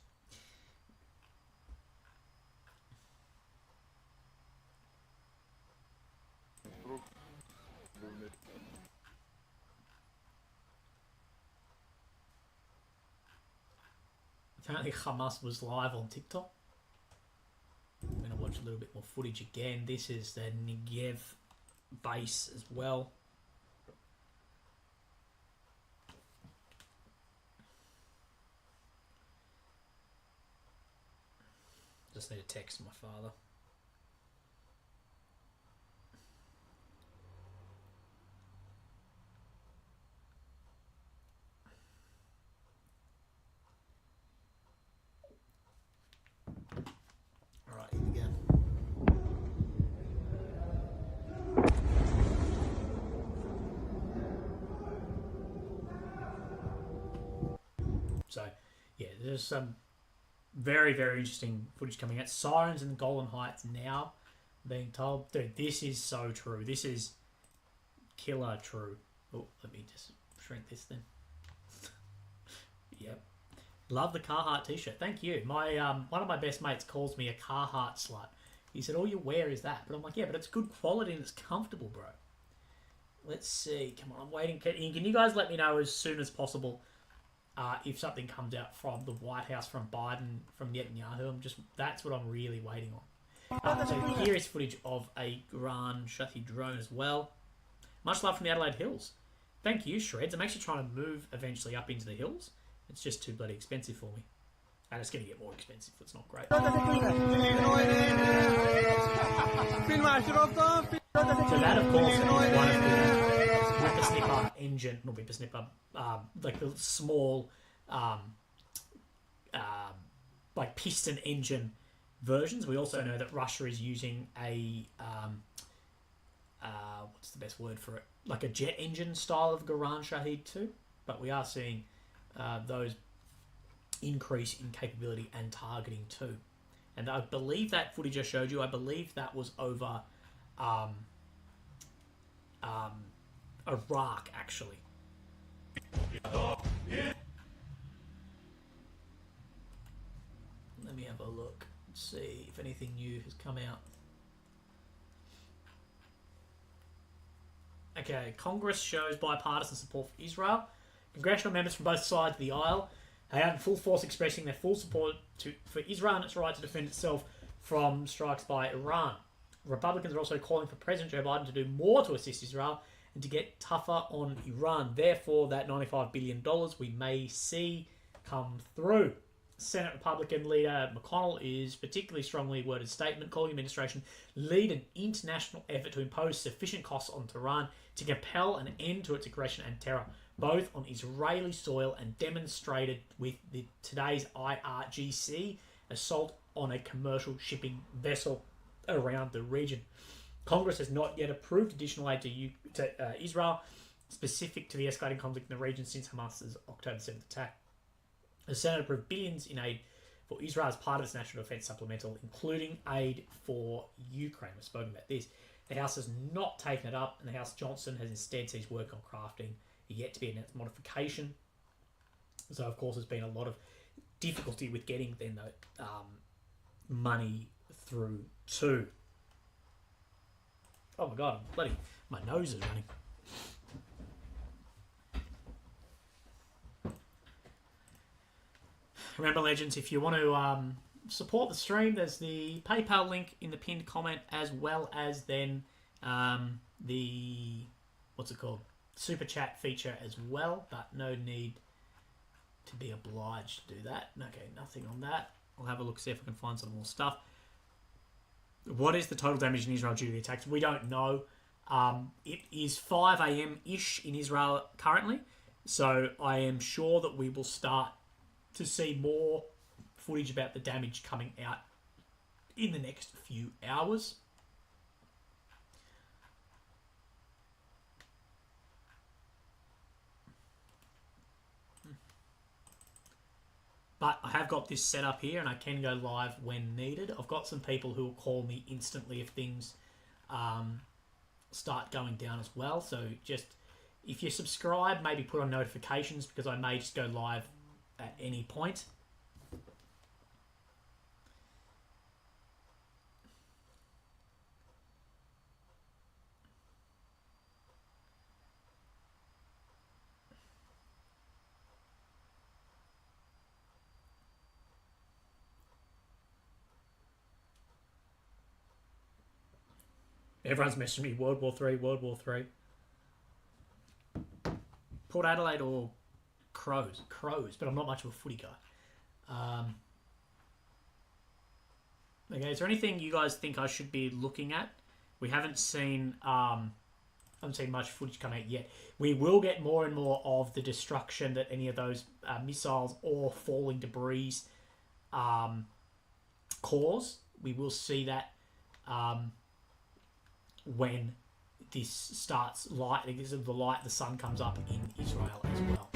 Apparently Hamas was live on TikTok. I'm going to watch a little bit more footage again. This is the Negev base as well. Just need to text my father. Alright, here we go. So, yeah, there's some very, very interesting footage coming out. Sirens in the Golan Heights now being told. Dude, this is so true. This is killer true. Oh, let me just shrink this then. Yep. Love the Carhartt t-shirt. Thank you. My one of my best mates calls me a Carhartt slut. He said, all you wear is that. But I'm like, yeah, but it's good quality and it's comfortable, bro. Let's see. Come on, I'm waiting. Can you guys let me know as soon as possible if something comes out from the White House, from Biden, from Netanyahu? That's what I'm really waiting on. So here is footage of a Goran Shahi drone as well. Much love from the Adelaide Hills. Thank you, Shreds. I'm actually trying to move eventually up into the hills. It's just too bloody expensive for me. And it's going to get more expensive. It's not great. So that, of course, is one of the whippersnipper engine, not whippersnipper, like the small, like piston engine versions. We also know that Russia is using a, what's the best word for it? Like a jet engine style of Goran Shahid too. But we are seeing those increase in capability and targeting too. And I believe that footage I showed you, I believe that was over Iraq, actually. Let me have a look and see if anything new has come out. Okay, Congress shows bipartisan support for Israel. Congressional members from both sides of the aisle are out in full force expressing their full support for Israel and its right to defend itself from strikes by Iran. Republicans are also calling for President Joe Biden to do more to assist Israel and to get tougher on Iran. Therefore, that $95 billion we may see come through. Senate Republican leader McConnell is particularly strongly worded statement calling the administration lead an international effort to impose sufficient costs on Tehran to compel an end to its aggression and terror, both on Israeli soil and demonstrated with today's IRGC assault on a commercial shipping vessel around the region. Congress has not yet approved additional aid to Israel, specific to the escalating conflict in the region since Hamas's October 7th attack. The Senate approved billions in aid for Israel as part of its national defense supplemental, including aid for Ukraine. We've spoken about this. The House has not taken it up, and the House Johnson has instead said he's working on crafting a yet to be announced modification. So, of course, there's been a lot of difficulty with getting then the money through too. Oh my god, my nose is running. Remember, legends, if you want to support the stream, there's the PayPal link in the pinned comment, as well as then the, what's it called, super chat feature as well, but no need to be obliged to do that. Okay, nothing on that. I'll have a look, see if I can find some more stuff. What is the total damage in Israel due to the attacks? We don't know. It is 5 a.m.-ish in Israel currently, so I am sure that we will start to see more footage about the damage coming out in the next few hours. But I have got this set up here and I can go live when needed. I've got some people who will call me instantly if things start going down as well. So just If you subscribe, maybe put on notifications because I may just go live at any point. Everyone's messaging me World War 3, World War 3. Port Adelaide or Crows? Crows, but I'm not much of a footy guy. Okay, is there anything you guys think I should be looking at? We haven't seen much footage come out yet. We will get more and more of the destruction that any of those missiles or falling debris cause. We will see that when this starts because of the light, the sun comes up in Israel as well.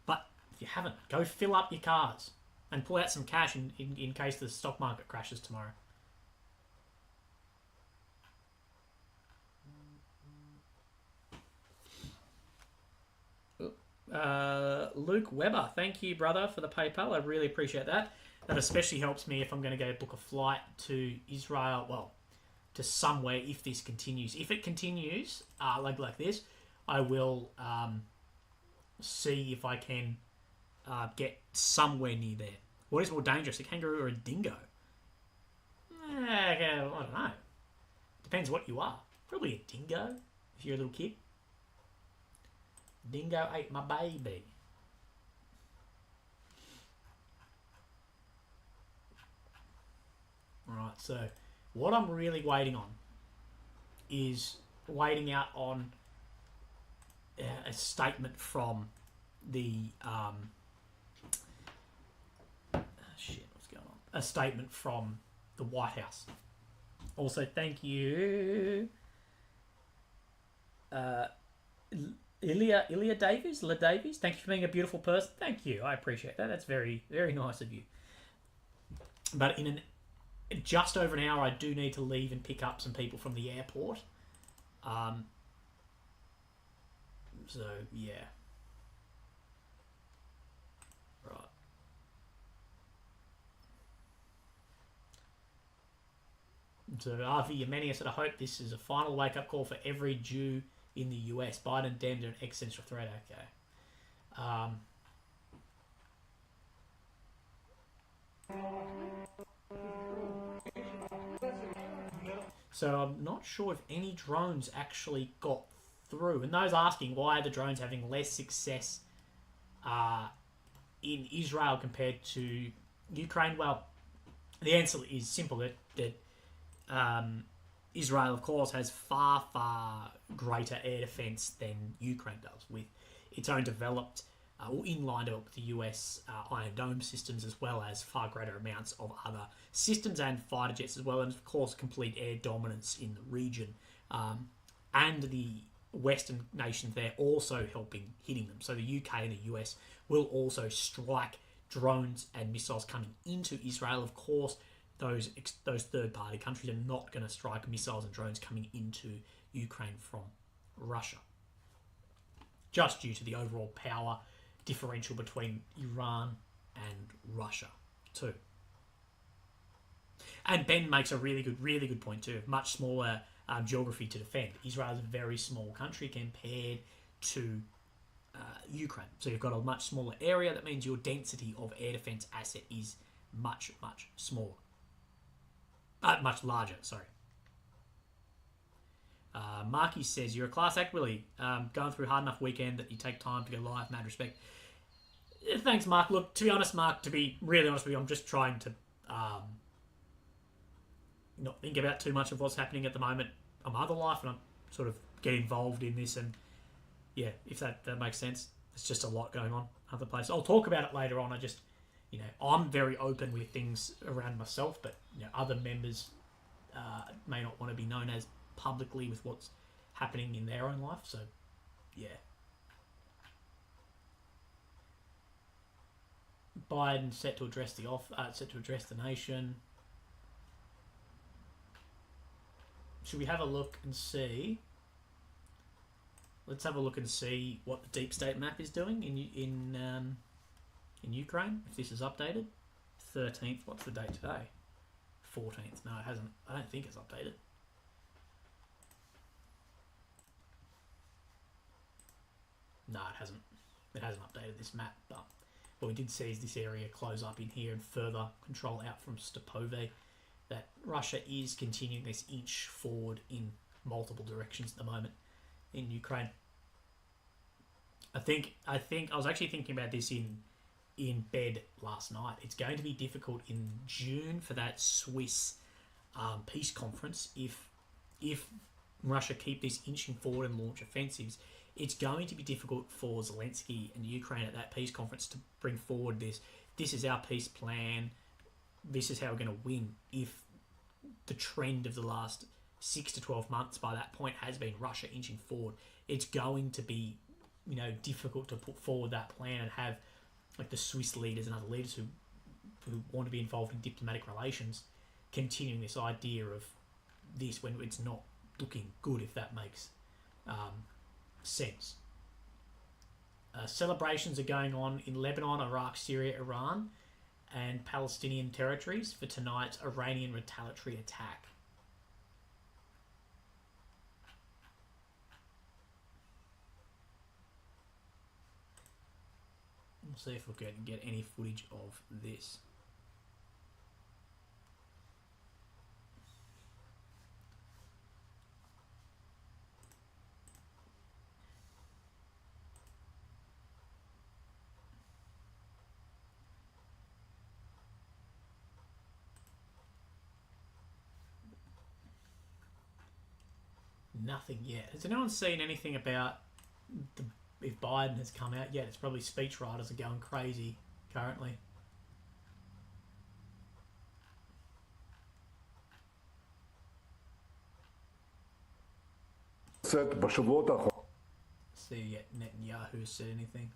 But if you haven't, go fill up your cars and pull out some cash in case the stock market crashes tomorrow. Luke Weber, thank you, brother, for the PayPal. I really appreciate that. That especially helps me if I'm going to go book a flight to Israel, well, to somewhere if this continues. If it continues, like this, I will see if I can get somewhere near there. What is more dangerous, a kangaroo or a dingo? I don't know. Depends what you are. Probably a dingo if you're a little kid. Dingo ate my baby. Alright, so what I'm really waiting on is waiting out on a statement from the what's going on? A statement from the White House. Also, thank you, Ilya Davies, thank you for being a beautiful person. Thank you, I appreciate that. That's very, very nice of you. But in just over an hour, I do need to leave and pick up some people from the airport. So yeah, right. So RV Yemeni said, I hope this is a final wake-up call for every Jew in the US. Biden damned an existential threat. Okay. So I'm not sure if any drones actually got through. And those asking why are the drones having less success in Israel compared to Ukraine? Well, the answer is simple. That Israel, of course, has far, far greater air defense than Ukraine does, with its own developed or in-line developed with the US Iron Dome systems, as well as far greater amounts of other systems and fighter jets as well, and of course complete air dominance in the region. And the Western nations there also hitting them. So the UK and the US will also strike drones and missiles coming into Israel. Of course, those third-party countries are not going to strike missiles and drones coming into Ukraine from Russia, just due to the overall power differential between Iran and Russia too. And Ben makes a really good point too. Much smaller geography to defend. Israel is a very small country compared to Ukraine. So you've got a much smaller area. That means your density of air defense asset is much smaller. Much larger, sorry. Marky says, you're a class act, Willie. Going through a hard enough weekend that you take time to go live. Mad respect. Thanks, Mark. Look, to be honest, Mark, to be really honest with you, I'm just trying to not think about too much of what's happening at the moment on my other life, and I'm sort of get involved in this, and yeah, if that makes sense. It's just a lot going on other places. I'll talk about it later on. I just, I'm very open with things around myself, but other members may not want to be known as publicly with what's happening in their own life. So, yeah. Biden set to address the nation. should we have a look and see? Let's have a look and see what the deep state map is doing in Ukraine. If this is updated, 13th. What's the date today? 14th. No, it hasn't. I don't think it's updated. No, it hasn't. It hasn't updated this map. But what we did see is this area close up in here and further control out from Stepove. That Russia is continuing this inch forward in multiple directions at the moment in Ukraine. I think I was actually thinking about this in bed last night. It's going to be difficult in June for that Swiss peace conference if Russia keep this inching forward and launch offensives. It's going to be difficult for Zelensky and Ukraine at that peace conference to bring forward this is our peace plan, this is how we're going to win, if the trend of the last 6 to 12 months by that point has been Russia inching forward. It's going to be, difficult to put forward that plan and have like the Swiss leaders and other leaders who want to be involved in diplomatic relations continuing this idea of this when it's not looking good, if that makes sense. Celebrations are going on in Lebanon, Iraq, Syria, Iran, and Palestinian territories for tonight's Iranian retaliatory attack. We'll see if we can get any footage of this. Nothing yet. Has anyone seen anything about if Biden has come out yet? It's probably speechwriters are going crazy currently. See yet Netanyahu has said anything.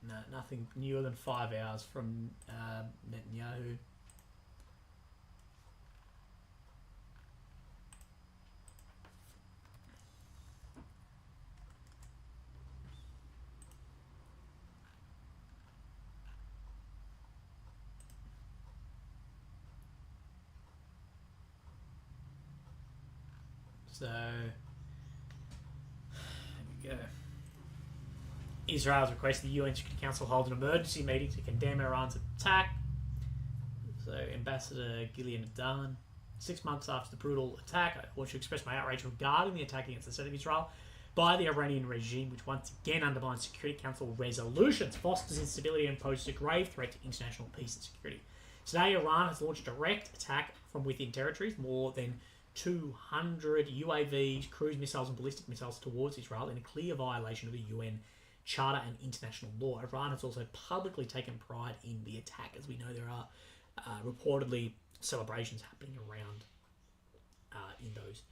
No, nothing newer than 5 hours from Netanyahu. So, there we go. Israel has requested the UN Security Council hold an emergency meeting to condemn Iran's attack. So, Ambassador Gillian Adan, 6 months after the brutal attack, I want to express my outrage regarding the attack against the state of Israel by the Iranian regime, which once again undermines Security Council resolutions, fosters instability, and poses a grave threat to international peace and security. Today, Iran has launched a direct attack from within territories, more than 200 UAVs, cruise missiles, and ballistic missiles towards Israel in a clear violation of the UN Charter and international law. Iran has also publicly taken pride in the attack, as we know there are reportedly celebrations happening around in those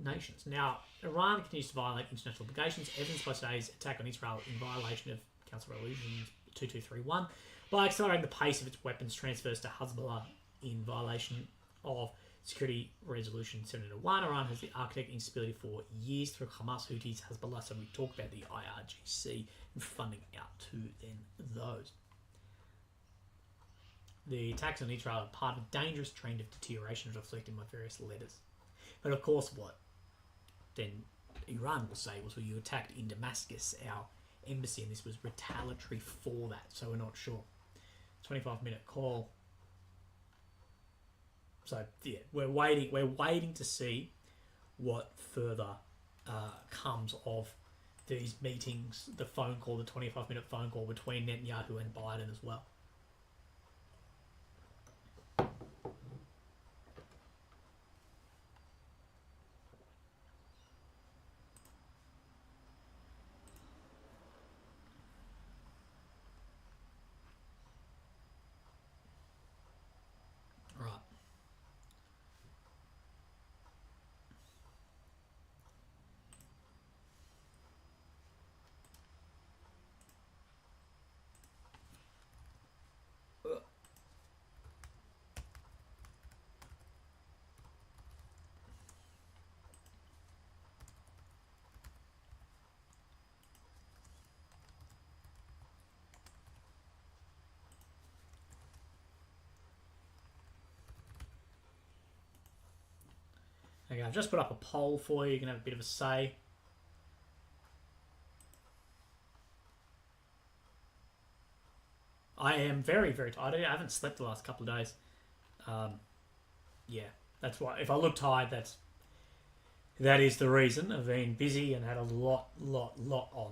nations. Now, Iran continues to violate international obligations, evidenced by today's attack on Israel in violation of Council Resolution 2231 by accelerating the pace of its weapons transfers to Hezbollah in violation of Security Resolution 701. Iran has the architect instability for years through Hamas, Houthis, Hezbollah. So we talked about the IRGC and funding out to then those. The attacks on Israel are part of a dangerous trend of deterioration reflected by various letters. But of course, what then Iran will say was, well, you attacked in Damascus, our embassy, and this was retaliatory for that. So we're not sure. 25-minute call. So yeah, we're waiting to see what further comes of these meetings, the phone call, the 25-minute phone call between Netanyahu and Biden as well. Okay, I've just put up a poll for you. You can have a bit of a say. I am very, very tired. I haven't slept the last couple of days. Yeah, that's why. If I look tired, that is the reason. I've been busy and had a lot on.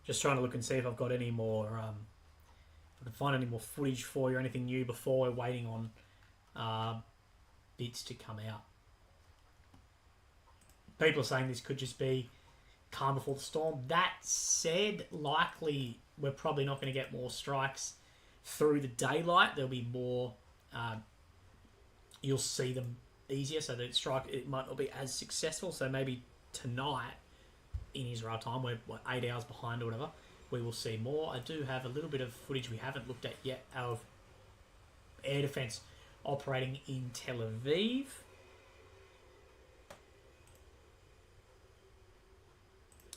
Just trying to look and see if I've got any more, if I can find any more footage for you or anything new before we're waiting on bits to come out. People are saying this could just be calm before the storm. That said, likely we're probably not going to get more strikes through the daylight. There'll be more, you'll see them easier, so the strike, it might not be as successful. So maybe tonight, in Israel time, we're 8 hours behind or whatever, we will see more. I do have a little bit of footage we haven't looked at yet of air defense operating in Tel Aviv.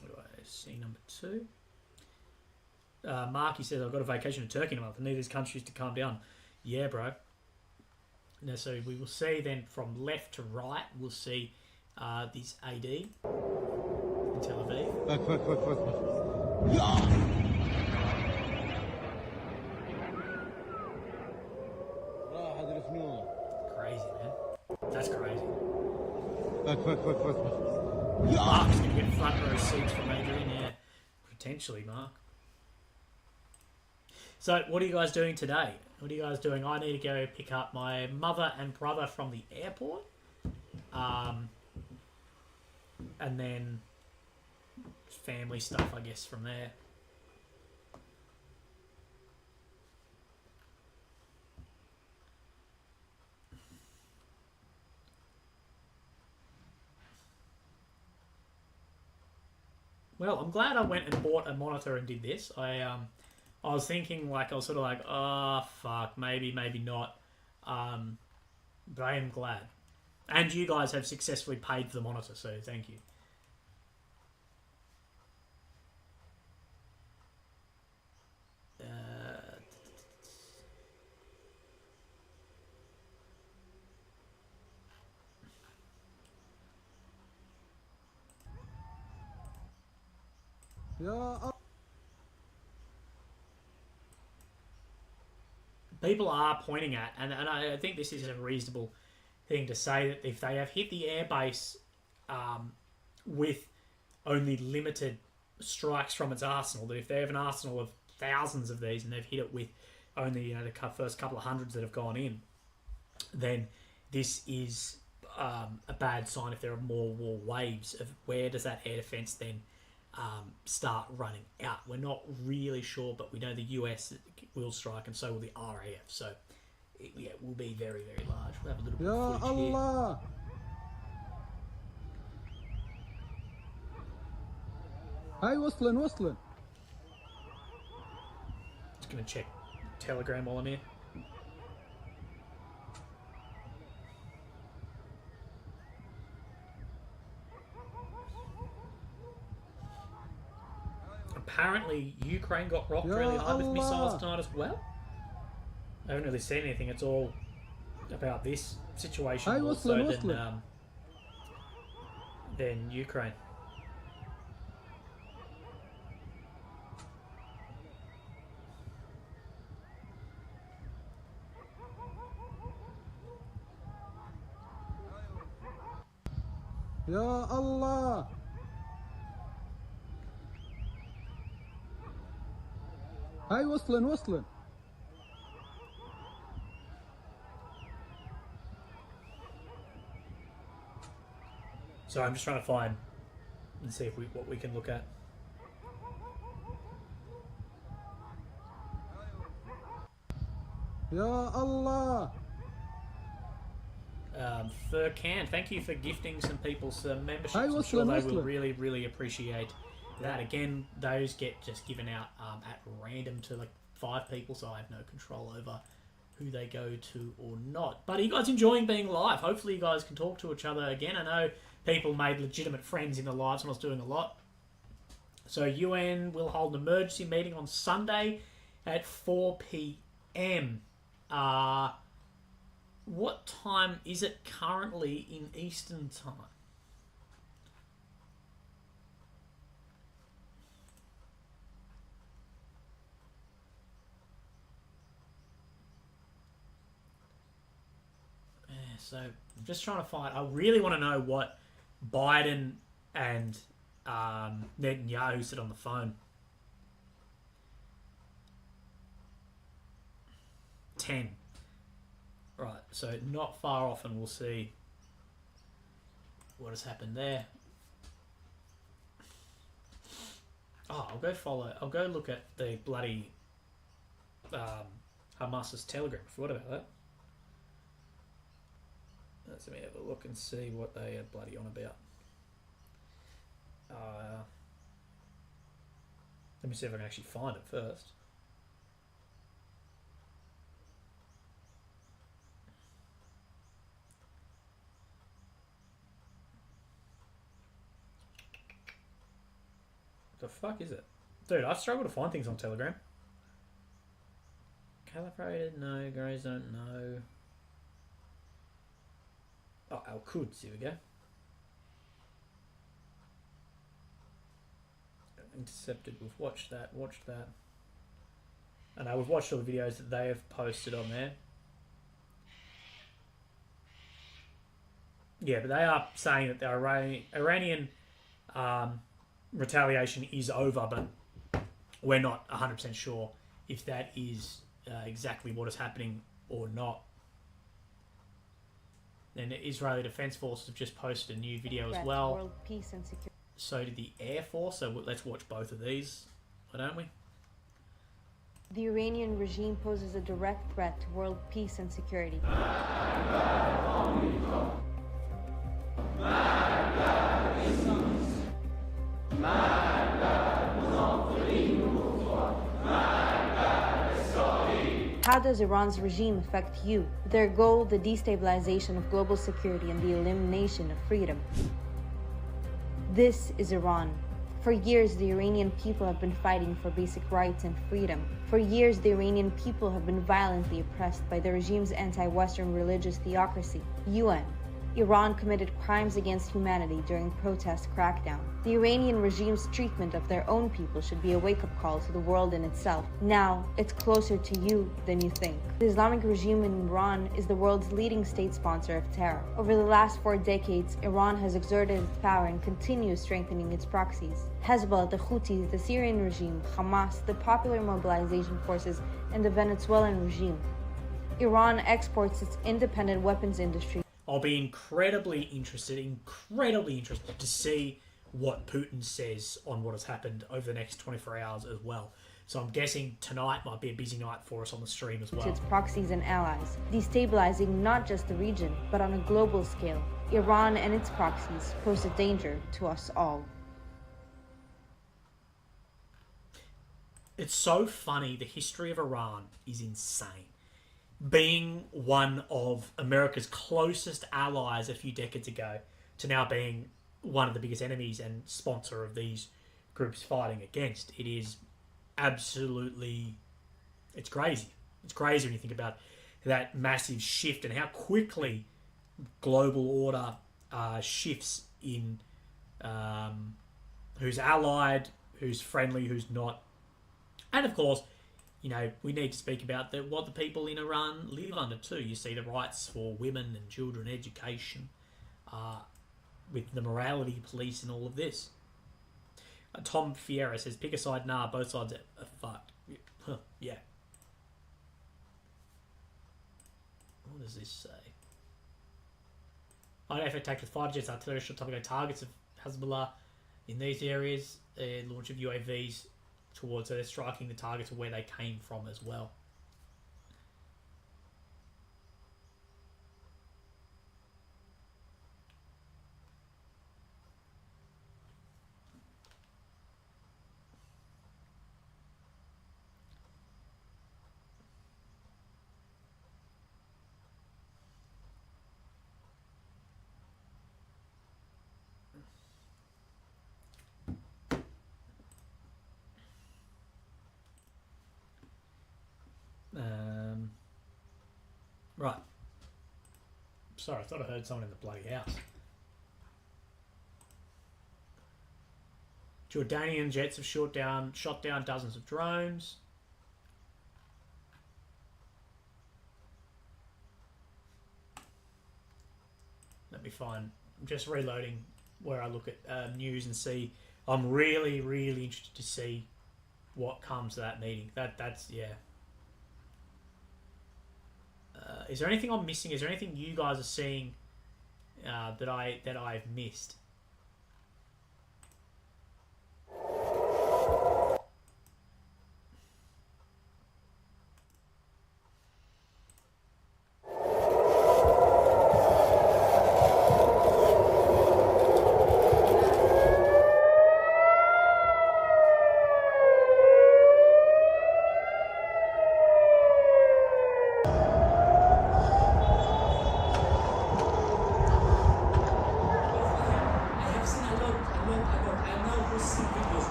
What do I see? Number 2. Marky says, I've got a vacation to Turkey in a month. I need these countries to calm down. Yeah, bro. Now, so we will see then from left to right, we'll see this AD in Tel Aviv. Crazy, man. That's crazy. Mark's going to get front row seats from Adrian, yeah. Potentially, Mark. So, what are you guys doing today? What are you guys doing? I need to go pick up my mother and brother from the airport. And then family stuff, I guess, from there. Well, I'm glad I went and bought a monitor and did this. I was thinking, like, I was sort of like, oh, fuck, maybe not. But I am glad. And you guys have successfully paid for the monitor, so thank you. People are pointing at, and I think this is a reasonable thing to say, that if they have hit the airbase with only limited strikes from its arsenal, that if they have an arsenal of thousands of these and they've hit it with only the first couple of hundreds that have gone in, then this is a bad sign. If there are more war waves, of where does that air defense then start running out? We're not really sure, but we know the US will strike, and so will the RAF. So it will be very, very large. We'll have a little bit of footage here. هاي وصلن. Just gonna check Telegram while I'm here. Apparently, Ukraine got rocked really hard with missiles tonight as well. I haven't really seen anything. It's all about this situation more so than Ukraine. يا الله هاي وصلن. So I'm just trying to find and see if what we can look at. يا الله. Furcan, thank you for gifting some people some memberships. I'm sure they will really, really appreciate that. Again, those get just given out at random to like 5 people, so I have no control over who they go to or not. But are you guys enjoying being live? Hopefully you guys can talk to each other again. I know people made legitimate friends in the lives when I was doing a lot. So UN will hold an emergency meeting on Sunday at 4 p.m. What time is it currently in Eastern Time? So I'm just trying to find. I really want to know what Biden and Netanyahu said on the phone. 10. Right, so not far off, and we'll see what has happened there. Oh, I'll go look at the bloody Hamas's Telegram. I forgot about that. Let's let me have a look and see what they are bloody on about. Let me see if I can actually find it first. The fuck is it? Dude, I struggle to find things on Telegram. Calibrated? No. Grays don't know. Oh, Al-Quds, here we go. Intercepted, we've watched that. And we've watched all the videos that they have posted on there. Yeah, but they are saying that the Iranian retaliation is over, but we're not 100% sure if that is exactly what is happening or not. Then the Israeli Defense Forces have just posted a new video as well. World peace and security. So did the Air Force, so let's watch both of these, why don't we? The Iranian regime poses a direct threat to world peace and security. How does Iran's regime affect you? Their goal, the destabilization of global security and the elimination of freedom. This is Iran. For years, the Iranian people have been fighting for basic rights and freedom. For years, the Iranian people have been violently oppressed by the regime's anti-Western religious theocracy, UN. Iran committed crimes against humanity during protest crackdown. The Iranian regime's treatment of their own people should be a wake-up call to the world in itself. Now, it's closer to you than you think. The Islamic regime in Iran is the world's leading state sponsor of terror. Over the last 4 decades, Iran has exerted its power and continues strengthening its proxies. Hezbollah, the Houthis, the Syrian regime, Hamas, the Popular Mobilization Forces, and the Venezuelan regime. Iran exports its independent weapons industry. I'll be incredibly interested to see what Putin says on what has happened over the next 24 hours as well. So I'm guessing tonight might be a busy night for us on the stream as well. To its proxies and allies, destabilizing not just the region, but on a global scale. Iran and its proxies pose a danger to us all. It's so funny. The history of Iran is insane. Being one of America's closest allies a few decades ago to now being one of the biggest enemies and sponsor of these groups fighting against, it is absolutely, it's crazy. It's crazy when you think about that massive shift and how quickly global order shifts in who's allied, who's friendly, who's not. And of course, you know, we need to speak about what the people in Iran live under too. You see the rights for women and children, education, with the morality police and all of this. Tom Fiera says, pick a side. Nah, both sides are fucked. Huh, yeah. What does this say? IDF attacked with fighter jets, artillery, shot topic targets of Hezbollah in these areas. Launch of UAVs towards, so they're striking the targets of where they came from as well. sorry, I thought I heard someone in the bloody house. Jordanian jets have shot down dozens of drones. Let me find. I'm just reloading where I look at news and see. I'm really, really interested to see what comes to that meeting. That's yeah. Is there anything I'm missing? Is there anything you guys are seeing that I've missed?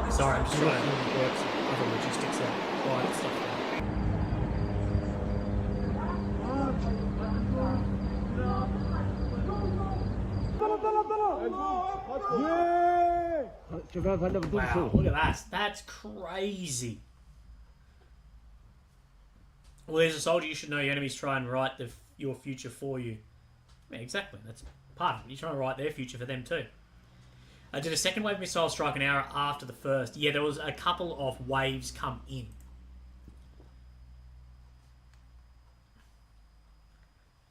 Sorry, I'm just trying to work some other logistics out. While that stuff there. Wow, look at that. That's crazy. Well, as a soldier, you should know your enemies try and write your future for you. Yeah, exactly. That's part of it. You're trying to write their future for them too. Did a second wave missile strike an hour after the first? Yeah, there was a couple of waves come in.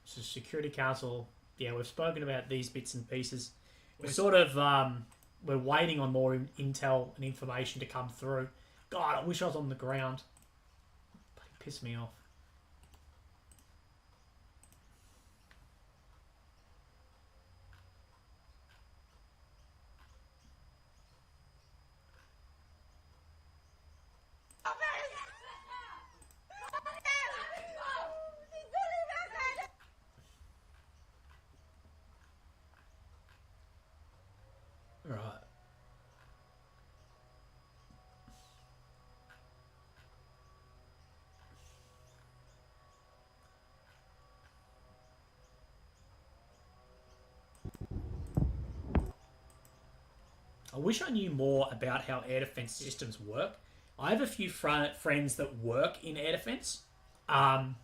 So Security Council, yeah, we've spoken about these bits and pieces. We're sort of, we're waiting on more intel and information to come through. God, I wish I was on the ground. Piss me off. Right. I wish I knew more about how air defense systems work. I have a few friends that work in air defense, and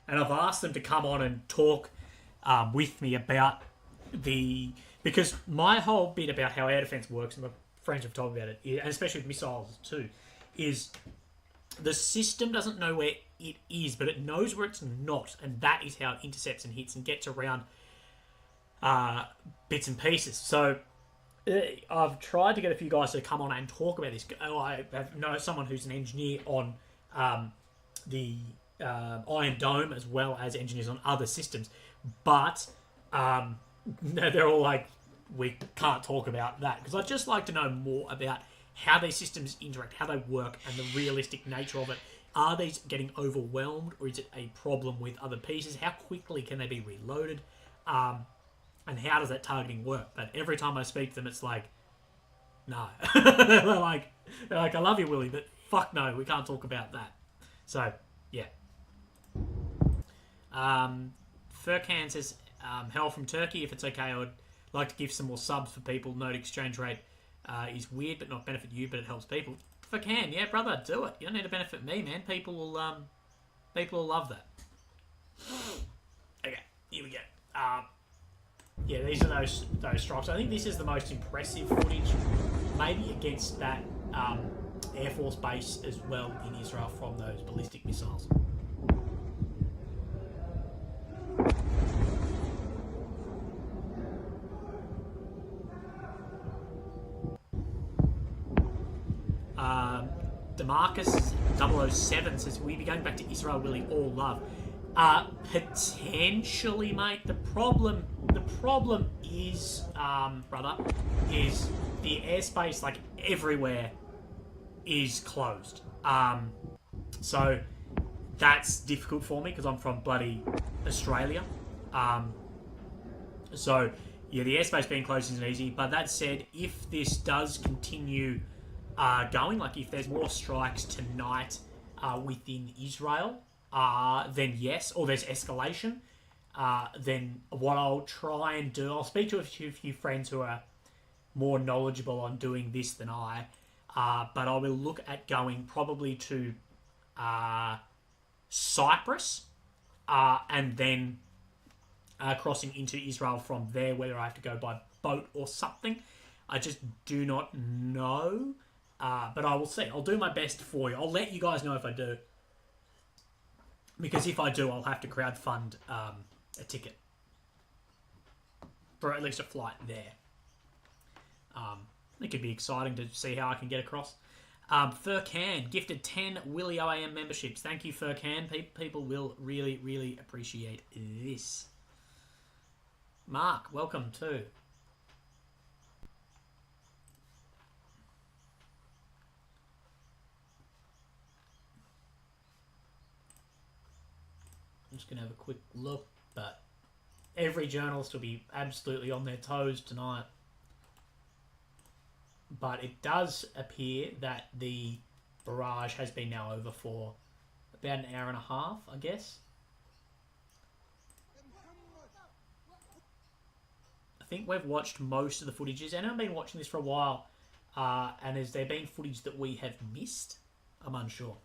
I've asked them to come on and talk with me about because my whole bit about how air defense works, and my friends have told me about it, and especially with missiles too, is the system doesn't know where it is, but it knows where it's not, and that is how it intercepts and hits and gets around bits and pieces. So I've tried to get a few guys to come on and talk about this. I know someone who's an engineer on the Iron Dome, as well as engineers on other systems, but they're all like, we can't talk about that, because I'd just like to know more about how these systems interact, how they work, and the realistic nature of it. Are these getting overwhelmed, or is it a problem with other pieces? How quickly can they be reloaded? And how does that targeting work? But every time I speak to them, it's like, no. they're like, I love you, Willie, but fuck no, we can't talk about that. So, yeah. Furkan says, hell from Turkey. If it's okay, I would like to give some more subs for people. Note exchange rate is weird, but not benefit you, but it helps people. Furkan, yeah, brother, do it. You don't need to benefit me, man. People will love that. Okay, here we go. Yeah, these are those strikes. I think this is the most impressive footage, maybe against that Air Force base as well in Israel from those ballistic missiles. Demarcus 007 says, will you be going back to Israel, Willie? All love. Potentially, mate. The problem is, brother, is the airspace, like, everywhere is closed. So that's difficult for me because I'm from bloody Australia. So yeah, the airspace being closed isn't easy. But that said, if this does continue going, like if there's more strikes tonight within Israel, then yes, or there's escalation, then what I'll try and do, I'll speak to a few friends who are more knowledgeable on doing this than I, but I will look at going probably to Cyprus and then crossing into Israel from there, whether I have to go by boat or something. I just do not know, but I will see. I'll do my best for you. I'll let you guys know if I do, because if I do, I'll have to crowdfund a ticket for at least a flight there. It could be exciting to see how I can get across. Furcan gifted 10 Willie OAM memberships. Thank you, Furcan. People will really, really appreciate this. Mark, welcome too. I'm just going to have a quick look, but every journalist will be absolutely on their toes tonight. But it does appear that the barrage has been now over for about an hour and a half, I guess. I think we've watched most of the footages, and I've been watching this for a while. And has there been footage that we have missed? I'm unsure.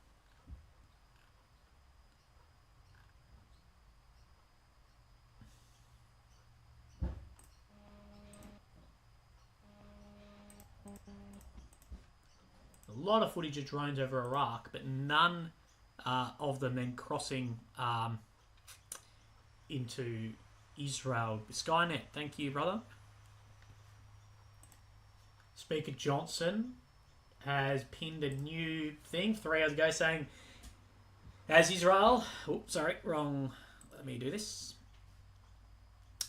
A lot of footage of drones over Iraq, but none of them then crossing into Israel. Skynet, thank you, brother. Speaker Johnson has pinned a new thing 3 hours ago saying, as Israel... Oops, sorry, wrong. Let me do this.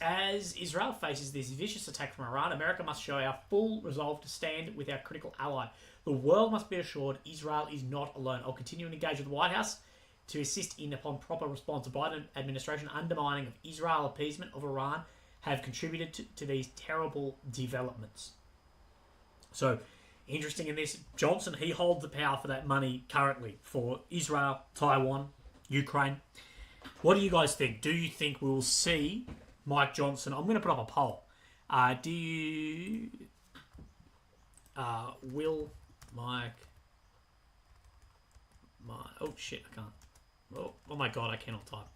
As Israel faces this vicious attack from Iran, America must show our full resolve to stand with our critical ally. The world must be assured Israel is not alone. I'll continue to engage with the White House to assist in upon proper response. The Biden administration undermining of Israel appeasement of Iran have contributed to these terrible developments. So, interesting in this, Johnson, he holds the power for that money currently for Israel, Taiwan, Ukraine. What do you guys think? Do you think we will see Mike Johnson? I'm going to put up a poll. Do you... will Mike... Oh, shit, I can't. Oh my god, I cannot type.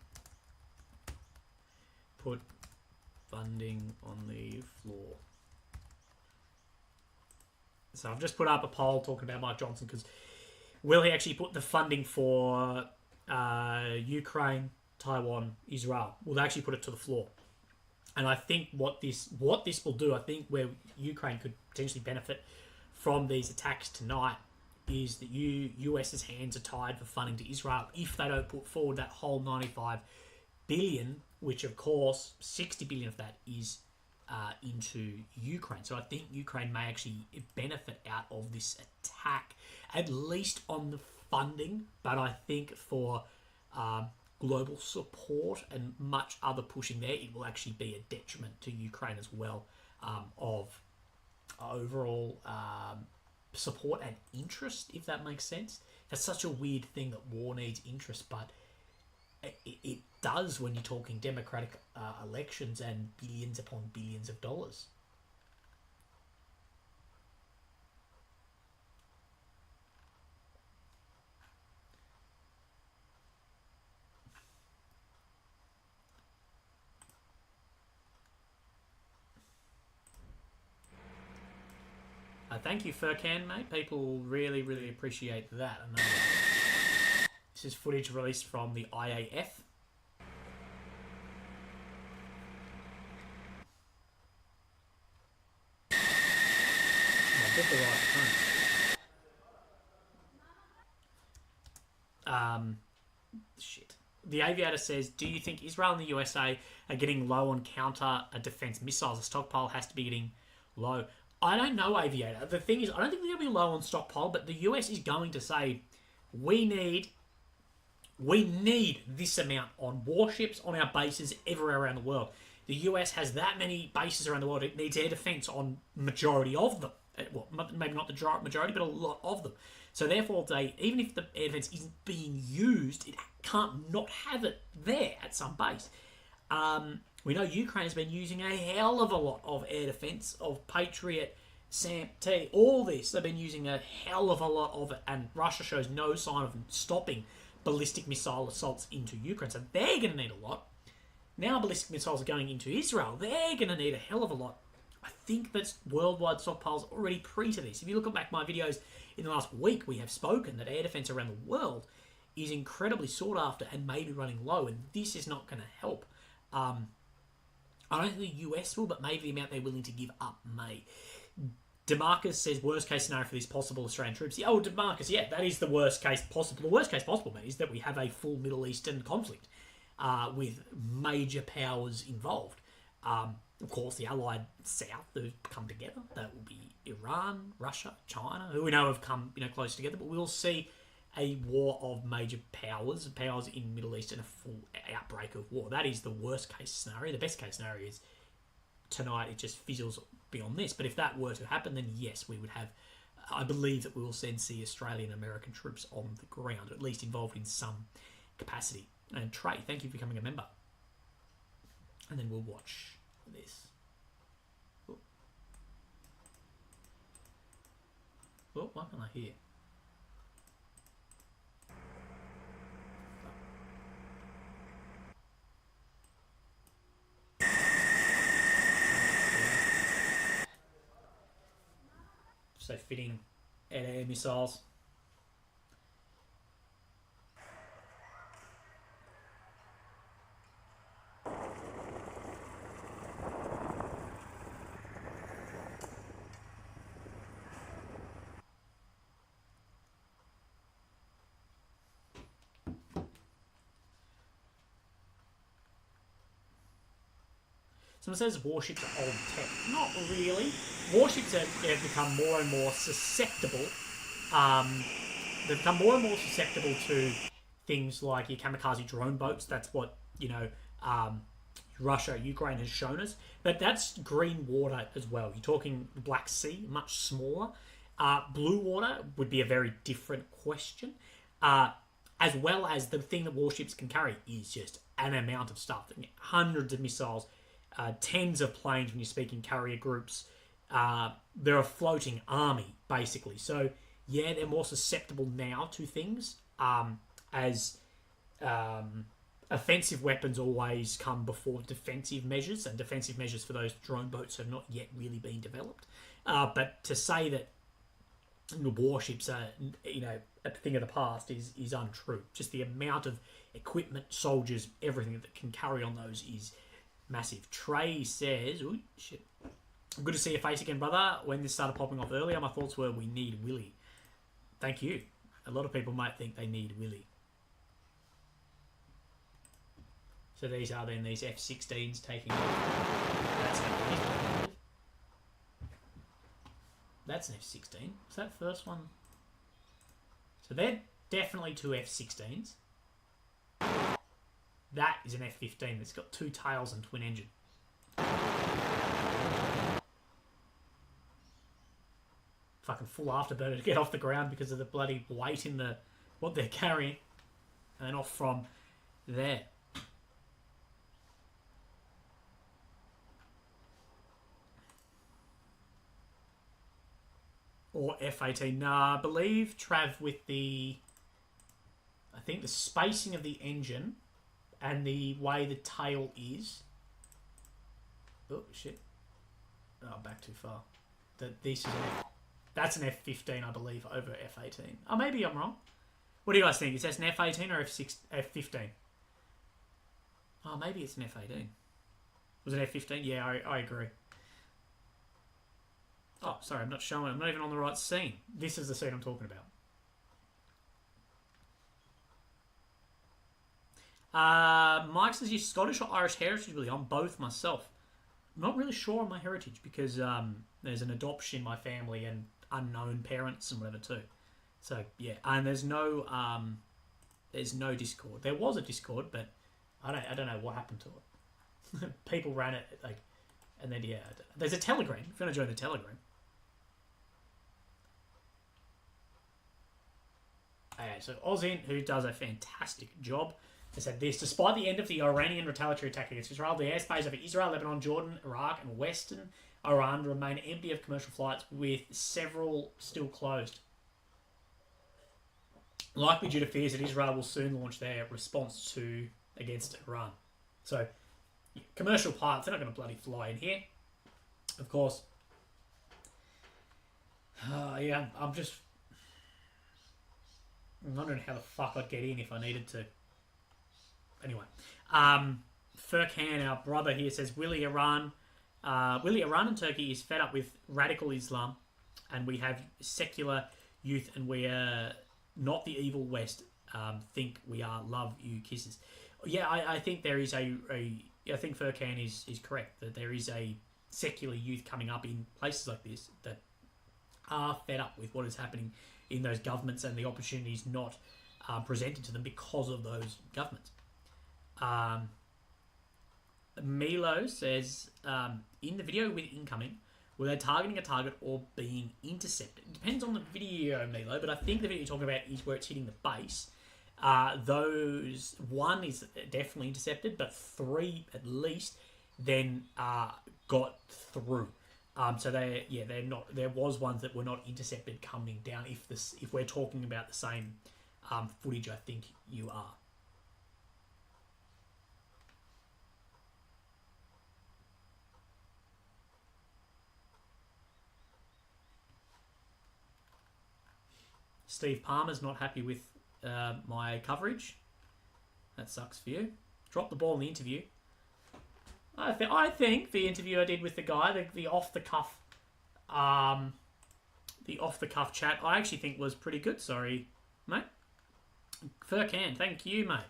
Put funding on the floor. So I've just put up a poll talking about Mike Johnson, because will he actually put the funding for Ukraine, Taiwan, Israel? Will they actually put it to the floor? And I think what this will do, I think where Ukraine could potentially benefit from these attacks tonight, is that US's hands are tied for funding to Israel if they don't put forward that whole 95 billion, which of course 60 billion of that is into Ukraine. So I think Ukraine may actually benefit out of this attack, at least on the funding, but I think for global support and much other pushing there, it will actually be a detriment to Ukraine as well, of overall support and interest, if that makes sense. That's such a weird thing that war needs interest, but it does when you're talking democratic elections and billions upon billions of dollars. Thank you, Furcan, mate. People really, really appreciate that. This is footage released from the IAF. I get the right phone. Shit. The Aviator says, do you think Israel and the USA are getting low on counter defense missiles? The stockpile has to be getting low. I don't know, Aviator. The thing is, I don't think they're going to be low on stockpile, but the US is going to say, we need this amount on warships, on our bases everywhere around the world. The US has that many bases around the world. It needs air defense on majority of them. Well, maybe not the majority, but a lot of them. So therefore, even if the air defense isn't being used, it can't not have it there at some base. We know Ukraine has been using a hell of a lot of air defense, of Patriot, SAMP-T, all this. They've been using a hell of a lot of it, and Russia shows no sign of stopping ballistic missile assaults into Ukraine. So they're going to need a lot. Now ballistic missiles are going into Israel. They're going to need a hell of a lot. I think that's worldwide stockpiles already pre to this. If you look back my videos in the last week, we have spoken that air defense around the world is incredibly sought after and maybe running low, and this is not going to help. I don't think the US will, but maybe the amount they're willing to give up may. DeMarcus says worst case scenario for these possible Australian troops. Yeah, oh, DeMarcus, yeah, that is the worst case possible. The worst case possible, mate, is that we have a full Middle Eastern conflict with major powers involved. Of course, the Allied South have come together. That will be Iran, Russia, China, who we know have come close together. But we'll see a war of major powers in the Middle East, and a full outbreak of war. That is the worst case scenario. The best case scenario is tonight it just fizzles beyond this. But if that were to happen, then yes, we would have. I believe that we will then see Australian and American troops on the ground, at least involved in some capacity. And Trey, thank you for becoming a member. And then we'll watch this. Oh, what can I hear? So fitting air missiles. Someone says warships are old tech. Not really. Warships have become more and more susceptible. They've become more and more susceptible to things like your kamikaze drone boats. That's what, Russia, Ukraine has shown us. But that's green water as well. You're talking the Black Sea, much smaller. Blue water would be a very different question. As well as the thing that warships can carry is just an amount of stuff. Hundreds of missiles. Tens of planes when you're speaking carrier groups. They're a floating army, basically. So, yeah, they're more susceptible now to things, as offensive weapons always come before defensive measures, and defensive measures for those drone boats have not yet really been developed. But to say that the warships are, a thing of the past is untrue. Just the amount of equipment, soldiers, everything that can carry on those is massive. Trey says, "Ooh, shit. Good to see your face again, brother. When this started popping off earlier, my thoughts were we need Willie." Thank you. A lot of people might think they need Willie. So these are then these F-16s taking off. That's an F-16. Is that first one? So they're definitely two F-16s. That is an F-15 that's got two tails and twin engine. Fucking full afterburner to get off the ground because of the bloody weight in what they're carrying. And then off from there. Or F-18. Nah, I believe, Trav, with the spacing of the engine and the way the tail is. Oh, shit. Oh, back too far. That's an F-15, I believe, over F-18. Oh, maybe I'm wrong. What do you guys think? Is that an F-18 or F-15? Oh, maybe it's an F-18. Was it F-15? Yeah, I agree. Oh, sorry, I'm not showing. I'm not even on the right scene. This is the scene I'm talking about. Mike says, you Scottish or Irish heritage, Willie? I'm both myself. I'm not really sure on my heritage because there's an adoption in my family and unknown parents and whatever too. So yeah, and there's no Discord. There was a Discord, but I don't know what happened to it. People ran it and then yeah, there's a Telegram. If you want to join the Telegram. Okay, so Ozin, who does a fantastic job. They said this: despite the end of the Iranian retaliatory attack against Israel, the airspace over Israel, Lebanon, Jordan, Iraq, and Western Iran remain empty of commercial flights, with several still closed. Likely due to fears that Israel will soon launch their response against Iran. So, commercial pilots, they're not going to bloody fly in here. Of course. Yeah, I'm wondering how the fuck I'd get in if I needed to. Anyway. Furkan, our brother here, says, Willie, Iran and Turkey is fed up with radical Islam, and we have secular youth, and we are not the evil West. Think we are, love you, kisses. Yeah, I think there is I think Furkan is correct, that there is a secular youth coming up in places like this that are fed up with what is happening in those governments and the opportunities not presented to them because of those governments. Milo says, in the video with incoming, were they targeting a target or being intercepted? It depends on the video, Milo, but I think the video you're talking about is where it's hitting the base. One is definitely intercepted, but 3 at least then got through. So they're not. There was ones that were not intercepted coming down. If we're talking about the same footage, I think you are. Steve Palmer's not happy with my coverage. That sucks for you. Drop the ball in the interview. I think the interview I did with the guy, the off the cuff chat, I actually think was pretty good. Sorry, mate. Furkan, thank you, mate.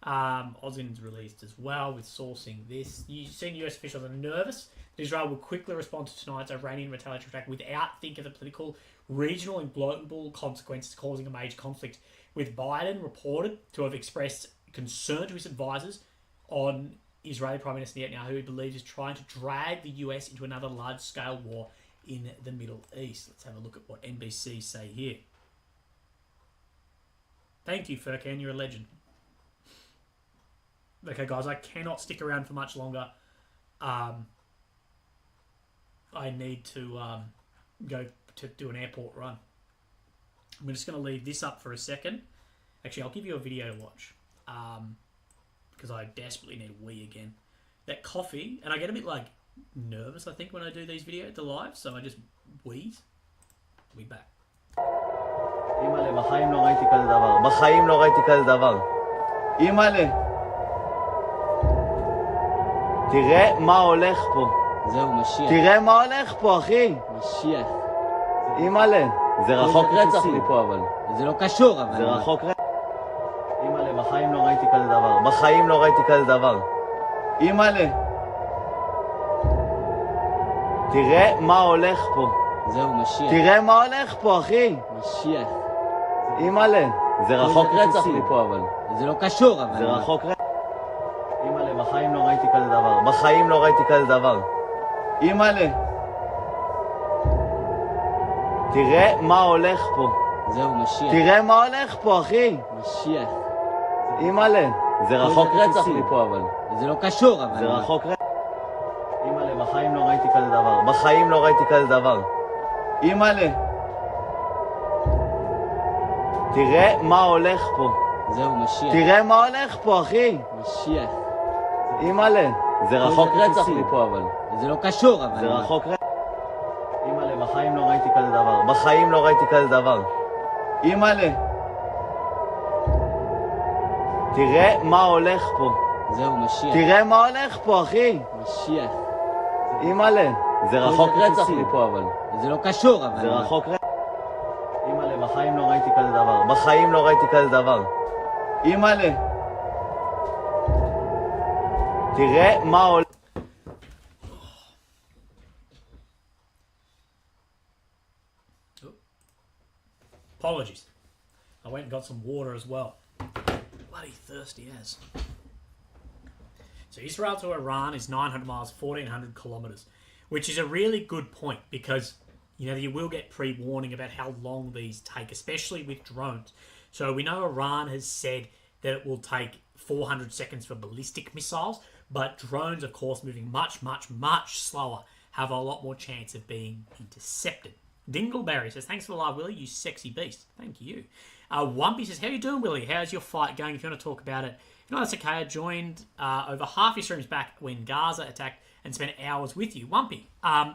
Ozin's released as well with sourcing this. Senior US officials are nervous that Israel will quickly respond to tonight's Iranian retaliatory attack without thinking of the political, regional and global consequences causing a major conflict, with Biden reported to have expressed concern to his advisors on Israeli Prime Minister Netanyahu, who he believes is trying to drag the US into another large-scale war in the Middle East. Let's have a look at what NBC say here. Thank you, Furkan. You're a legend. Okay, guys, I cannot stick around for much longer. I need to go to do an airport run. I'm just going to leave this up for a second. Actually, I'll give you a video to watch. Because I desperately need a wee again. That coffee, and I get a bit like nervous, I think, when I do these videos, the live, so I just wheeze. I'll be back. אימא'לה, בחיים לא ראיתי כזה דבר. בחיים לא ראיתי כזה דבר. אימא'לה. תראה מה הולך פה. זהו, משיח. תראה מה הולך פה, אחי. משיח. אימא'לה. זה רחוק רצח מפה, אבל. זה לא קשור, אבל. זה רחוק רצח. אימא'לה, בחיים לא ראיתי כזה דבר. בחיים לא ראיתי כזה דבר. אימא'לה. תראה מה הולך פה. זהו, משיח. תראה מה הולך פה, אחי. משיח. אימא'לה. זה רחוק רצח מפה, אבל. זה לא קשור, אבל. זה רחוק רצח. אימא'לה, בחיים לא ראיתי כזה דבר. בחיים לא ראיתי כזה דבר. אימא'לה. תראה מה הולך פה. זהו, משיח. תראה מה הולך פה, אחי. משיח. אימא'לה. זה רחוק רצח מפה, אבל. זה לא קשור, אבל. זה רחוק רצח. אימא'לה, בחיים לא ראיתי כזה דבר. בחיים לא ראיתי כזה דבר. אימא'לה. תראה מה הולך פה. זהו, משיח. תראה מה הולך פה, אחי. משיח. אימא'לה. זה רחוק רצח מפה, אבל. זה לא קשור, אבל. זה רחוק רצח. אימא'לה, בחיים לא ראיתי כזה דבר. בחיים לא ראיתי כזה דבר. אימא'לה. תראה מה הולך פה. זהו, משיח. תראה מה הולך פה, אחי. משיח. אימא'לה. זה רחוק רצח מפה, אבל. זה לא קשור, אבל. זה רחוק רצח. אימא'לה, בחיים לא ראיתי כזה דבר. בחיים לא ראיתי כזה דבר. אימא'לה. תראה מה הולך. Apologies. I went and got some water as well. Bloody thirsty as. So Israel to Iran is 900 miles, 1,400 kilometers, which is a really good point because, you know, you will get pre-warning about how long these take, especially with drones. So we know Iran has said that it will take 400 seconds for ballistic missiles, but drones, of course, moving much, much, much slower, have a lot more chance of being intercepted. Dingleberry says, thanks for the live, Willie, you sexy beast. Thank you. Wumpy says, how you doing, Willie? How's your fight going? If you want to talk about it. You know, that's okay. I joined over half your streams back when Gaza attacked and spent hours with you. Wumpy,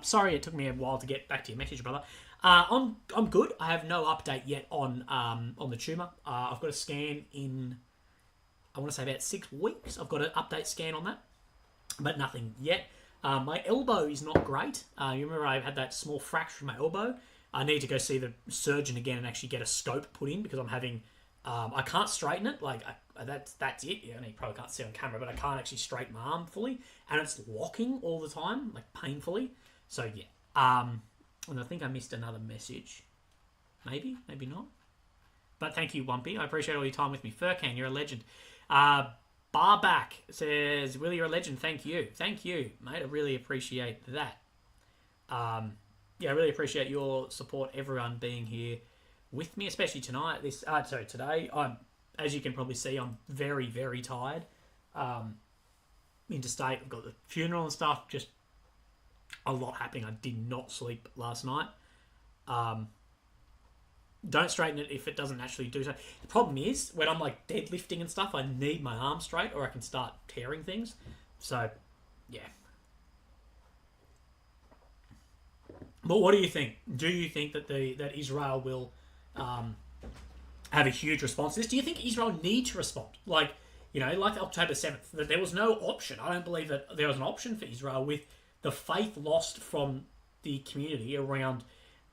sorry it took me a while to get back to your message, brother. I'm good. I have no update yet on the tumour. I've got a scan in, I want to say about 6 weeks. I've got an update scan on that, but nothing yet. My elbow is not great. You remember I had that small fracture in my elbow. I need to go see the surgeon again and actually get a scope put in because I'm having, I can't straighten it. Like that's it. Yeah, you probably can't see on camera, but I can't actually straighten my arm fully, and it's locking all the time, like painfully. So yeah. And I think I missed another message. Maybe not. But thank you, Wumpy. I appreciate all your time with me. Furcan, you're a legend. Barback says, Willie, you're a legend. Thank you, mate. I really appreciate that. Yeah, I really appreciate your support. Everyone being here with me, especially tonight. Today. As you can probably see, I'm very, very tired. Interstate. I've got the funeral and stuff. Just a lot happening. I did not sleep last night. Don't straighten it if it doesn't naturally do so. The problem is, when I'm like deadlifting and stuff, I need my arm straight or I can start tearing things. So, yeah. But what do you think? Do you think that that Israel will have a huge response to this? Do you think Israel need to respond? Like October 7th, that there was no option. I don't believe that there was an option for Israel with the faith lost from the community around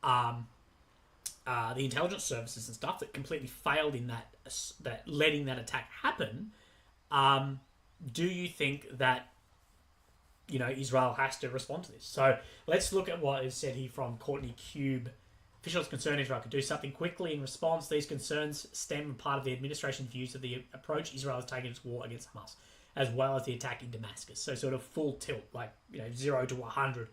the intelligence services and stuff that completely failed in that letting that attack happen. Do you think that Israel has to respond to this? So let's look at what is said here from Courtney Cube. Officials concerned Israel could do something quickly in response. These concerns stem from part of the administration's views of the approach Israel has taken its war against Hamas, as well as the attack in Damascus. So sort of full tilt, like 0 to 100.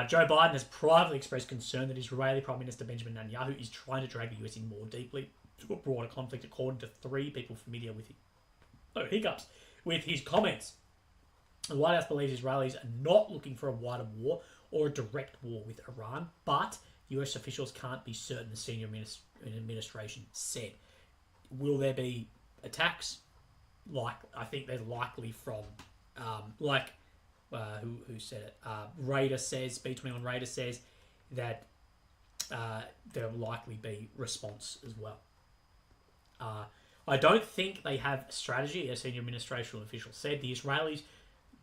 Joe Biden has privately expressed concern that Israeli Prime Minister Benjamin Netanyahu is trying to drag the US in more deeply to a broader conflict, according to 3 people familiar with his comments. The White House believes Israelis are not looking for a wider war or a direct war with Iran, but US officials can't be certain, the senior administration said. Will there be attacks? I think they're likely from, who said it? Raider says, B21 Raider says that there will likely be response as well. I don't think they have strategy, as senior administration officials said. The Israelis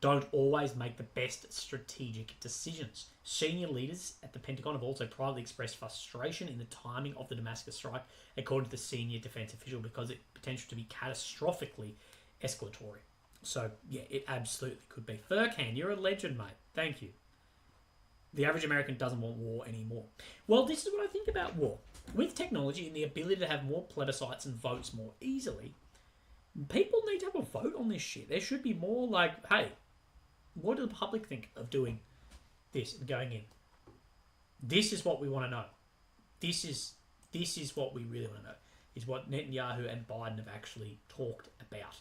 don't always make the best strategic decisions. Senior leaders at the Pentagon have also privately expressed frustration in the timing of the Damascus strike, according to the senior defense official, because it potential to be catastrophically escalatory. So, yeah, it absolutely could be. Furcan, you're a legend, mate. Thank you. The average American doesn't want war anymore. Well, this is what I think about war. With technology and the ability to have more plebiscites and votes more easily, people need to have a vote on this shit. There should be more like, hey, what do the public think of doing this and going in? This is what we want to know. This is what we really want to know. Is what Netanyahu and Biden have actually talked about.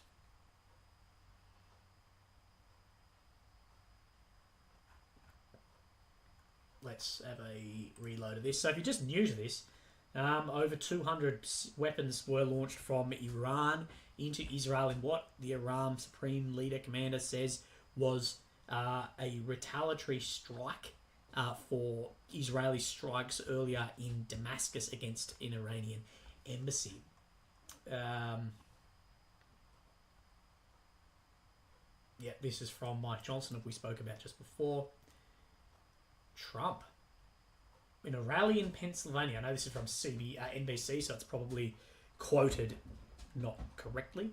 Let's have a reload of this. So if you're just new to this, over 200 weapons were launched from Iran into Israel in what the Iran Supreme Leader Commander says was a retaliatory strike for Israeli strikes earlier in Damascus against an Iranian embassy. This is from Mike Johnson, that we spoke about just before. Trump. In a rally in Pennsylvania, I know this is from NBC, so it's probably quoted not correctly,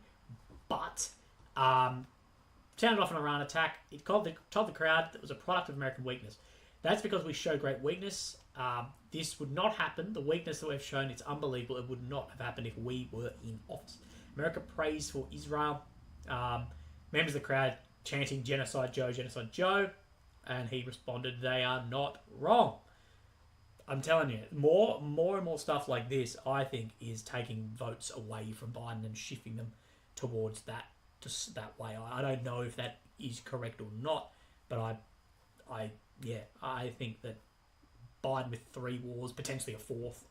but sounded off an Iran attack. It told the crowd that it was a product of American weakness. That's because we show great weakness. This would not happen. The weakness that we've shown, it's unbelievable. It would not have happened if we were in office. America prays for Israel. Members of the crowd chanting "Genocide Joe, Genocide Joe," and he responded, "They are not wrong." I'm telling you, more and more stuff like this, I think, is taking votes away from Biden and shifting them towards that just that way. I don't know if that is correct or not, but I think that Biden with 3 wars, potentially a 4th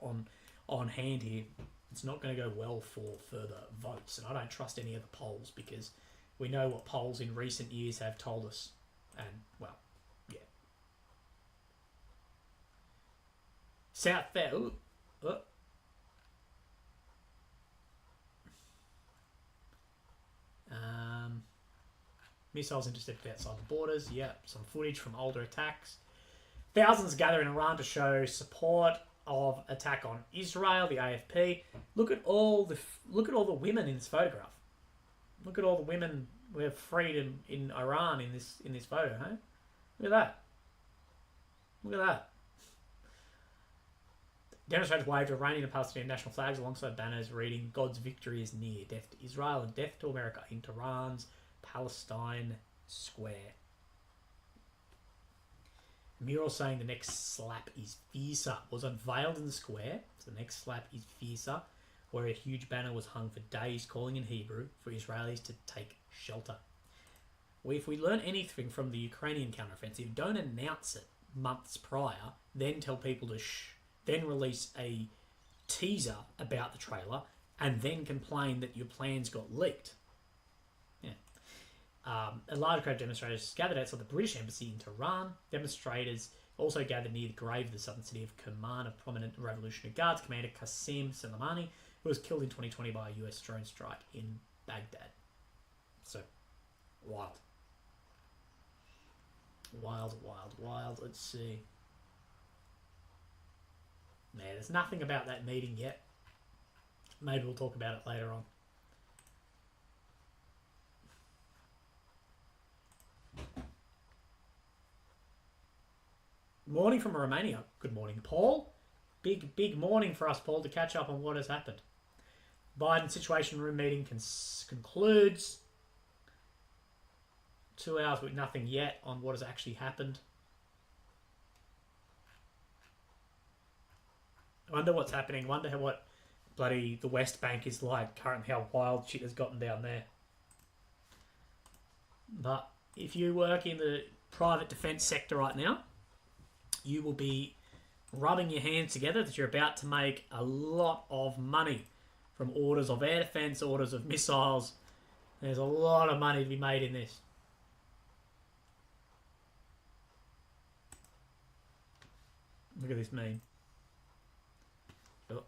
on hand here, it's not going to go well for further votes. And I don't trust any of the polls because we know what polls in recent years have told us. And, well, yeah. South there. Missiles intercepted outside the borders. Yep, some footage from older attacks. Thousands gather in Iran to show support of attack on Israel. The AFP. Look at all the women in this photograph. Look at all the women we have freed in Iran in this photo. Hey, look at that. Look at that. Demonstrators waved Iranian and Palestinian national flags alongside banners reading "God's victory is near. Death to Israel and death to America" in Tehran's Palestine Square. A mural saying "the next slap is fiercer" was unveiled in the square. So the next slap is fiercer, where a huge banner was hung for days calling in Hebrew for Israelis to take shelter. If we learn anything from the Ukrainian counteroffensive, don't announce it months prior, then tell people to then release a teaser about the trailer, and then complain that your plans got leaked. A large crowd of demonstrators gathered outside the British Embassy in Tehran. Demonstrators also gathered near the grave of the southern city of Kerman of prominent Revolutionary Guards commander Qasem Soleimani, who was killed in 2020 by a US drone strike in Baghdad. So, wild. Wild. Let's see. Yeah, there's nothing about that meeting yet. Maybe we'll talk about it later on. Morning from Romania. Good morning, Paul. Big morning for us, Paul, to catch up on what has happened. Biden Situation Room meeting concludes. 2 hours with nothing yet on what has actually happened. I wonder what's happening. Wonder what bloody the West Bank is like currently, how wild shit has gotten down there. But if you work in the private defence sector right now, you will be rubbing your hands together that you're about to make a lot of money from orders of air defence, orders of missiles. There's a lot of money to be made in this. Look at this meme. Oh.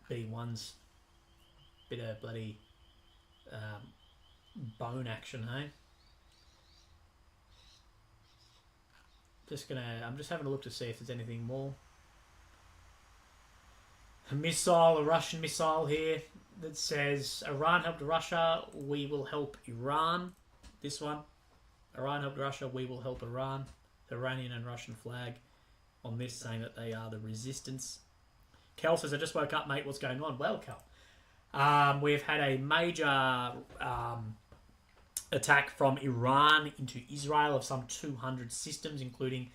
B1's bit of bloody bone action, hey? I'm just having a look to see if there's anything more. A Russian missile here that says Iran helped Russia, we will help Iran. This one. Iran helped Russia, we will help Iran. The Iranian and Russian flag on this saying that they are the resistance. Kel says, I just woke up, mate. What's going on? Well, Kel. We've had a major attack from Iran into Israel of some 200 systems, including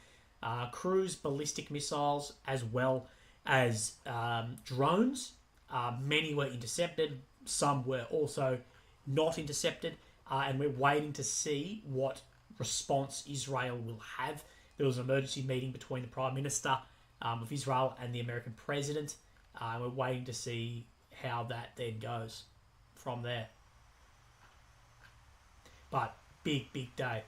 cruise ballistic missiles as well as drones. Many were intercepted. Some were also not intercepted. And we're waiting to see what response Israel will have. There was an emergency meeting between the Prime Minister of Israel and the American President. We're waiting to see how that then goes from there. But big day.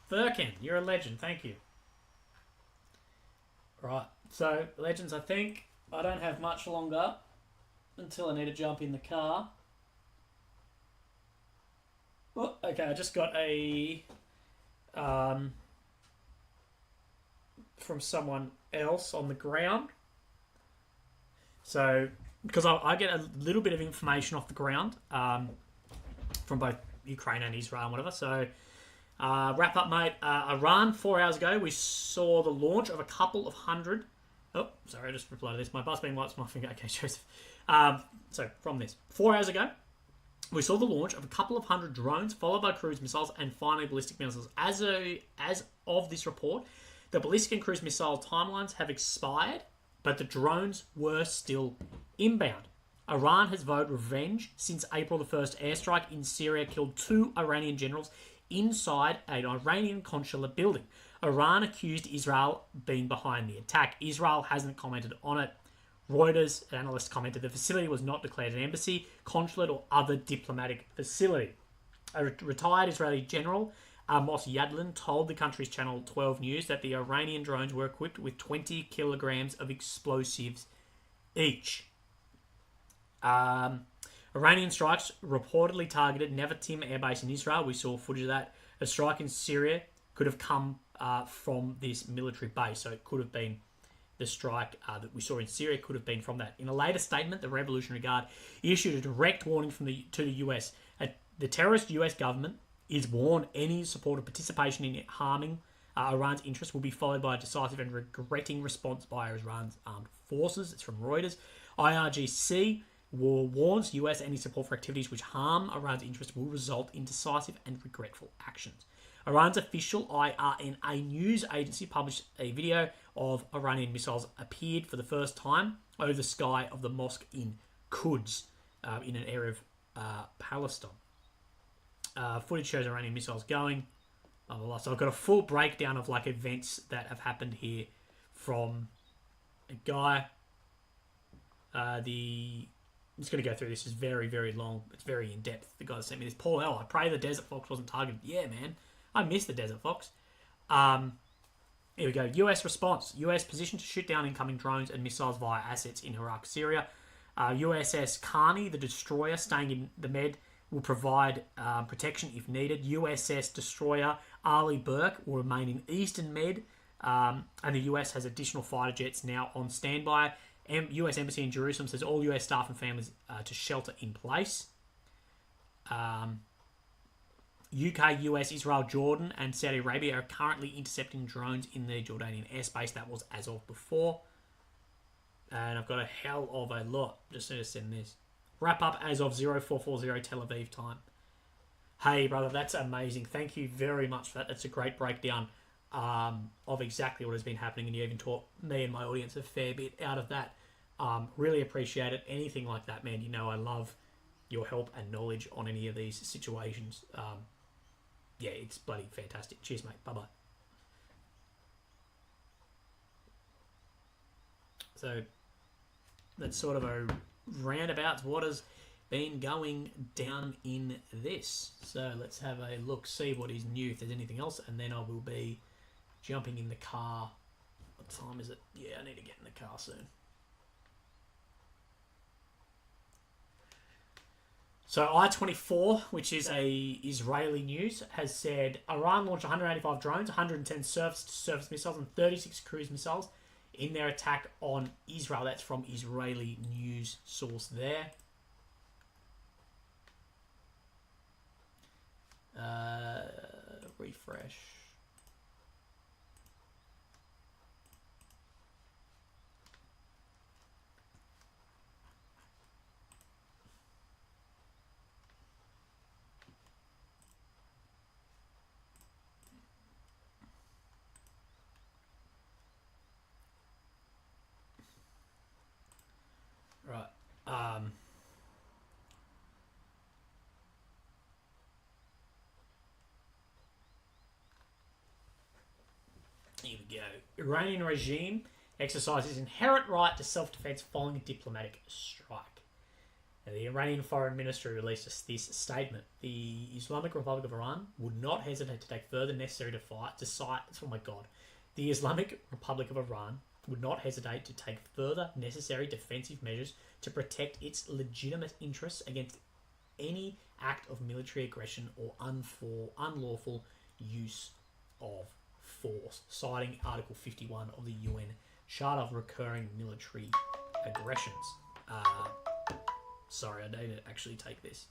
Firkin, you're a legend. Thank you. Right. So, legends, I think I don't have much longer until I need to jump in the car. Oh, okay, I just got a from someone else on the ground. So, because I get a little bit of information off the ground from both Ukraine and Israel and whatever. So, wrap up, mate. Iran, 4 hours ago, we saw the launch of a couple of hundred. Oh, sorry, I just replied to this. My bus being wipes my finger. Okay, Joseph. So, from this, 4 hours ago, we saw the launch of a couple of hundred drones, followed by cruise missiles, and finally ballistic missiles. As of this report, the ballistic and cruise missile timelines have expired, but the drones were still inbound. Iran has vowed revenge since April the 1st airstrike in Syria killed 2 Iranian generals inside an Iranian consulate building. Iran accused Israel being behind the attack. Israel hasn't commented on it. Reuters analyst commented the facility was not declared an embassy, consulate, or other diplomatic facility. A retired Israeli general, Amos Yadlin, told the country's Channel 12 News that the Iranian drones were equipped with 20 kilograms of explosives each. Iranian strikes reportedly targeted Nevatim Air Base in Israel. We saw footage of that. A strike in Syria could have come from this military base, so it could have been the strike that we saw in Syria could have been from that. In a later statement, the Revolutionary Guard issued a direct warning to the US. The terrorist US government is warned any support or participation in harming Iran's interests will be followed by a decisive and regretting response by Iran's armed forces. It's from Reuters. IRGC warns US any support for activities which harm Iran's interests will result in decisive and regretful actions. Iran's official IRNA news agency published a video of Iranian missiles appeared for the first time over the sky of the mosque in Quds, in an area of Palestine. Footage shows Iranian missiles going. Blah, blah, blah. So I've got a full breakdown of like events that have happened here from a guy. I'm just going to go through this. It's very, very long. It's very in-depth. The guy that sent me this. Paul L. I pray the Desert Fox wasn't targeted. Yeah, man. I missed the Desert Fox. Here we go. US response. US positioned to shoot down incoming drones and missiles via assets in Iraq, Syria. USS Carney, the destroyer, staying in the Med, will provide protection if needed. USS destroyer Arleigh Burke will remain in Eastern Med. And the US has additional fighter jets now on standby. US Embassy in Jerusalem says all US staff and families to shelter in place. UK, US, Israel, Jordan, and Saudi Arabia are currently intercepting drones in the Jordanian airspace. That was as of before. And I've got a hell of a lot. Just need to send this. Wrap up as of 0440 Tel Aviv time. Hey, brother, that's amazing. Thank you very much for that. That's a great breakdown of exactly what has been happening. And you even taught me and my audience a fair bit out of that. Really appreciate it. Anything like that, man. You know I love your help and knowledge on any of these situations. Yeah, it's bloody fantastic. Cheers, mate. Bye-bye. So, that's sort of a roundabout what has been going down in this. So, let's have a look, see what is new, if there's anything else, and then I will be jumping in the car. What time is it? Yeah, I need to get in the car soon. So I-24, which is a Israeli news, has said Iran launched 185 drones, 110 surface-to-surface missiles, and 36 cruise missiles in their attack on Israel. That's from Israeli news source there. Refresh. Right. Here we go. Iranian regime exercises inherent right to self-defense following a diplomatic strike. Now, the Iranian Foreign Ministry released this statement. The Islamic Republic of Iran would not hesitate to take further necessary to fight. Oh my God. The Islamic Republic of Iran would not hesitate to take further necessary defensive measures to protect its legitimate interests against any act of military aggression or unlawful use of force, citing Article 51 of the UN Charter of Recurring Military Aggressions. Sorry, I need to actually take this.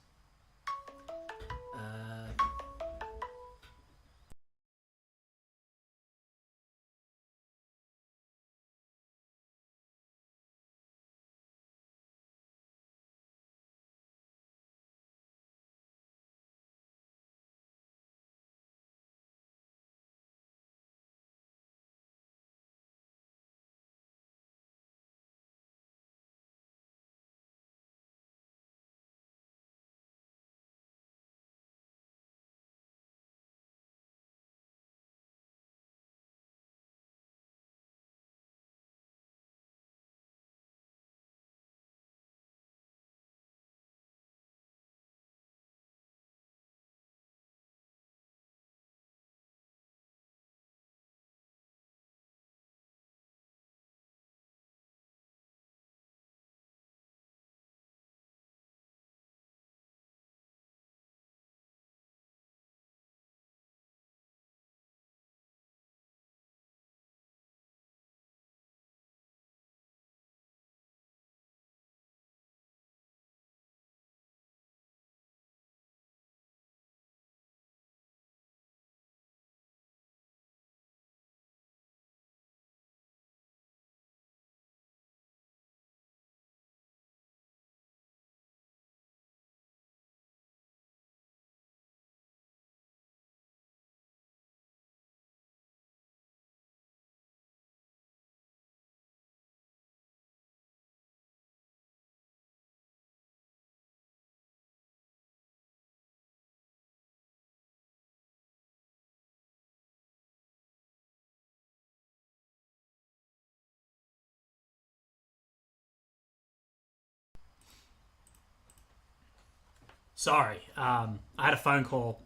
Sorry, I had a phone call.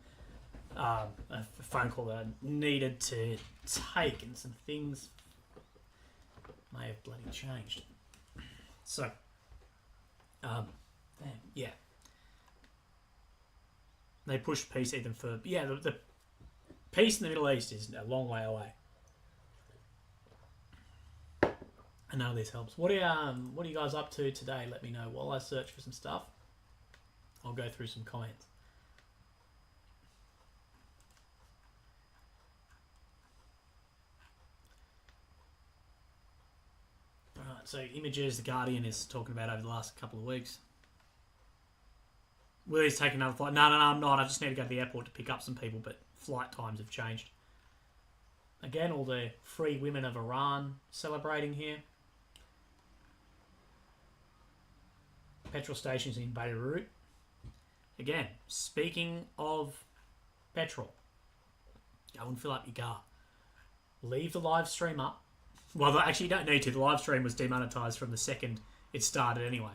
A phone call that I needed to take, and some things may have bloody changed. So, yeah. They pushed peace even further. Yeah, the peace in the Middle East is a long way away. I know this helps. What are you guys up to today? Let me know while I search for some stuff. I'll go through some comments. Alright, so images The Guardian is talking about over the last couple of weeks. Willie's taking another flight. No, I'm not. I just need to go to the airport to pick up some people, but flight times have changed. Again, all the free women of Iran celebrating here. Petrol stations in Beirut. Again, speaking of petrol, go and fill up your car. Leave the live stream up. Well, actually, you don't need to. The live stream was demonetized from the second it started anyway,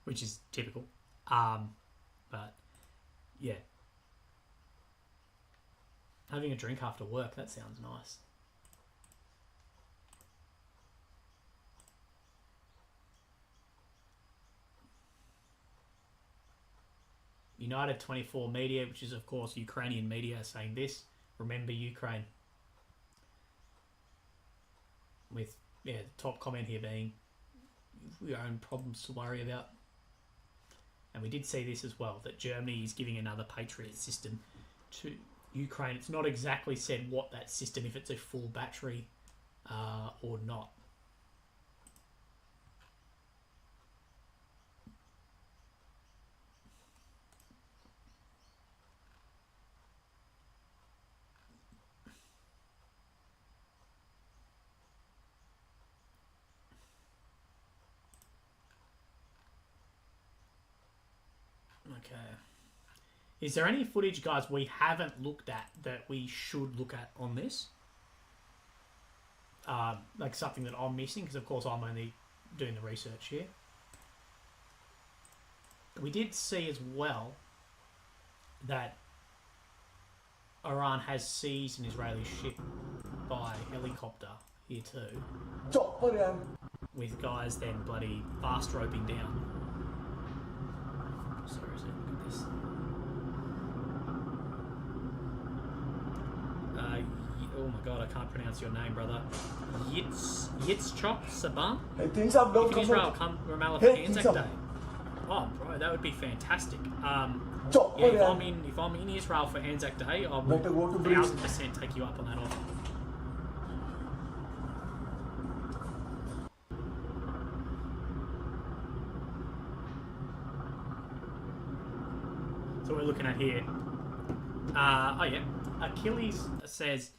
which is typical. But, yeah. Having a drink after work, that sounds nice. United 24 Media, which is, of course, Ukrainian media, saying this. Remember Ukraine. With, the top comment here being, your own problems to worry about. And we did see this as well, that Germany is giving another Patriot system to Ukraine. It's not exactly said what that system, if it's a full battery or not. Okay. Is there any footage, guys, we haven't looked at that we should look at on this? Like something that I'm missing, because of course I'm only doing the research here. We did see as well that Iran has seized an Israeli ship by helicopter here too. With guys then bloody fast roping down. Sorry, so look at this. Oh my God, I can't pronounce your name, brother. Yitzchok Saban? Hey, things up, don't If Israel come Ramallah for Hey, Anzac things Day. up. Oh, bro, that would be fantastic. Yeah, Chop, if yeah. I'm in Israel for Anzac Day, I Better walk will the breeze. 1000% take you up on that offer. So what we're looking at here. Oh yeah, Achilles says,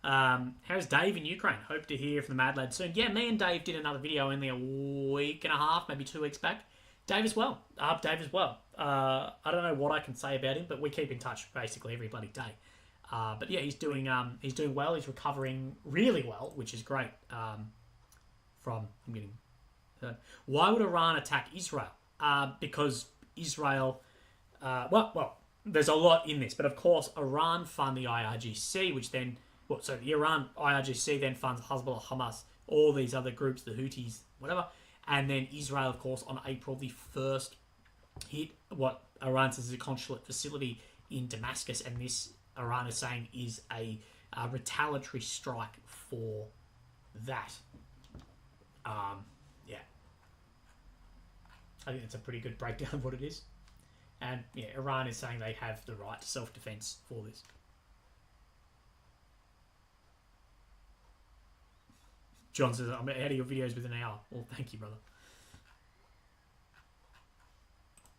how's Dave in Ukraine? Hope to hear from the Mad Lad soon. Yeah, me and Dave did another video only a week and a half, maybe 2 weeks back. Dave as well. Dave as well. I don't know what I can say about him, but we keep in touch basically every bloody day. But yeah, he's doing well. He's recovering really well, which is great. Why would Iran attack Israel? Because Israel. Well, there's a lot in this, but of course, Iran fund the IRGC, which then, so the Iran IRGC then funds Hezbollah, Hamas, all these other groups, the Houthis, whatever, and then Israel, of course, on April the 1st, hit what Iran says is a consulate facility in Damascus, and this Iran is saying is a retaliatory strike for that. Yeah, I think that's a pretty good breakdown of what it is. And yeah, Iran is saying they have the right to self-defense for this. John says, I'm out of your videos within an hour. Well, thank you, brother.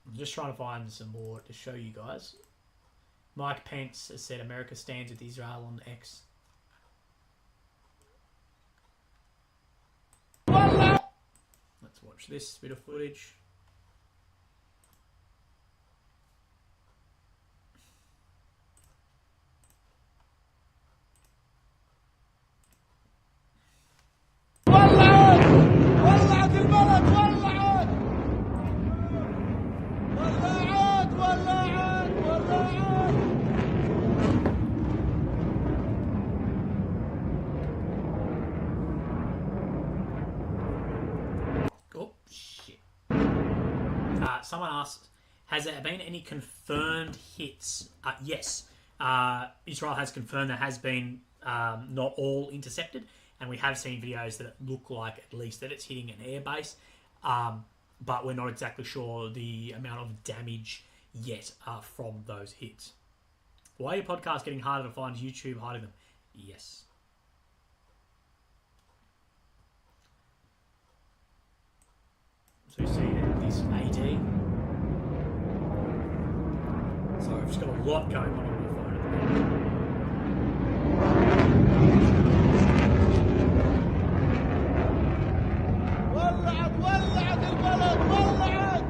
I'm just trying to find some more to show you guys. Mike Pence has said America stands with Israel on X. Let's watch this bit of footage. Someone asked, has there been any confirmed hits? Yes. Israel has confirmed there has been not all intercepted, and we have seen videos that look like at least that it's hitting an airbase, but we're not exactly sure the amount of damage yet from those hits. Why are your podcasts getting harder to find? YouTube hiding them? Yes. So you see this AD. So I've just got a lot going on my phone at the moment. ولعت البلد ولعت البلد ولعت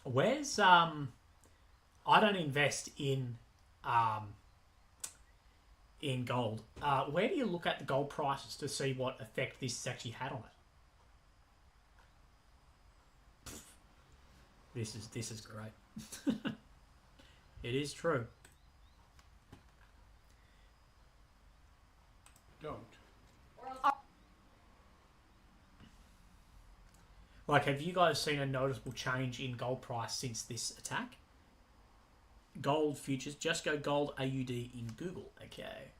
Where's I don't invest in gold. Where do you look at the gold prices to see what effect this has actually had on it? This is great. It is true. Don't. Like, have you guys seen a noticeable change in gold price since this attack? Gold futures, just go gold AUD in Google. Okay.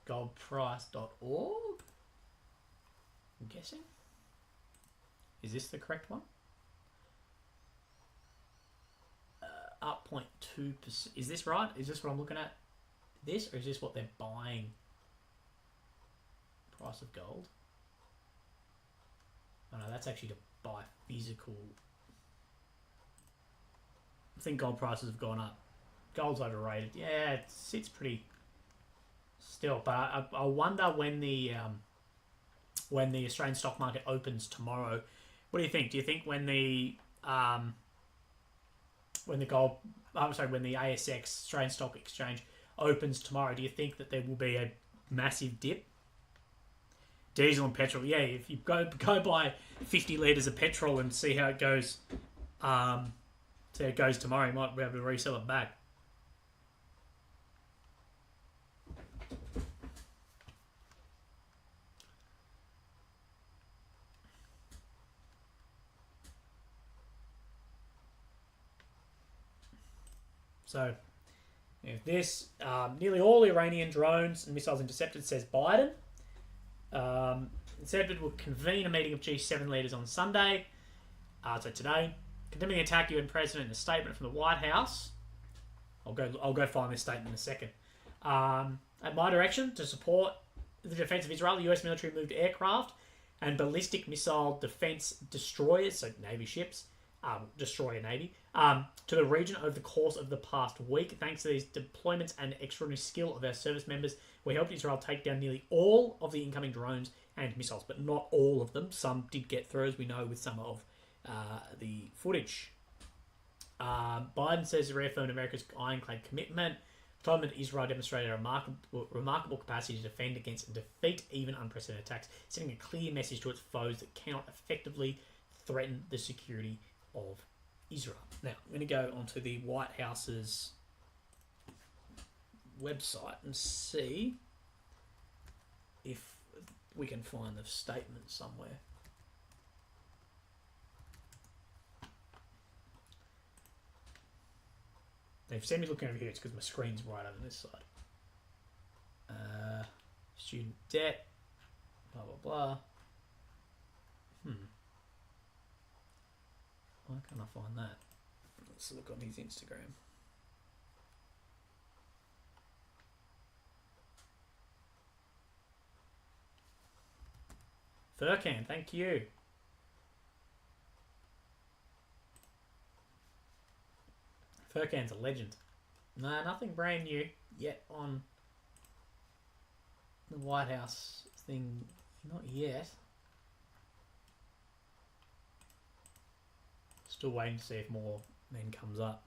Goldprice.org? I'm guessing. Is this the correct one? Up 0.2%. Is this right? Is this what I'm looking at? This, or is this what they're buying? Price of gold. Oh no, that's actually to buy physical. I think gold prices have gone up. Gold's overrated. Yeah, it sits pretty still. But I wonder when the Australian stock market opens tomorrow. What do you think? Do you think when the when the gold, I'm sorry, when the ASX Australian Stock Exchange opens tomorrow, do you think that there will be a massive dip? Diesel and petrol, yeah. If you go buy 50 litres of petrol and see how it goes, tomorrow, you might be able to resell it back. So, this, nearly all Iranian drones and missiles intercepted, says Biden. Intercepted will convene a meeting of G7 leaders on Sunday, so today, condemning the attack. UN President in a statement from the White House. I'll go find this statement in a second. At my direction, to support the defense of Israel, the US military moved aircraft and ballistic missile defense destroyers, so Navy ships, destroyer Navy, to the region over the course of the past week. Thanks to these deployments and extraordinary skill of our service members, we helped Israel take down nearly all of the incoming drones and missiles, but not all of them. Some did get through, as we know, with some of the footage. Biden says he reaffirmed America's ironclad commitment. Told that Israel demonstrated a remarkable capacity to defend against and defeat even unprecedented attacks, sending a clear message to its foes that cannot effectively threaten the security of Israel. Now, I'm going to go onto the White House's website and see if we can find the statement somewhere. They've sent me looking over here. It's because my screen's right over this side. Student debt, blah, blah, blah. Why can't I find that? Let's look on his Instagram. Furcan, thank you. Furcan's a legend. No, nothing brand new yet on the White House thing. Not yet. Still waiting to see if more then comes up.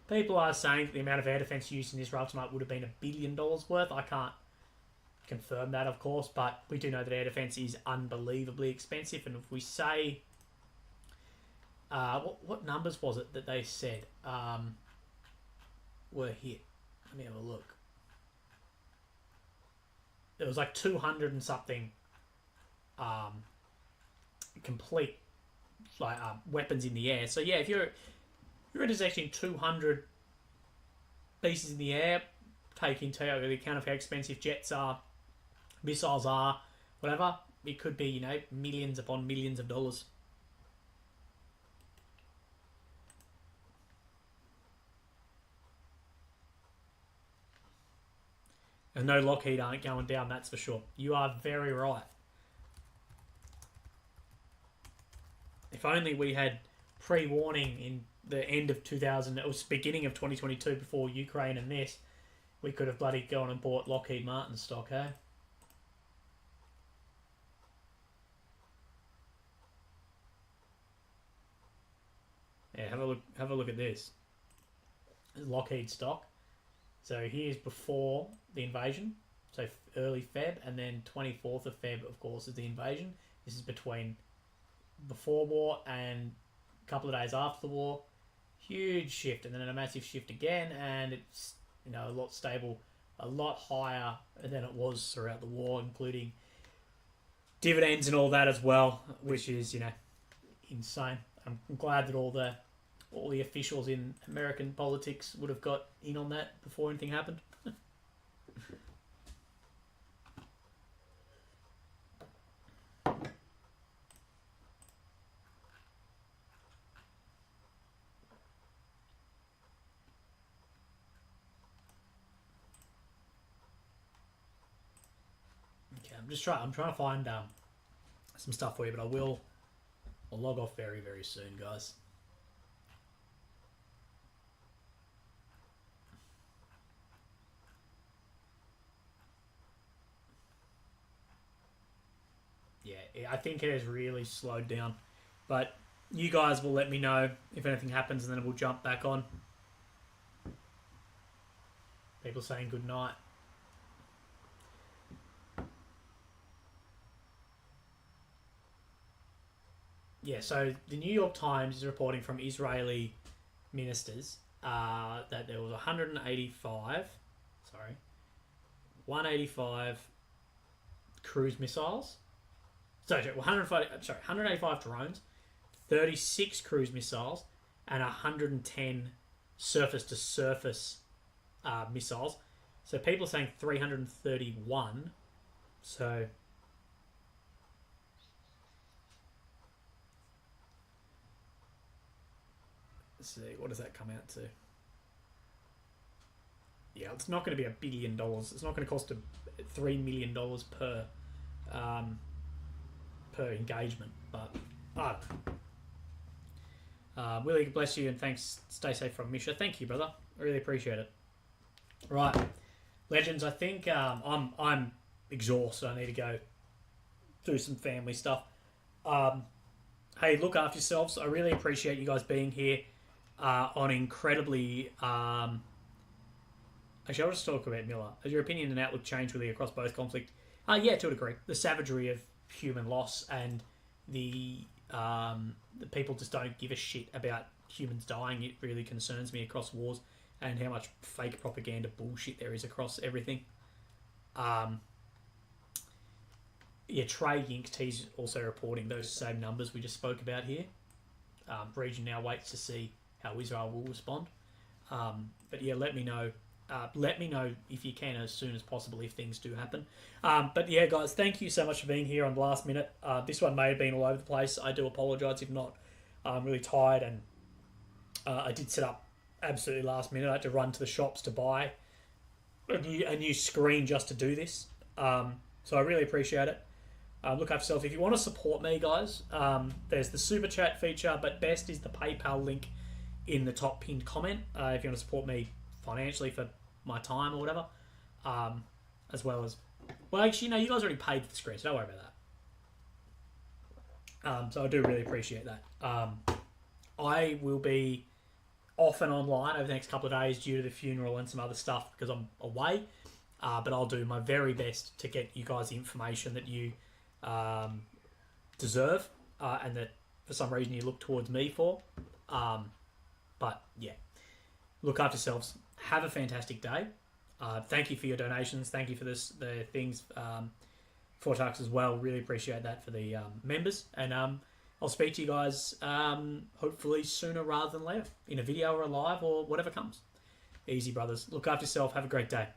People are saying that the amount of air defence used in Israel tonight would have been $1 billion worth. I can't confirm that, of course, but we do know that air defence is unbelievably expensive. And if we say, what numbers was it that they said were hit? Let me have a look. It was like 200 and something complete like weapons in the air. So yeah, if you're intersecting 200 pieces in the air, take into account of how expensive jets are, missiles are, whatever, it could be, millions upon millions of dollars. And no, Lockheed aren't going down, that's for sure. You are very right. If only we had pre-warning in the end of 2000, it was beginning of 2022 before Ukraine and this, we could have bloody gone and bought Lockheed Martin stock, eh? Yeah, have a look at this. Lockheed stock. So here's before the invasion, so early Feb, and then 24th of Feb, of course, is the invasion. This is between before war and a couple of days after the war. Huge shift, and then a massive shift again, and it's a lot stable, a lot higher than it was throughout the war, including dividends and all that as well, which is insane. I'm glad that all the officials in American politics would have got in on that before anything happened. I'm trying to find some stuff for you, but I'll log off very, very soon, guys. I think it has really slowed down. But you guys will let me know if anything happens, and then we'll jump back on. People saying good night. Yeah, so the New York Times is reporting from Israeli ministers that there was 185 cruise missiles. 185 drones, 36 cruise missiles, and 110 surface-to-surface missiles. So people are saying 331. So let's see, what does that come out to? Yeah, it's not going to be $1 billion. It's not going to cost $3 million per engagement, but I don't know. Willie, bless you, and thanks. Stay safe from Misha. Thank you, brother. I really appreciate it. Right, legends. I think I'm exhausted. I need to go do some family stuff. Hey, look after yourselves. I really appreciate you guys being here on incredibly. Actually, I'll just talk about Miller. Has your opinion and outlook changed really across both conflict? Yeah, to a degree. The savagery of human loss and the people just don't give a shit about humans dying. It really concerns me across wars and how much fake propaganda bullshit there is across everything. Trey Yinks also reporting those same numbers we just spoke about here. Region now waits to see how Israel will respond. But yeah, let me know. Let me know if you can as soon as possible if things do happen. But yeah, guys, thank you so much for being here on the last minute. This one may have been all over the place. I do apologise if not. I'm really tired, and I did set up absolutely last minute. I had to run to the shops to buy a new screen just to do this. So I really appreciate it. Look after yourself. If you want to support me, guys, there's the super chat feature, but best is the PayPal link in the top pinned comment. If you want to support me financially for my time or whatever, as well as, well, actually, no, you guys already paid for the screen, so don't worry about that. So I do really appreciate that. I will be off and online over the next couple of days due to the funeral and some other stuff because I'm away, but I'll do my very best to get you guys the information that you deserve and that for some reason you look towards me for. But yeah, look after yourselves. Have a fantastic day. Thank you for your donations. Thank you for the things for Tux as well. Really appreciate that for the members. And I'll speak to you guys hopefully sooner rather than later in a video or a live or whatever comes. Easy, brothers. Look after yourself. Have a great day.